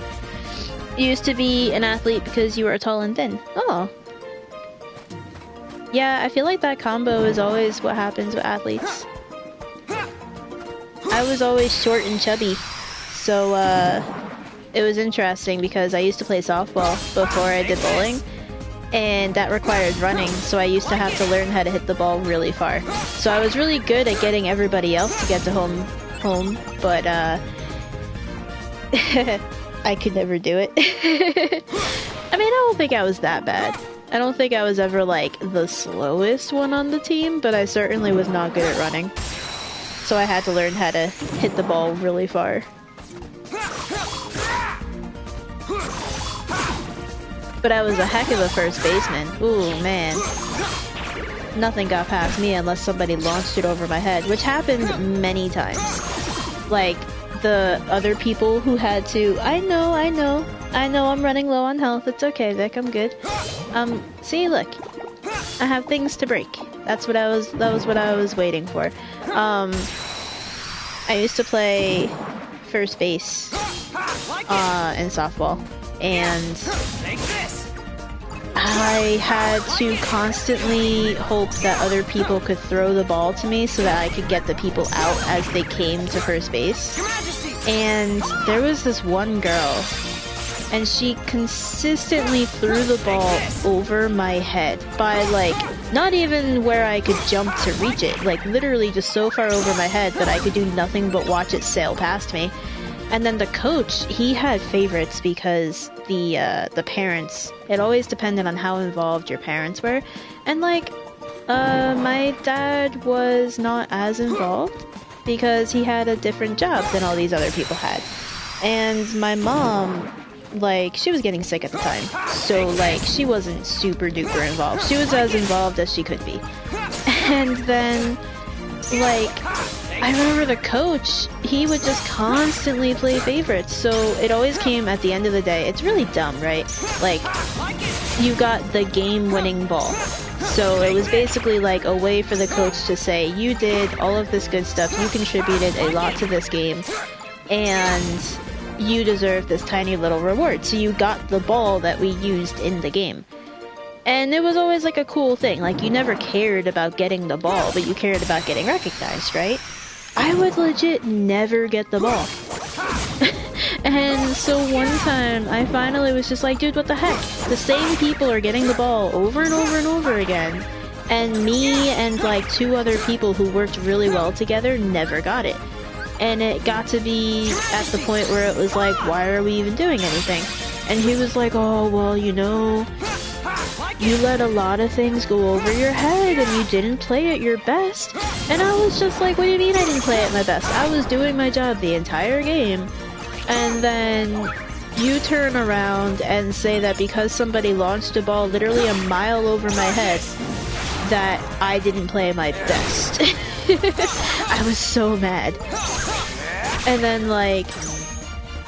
You used to be an athlete because you were tall and thin. Oh. Yeah, I feel like that combo is always what happens with athletes. I was always short and chubby, so it was interesting because I used to play softball before I did bowling, and that required running, so I used to have to learn how to hit the ball really far. So I was really good at getting everybody else to get to home, but I could never do it. I mean, I don't think I was that bad. I don't think I was ever like the slowest one on the team, but I certainly was not good at running. So I had to learn how to hit the ball really far. But I was a heck of a first baseman. Ooh, man. Nothing got past me unless somebody launched it over my head, which happened many times. Like, the other people who had to... I know I'm running low on health. It's okay, Vic, I'm good. See, look. I have things to break. That was what I was waiting for. I used to play first base in softball, and I had to constantly hope that other people could throw the ball to me so that I could get the people out as they came to first base. And there was this one girl, and she consistently threw the ball over my head by, like, not even where I could jump to reach it, like literally just so far over my head that I could do nothing but watch it sail past me. And then the coach, he had favorites because the parents, it always depended on how involved your parents were. And like, my dad was not as involved because he had a different job than all these other people had. And my mom, like, she was getting sick at the time, so like she wasn't super duper involved. She was as involved as she could be. And then, like, I remember the coach, he would just constantly play favorites, so it always came at the end of the day. It's really dumb, right? Like, you got the game-winning ball. So it was basically like a way for the coach to say, you did all of this good stuff, you contributed a lot to this game, and you deserve this tiny little reward. So you got the ball that we used in the game. And it was always like a cool thing. Like, you never cared about getting the ball, but you cared about getting recognized, right? I would legit never get the ball. And so one time, I finally was just like, dude, what the heck? The same people are getting the ball over and over and over again. And me and like 2 other people who worked really well together never got it. And it got to be at the point where it was like, why are we even doing anything? And he was like, oh, well, you know, you let a lot of things go over your head and you didn't play at your best. And I was just like, what do you mean I didn't play at my best? I was doing my job the entire game. And then you turn around and say that because somebody launched a ball literally a mile over my head, that I didn't play my best. I was so mad. And then, like,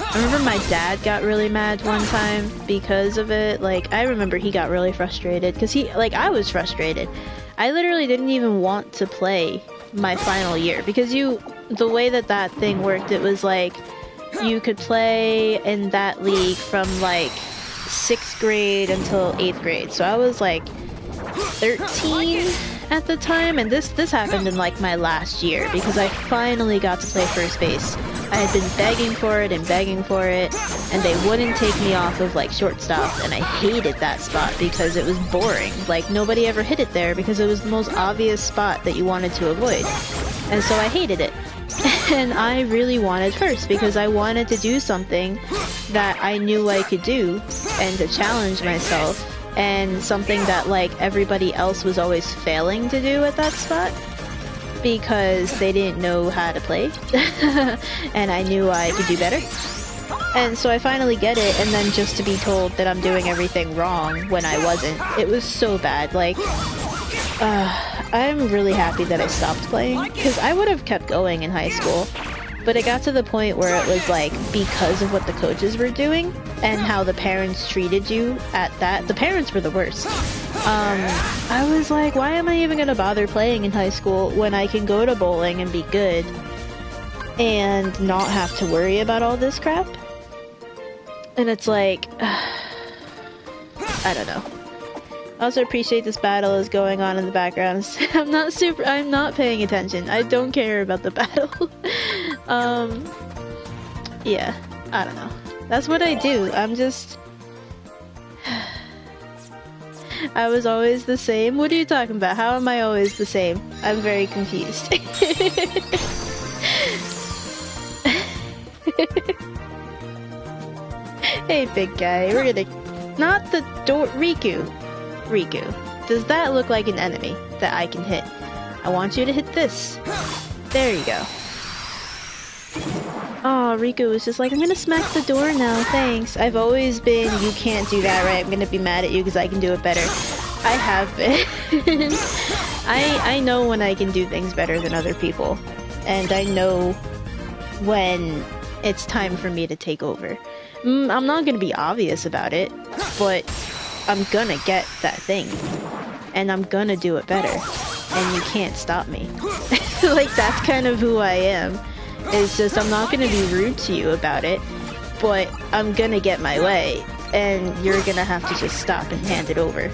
I remember my dad got really mad one time because of it. Like, I remember he got really frustrated because I was frustrated. I literally didn't even want to play my final year because the way that thing worked, it was like you could play in that league from like 6th grade until 8th grade. So I was like 13 at the time, and this happened in like my last year because I finally got to play first base. I had been begging for it, and they wouldn't take me off of like shortstop, and I hated that spot because it was boring. Like, nobody ever hit it there because it was the most obvious spot that you wanted to avoid, and so I hated it. And I really wanted first because I wanted to do something that I knew I could do and to challenge myself, and something that like everybody else was always failing to do at that spot because they didn't know how to play. And I knew I could do better. And so I finally get it, and then just to be told that I'm doing everything wrong when I wasn't, it was so bad. Like, I'm really happy that I stopped playing because I would have kept going in high school. But it got to the point where it was like, because of what the coaches were doing and how the parents treated you at that, the parents were the worst. I was like, why am I even gonna bother playing in high school when I can go to bowling and be good and not have to worry about all this crap? And it's like, I don't know. I also appreciate this battle is going on in the background. I'm not paying attention. I don't care about the battle. Yeah, I don't know. That's what I do. I was always the same. What are you talking about? How am I always the same? I'm very confused. Hey, big guy. We're gonna... Not the door... Riku, does that look like an enemy that I can hit? I want you to hit this. There you go. Oh, Riku was just like, I'm gonna smack the door now, thanks. I've always been, you can't do that, right? I'm gonna be mad at you because I can do it better. I have been. I know when I can do things better than other people. And I know when it's time for me to take over. I'm not gonna be obvious about it, but I'm gonna get that thing. And I'm gonna do it better. And you can't stop me. Like, that's kind of who I am. It's just, I'm not gonna be rude to you about it, but I'm gonna get my way, and you're gonna have to just stop and hand it over.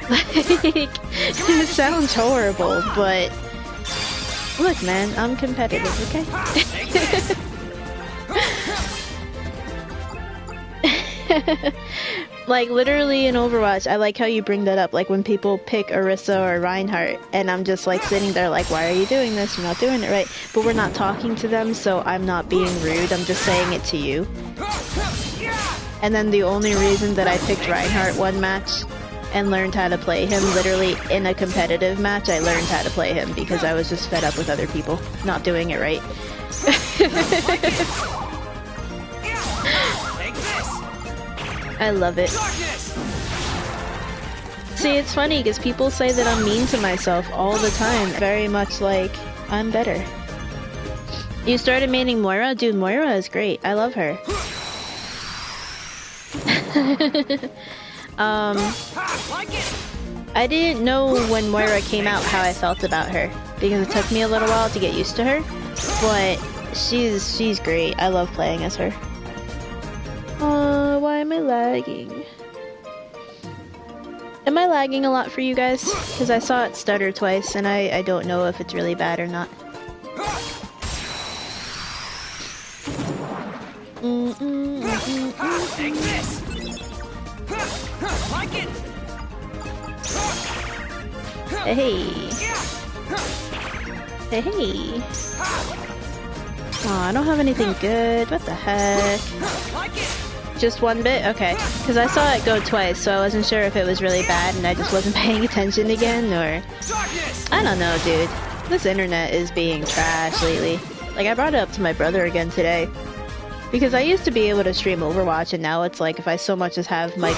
Like, it sounds horrible, but look, man, I'm competitive, okay? Like, literally in Overwatch, I like how you bring that up, like when people pick Orisa or Reinhardt, and I'm just like sitting there like, why are you doing this? You're not doing it right. But we're not talking to them, so I'm not being rude, I'm just saying it to you. And then the only reason that I picked Reinhardt one match and learned how to play him, literally in a competitive match, I learned how to play him because I was just fed up with other people not doing it right. I love it. See, it's funny because people say that I'm mean to myself all the time. Very much like, I'm better. You started maining Moira? Dude, Moira is great. I love her. I didn't know when Moira came out how I felt about her because it took me a little while to get used to her, but she's great. I love playing as her. Why am I lagging? Am I lagging a lot for you guys? Because I saw it stutter twice and I don't know if it's really bad or not. Take this. Like it. Hey. Hey. Oh, I don't have anything good. What the heck? Just one bit? Okay. Because I saw it go twice, so I wasn't sure if it was really bad and I just wasn't paying attention again, or... I don't know, dude. This internet is being trash lately. Like, I brought it up to my brother again today. Because I used to be able to stream Overwatch, and now it's like if I so much as have my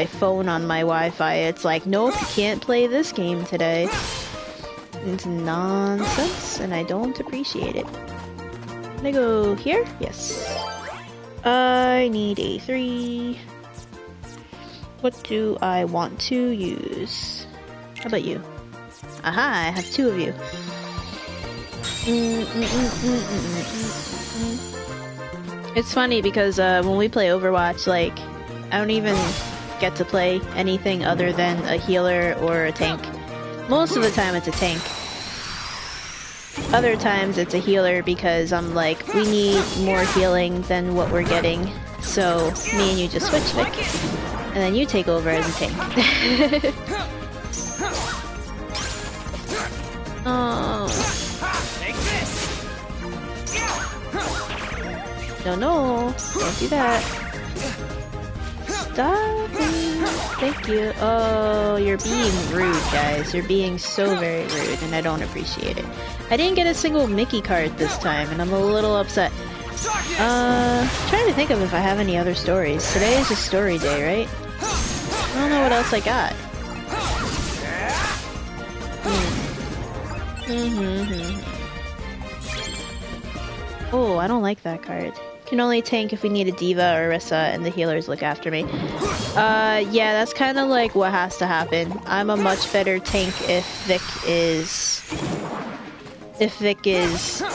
phone on my Wi-Fi, it's like, nope, you can't play this game today. It's nonsense, and I don't appreciate it. Can I go here? Yes. I need a 3. What do I want to use? How about you? Aha, I have 2 of you. It's funny because when we play Overwatch, like, I don't even get to play anything other than a healer or a tank. Most of the time it's a tank. Other times it's a healer because I'm like, we need more healing than what we're getting. So me and you just switch Vic, and then you take over as a tank. Oh. No, don't do that. Stop it. Thank you. Oh, you're being rude, guys. You're being so very rude, and I don't appreciate it. I didn't get a single Mickey card this time, and I'm a little upset. Trying to think of if I have any other stories. Today is a story day, right? I don't know what else I got. Oh, I don't like that card. Can only tank if we need a diva or Orisa and the healers look after me. Yeah, that's kind of like what has to happen. I'm a much better tank if Vic is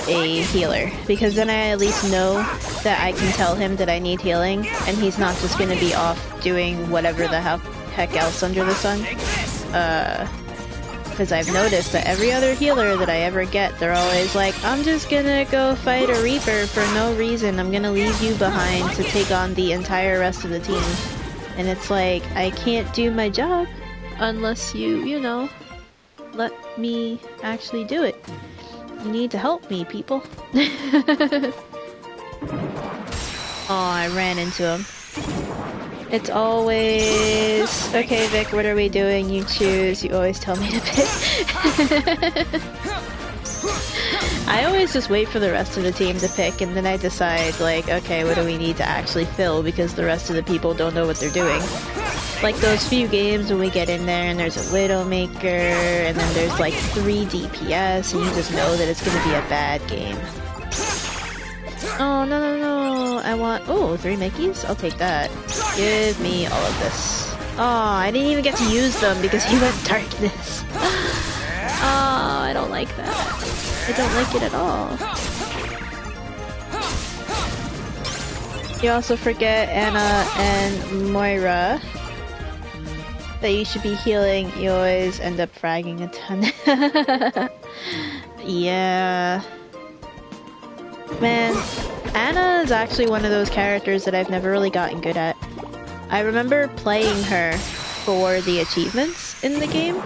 a healer, because then I at least know that I can tell him that I need healing, and he's not just gonna be off doing whatever the heck else under the sun. Because I've noticed that every other healer that I ever get, they're always like, I'm just gonna go fight a Reaper for no reason. I'm gonna leave you behind to take on the entire rest of the team. And it's like, I can't do my job unless you know, let me actually do it. You need to help me, people. Oh, I ran into him. It's always... Okay, Vic, what are we doing? You choose. You always tell me to pick. I always just wait for the rest of the team to pick, and then I decide, like, okay, what do we need to actually fill, because the rest of the people don't know what they're doing. Like those few games when we get in there and there's a Widowmaker, and then there's like 3 DPS, and you just know that it's gonna be a bad game. Oh, no. I want... Oh, 3 Mickeys? I'll take that. Give me all of this. Oh, I didn't even get to use them because he went darkness. Oh, I don't like that. I don't like it at all. You also forget Anna and Moira that you should be healing. You always end up fragging a ton. Yeah. Man, Anna is actually one of those characters that I've never really gotten good at. I remember playing her for the achievements in the game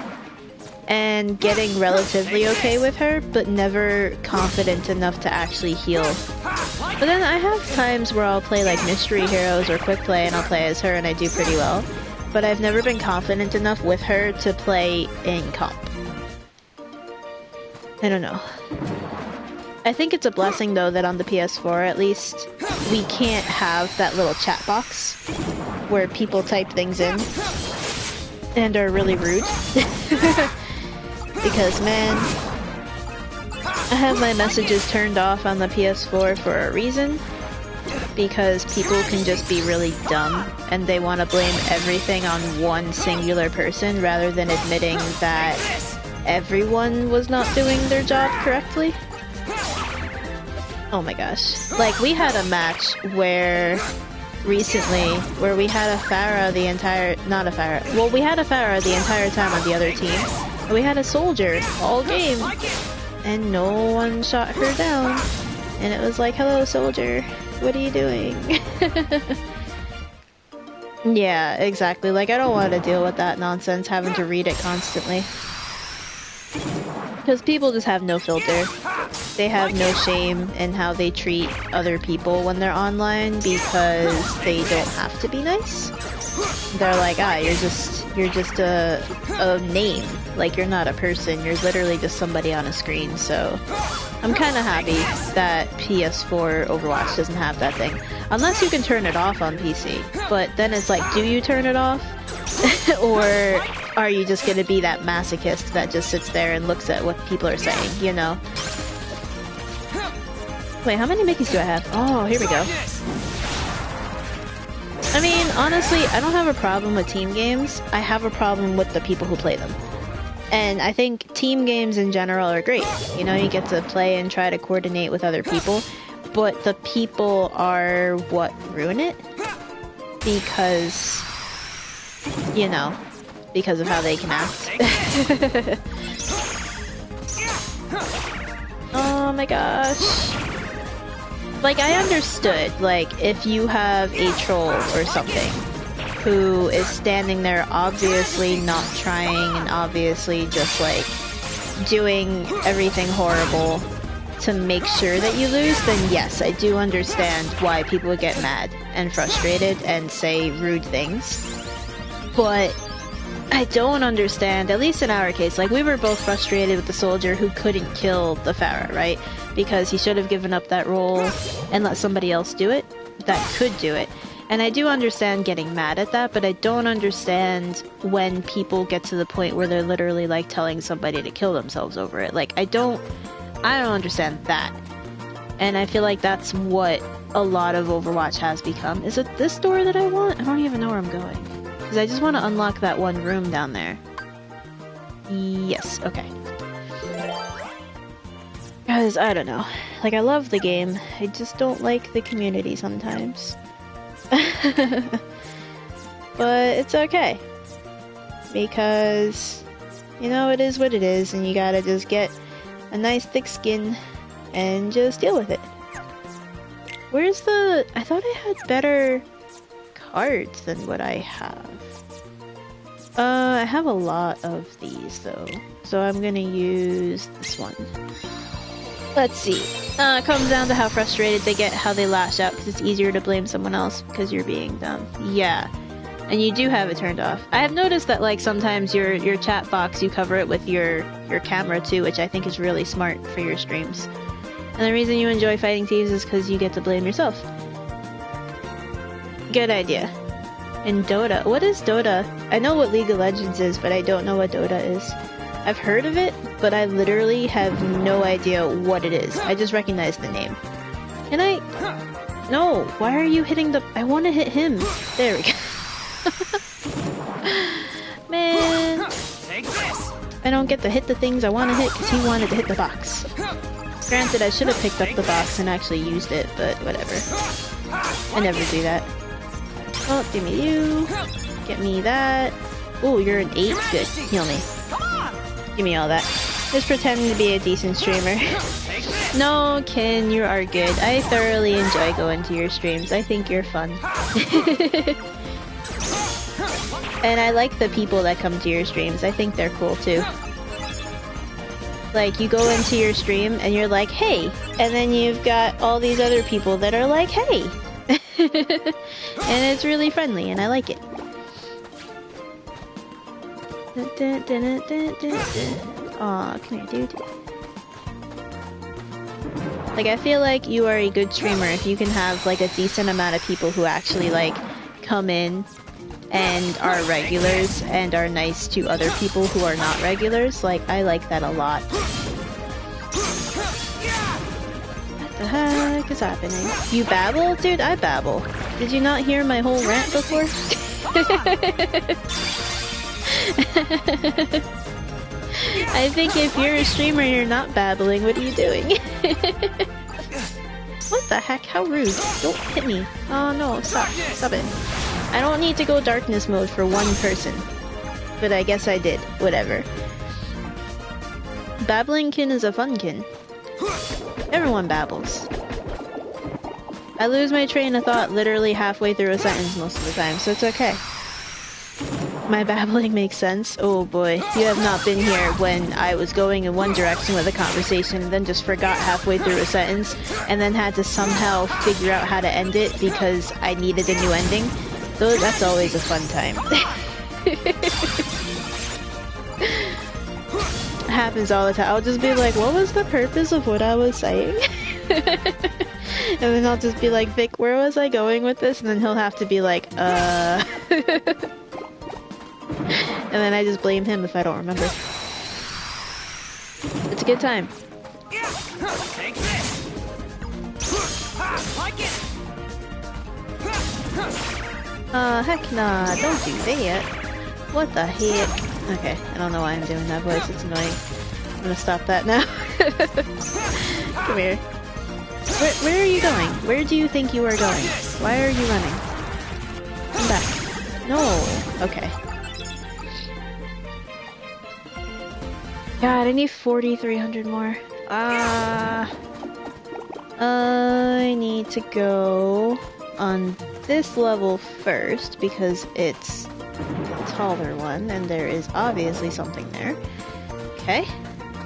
and getting relatively okay with her, but never confident enough to actually heal. But then I have times where I'll play like Mystery Heroes or Quick Play and I'll play as her and I do pretty well. But I've never been confident enough with her to play in comp. I don't know. I think it's a blessing though that on the PS4 at least, we can't have that little chat box where people type things in and are really rude. Because man, I have my messages turned off on the PS4 for a reason. Because people can just be really dumb and they want to blame everything on one singular person rather than admitting that everyone was not doing their job correctly. Oh my gosh. Like, we had a match where recently where we had a Pharah the entire... Not a Pharah. Well, we had a Pharah the entire time on the other team. But we had a soldier all game. And no one shot her down. And it was like, hello, soldier. What are you doing? Yeah, exactly. Like, I don't want to deal with that nonsense, having to read it constantly. Because people just have no filter. They have no shame in how they treat other people when they're online because they don't have to be nice. They're like, ah, you're just You're just a name. Like, you're not a person. You're literally just somebody on a screen, so... I'm kind of happy that PS4 Overwatch doesn't have that thing. Unless you can turn it off on PC. But then it's like, do you turn it off? Or are you just gonna be that masochist that just sits there and looks at what people are saying, you know? Wait, how many Mickeys do I have? Oh, here we go. I mean, honestly, I don't have a problem with team games. I have a problem with the people who play them. And I think team games in general are great. You know, you get to play and try to coordinate with other people. But the people are what ruin it. Because, you know, because of how they can act. Oh my gosh. Like, I understood, like, if you have a troll or something who is standing there obviously not trying and obviously just, like, doing everything horrible to make sure that you lose, then yes, I do understand why people would get mad and frustrated and say rude things. But I don't understand, at least in our case, like, we were both frustrated with the soldier who couldn't kill the Pharah, right? Because he should have given up that role and let somebody else do it that could do it. And I do understand getting mad at that, but I don't understand when people get to the point where they're literally, like, telling somebody to kill themselves over it. Like, I don't understand that. And I feel like that's what a lot of Overwatch has become. Is it this door that I want? I don't even know where I'm going. Because I just want to unlock that one room down there. Yes, okay. Because, I don't know. Like, I love the game. I just don't like the community sometimes. But it's okay. Because, you know, it is what it is, and you gotta just get a nice thick skin and just deal with it. Where's the... I thought I had better cards than what I have. I have a lot of these, though. So I'm gonna use this one. Let's see. It comes down to how frustrated they get, how they lash out, because it's easier to blame someone else because you're being dumb. Yeah. And you do have it turned off. I have noticed that, like, sometimes your chat box, you cover it with your camera too, which I think is really smart for your streams. And the reason you enjoy fighting thieves is because you get to blame yourself. Good idea. And Dota. What is Dota? I know what League of Legends is, but I don't know what Dota is. I've heard of it, but I literally have no idea what it is. I just recognize the name. Can I... No, why are you hitting the... I want to hit him. There we go. Man. I don't get to hit the things I want to hit because he wanted to hit the box. Granted, I should have picked up the box and actually used it, but whatever. I never do that. Oh, give me you. Get me that. Oh, you're an 8? Good. Heal me. Give me all that. Just pretending to be a decent streamer. No, Ken, you are good. I thoroughly enjoy going to your streams. I think you're fun. And I like the people that come to your streams. I think they're cool too. Like, you go into your stream and you're like, hey! And then you've got all these other people that are like, hey! And it's really friendly and I like it. Aw, come here, dude. Like, I feel like you are a good streamer if you can have, like, a decent amount of people who actually, like, come in and are regulars and are nice to other people who are not regulars. Like, I like that a lot. What the heck is happening? You babble? Dude, I babble. Did you not hear my whole rant before? I think if you're a streamer and you're not babbling, what are you doing? What the heck? How rude. Don't hit me. Oh no, stop. Stop it. I don't need to go darkness mode for one person. But I guess I did. Whatever. Babblingkin is a funkin. Everyone babbles. I lose my train of thought literally halfway through a sentence most of the time, so it's okay. My babbling makes sense? Oh boy, you have not been here when I was going in one direction with a conversation, then just forgot halfway through a sentence, and then had to somehow figure out how to end it because I needed a new ending. Though that's always a fun time. Happens all the time. I'll just be like, what was the purpose of what I was saying? And then I'll just be like, Vic, where was I going with this? And then he'll have to be like, And then I just blame him if I don't remember. It's a good time. Take this. Like it. Heck nah, don't do that. What the heck? Okay, I don't know why I'm doing that voice, it's annoying. I'm gonna stop that now. Come here. Where are you going? Where do you think you are going? Why are you running? Come back. No. Okay. God, I need 4,300 more. I need to go on this level first because it's the taller one and there is obviously something there. Okay.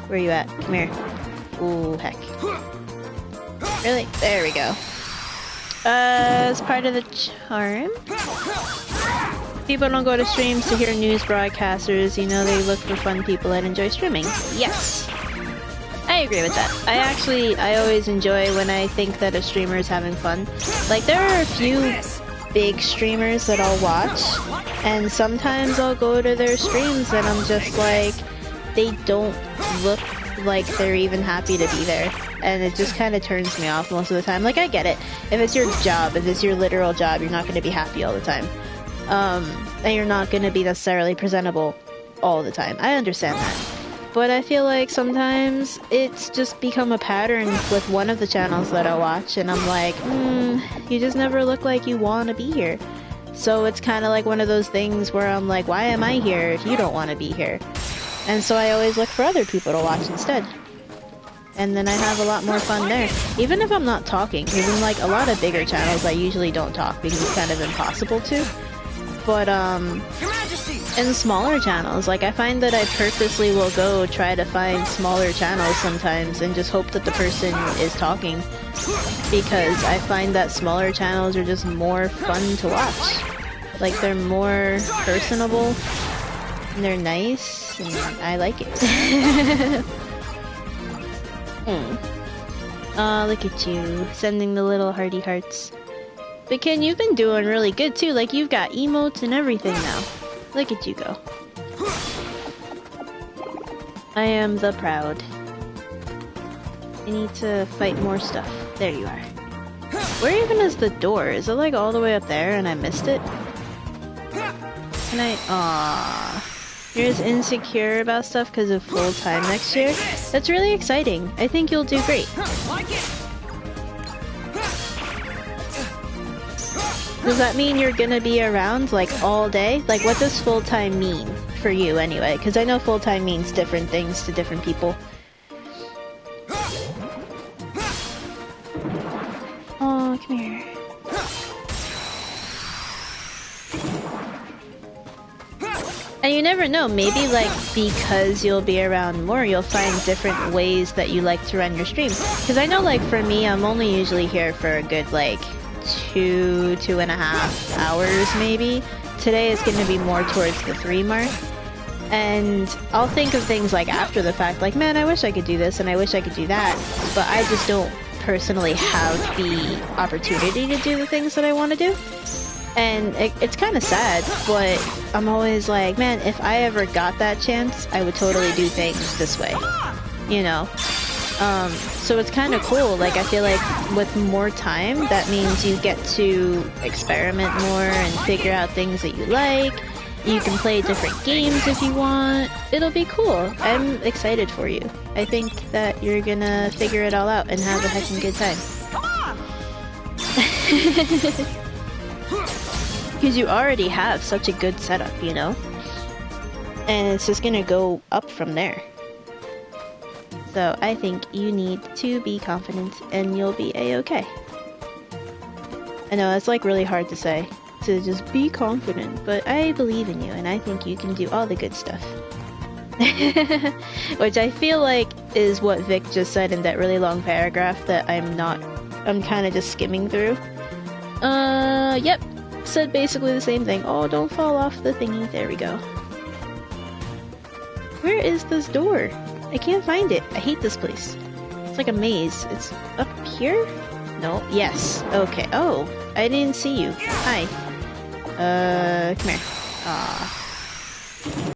Where are you at? Come here. Ooh, heck. Really? There we go. As part of the charm. People don't go to streams to hear news broadcasters, you know, they look for fun people that enjoy streaming. Yes! I agree with that. I always enjoy when I think that a streamer is having fun. Like, there are a few big streamers that I'll watch, and sometimes I'll go to their streams and I'm just like, they don't look like they're even happy to be there. And it just kind of turns me off most of the time. Like, I get it. If it's your job, if it's your literal job, you're not going to be happy all the time. And you're not going to be necessarily presentable all the time. I understand that. But I feel like sometimes it's just become a pattern with one of the channels that I watch, and I'm like, you just never look like you want to be here. So it's kind of like one of those things where I'm like, why am I here if you don't want to be here? And so I always look for other people to watch instead. And then I have a lot more fun there. Even if I'm not talking, even like a lot of bigger channels I usually don't talk because it's kind of impossible to. But in smaller channels, like I find that I purposely will go try to find smaller channels sometimes and just hope that the person is talking, because I find that smaller channels are just more fun to watch. Like, they're more personable, and they're nice, and I like it. Look at you, sending the little hearty hearts. But Ken, you've been doing really good too, like you've got emotes and everything now. Look at you go. I am the proud. I need to fight more stuff. There you are. Where even is the door? Is it like all the way up there and I missed it? Can I... Aww. You're just insecure about stuff because of full-time next year? That's really exciting. I think you'll do great. Does that mean you're gonna be around, like, all day? Like, what does full-time mean for you, anyway? Because I know full-time means different things to different people. Oh, come here. And you never know, maybe, like, because you'll be around more, you'll find different ways that you like to run your stream. Because I know, like, for me, I'm only usually here for a good, like, 2.5 hours maybe. Today is going to be more towards the 3 mark. And I'll think of things like after the fact, like, man, I wish I could do this and I wish I could do that. But I just don't personally have the opportunity to do the things that I want to do. And it's kind of sad, but I'm always like, man, if I ever got that chance, I would totally do things this way. You know? So it's kind of cool. Like, I feel like with more time, that means you get to experiment more and figure out things that you like. You can play different games if you want. It'll be cool. I'm excited for you. I think that you're gonna figure it all out and have a heckin' good time. Because you already have such a good setup, you know? And it's just gonna go up from there. So I think you need to be confident and you'll be a-okay. I know, it's like really hard to say, to just be confident, but I believe in you and I think you can do all the good stuff. Which I feel like is what Vic just said in that really long paragraph that I'm kind of just skimming through. Yep, said basically the same thing. Oh, don't fall off the thingy, there we go. Where is this door? I can't find it. I hate this place. It's like a maze. It's up here? No. Yes. Okay. Oh, I didn't see you. Hi. Come here. Aw.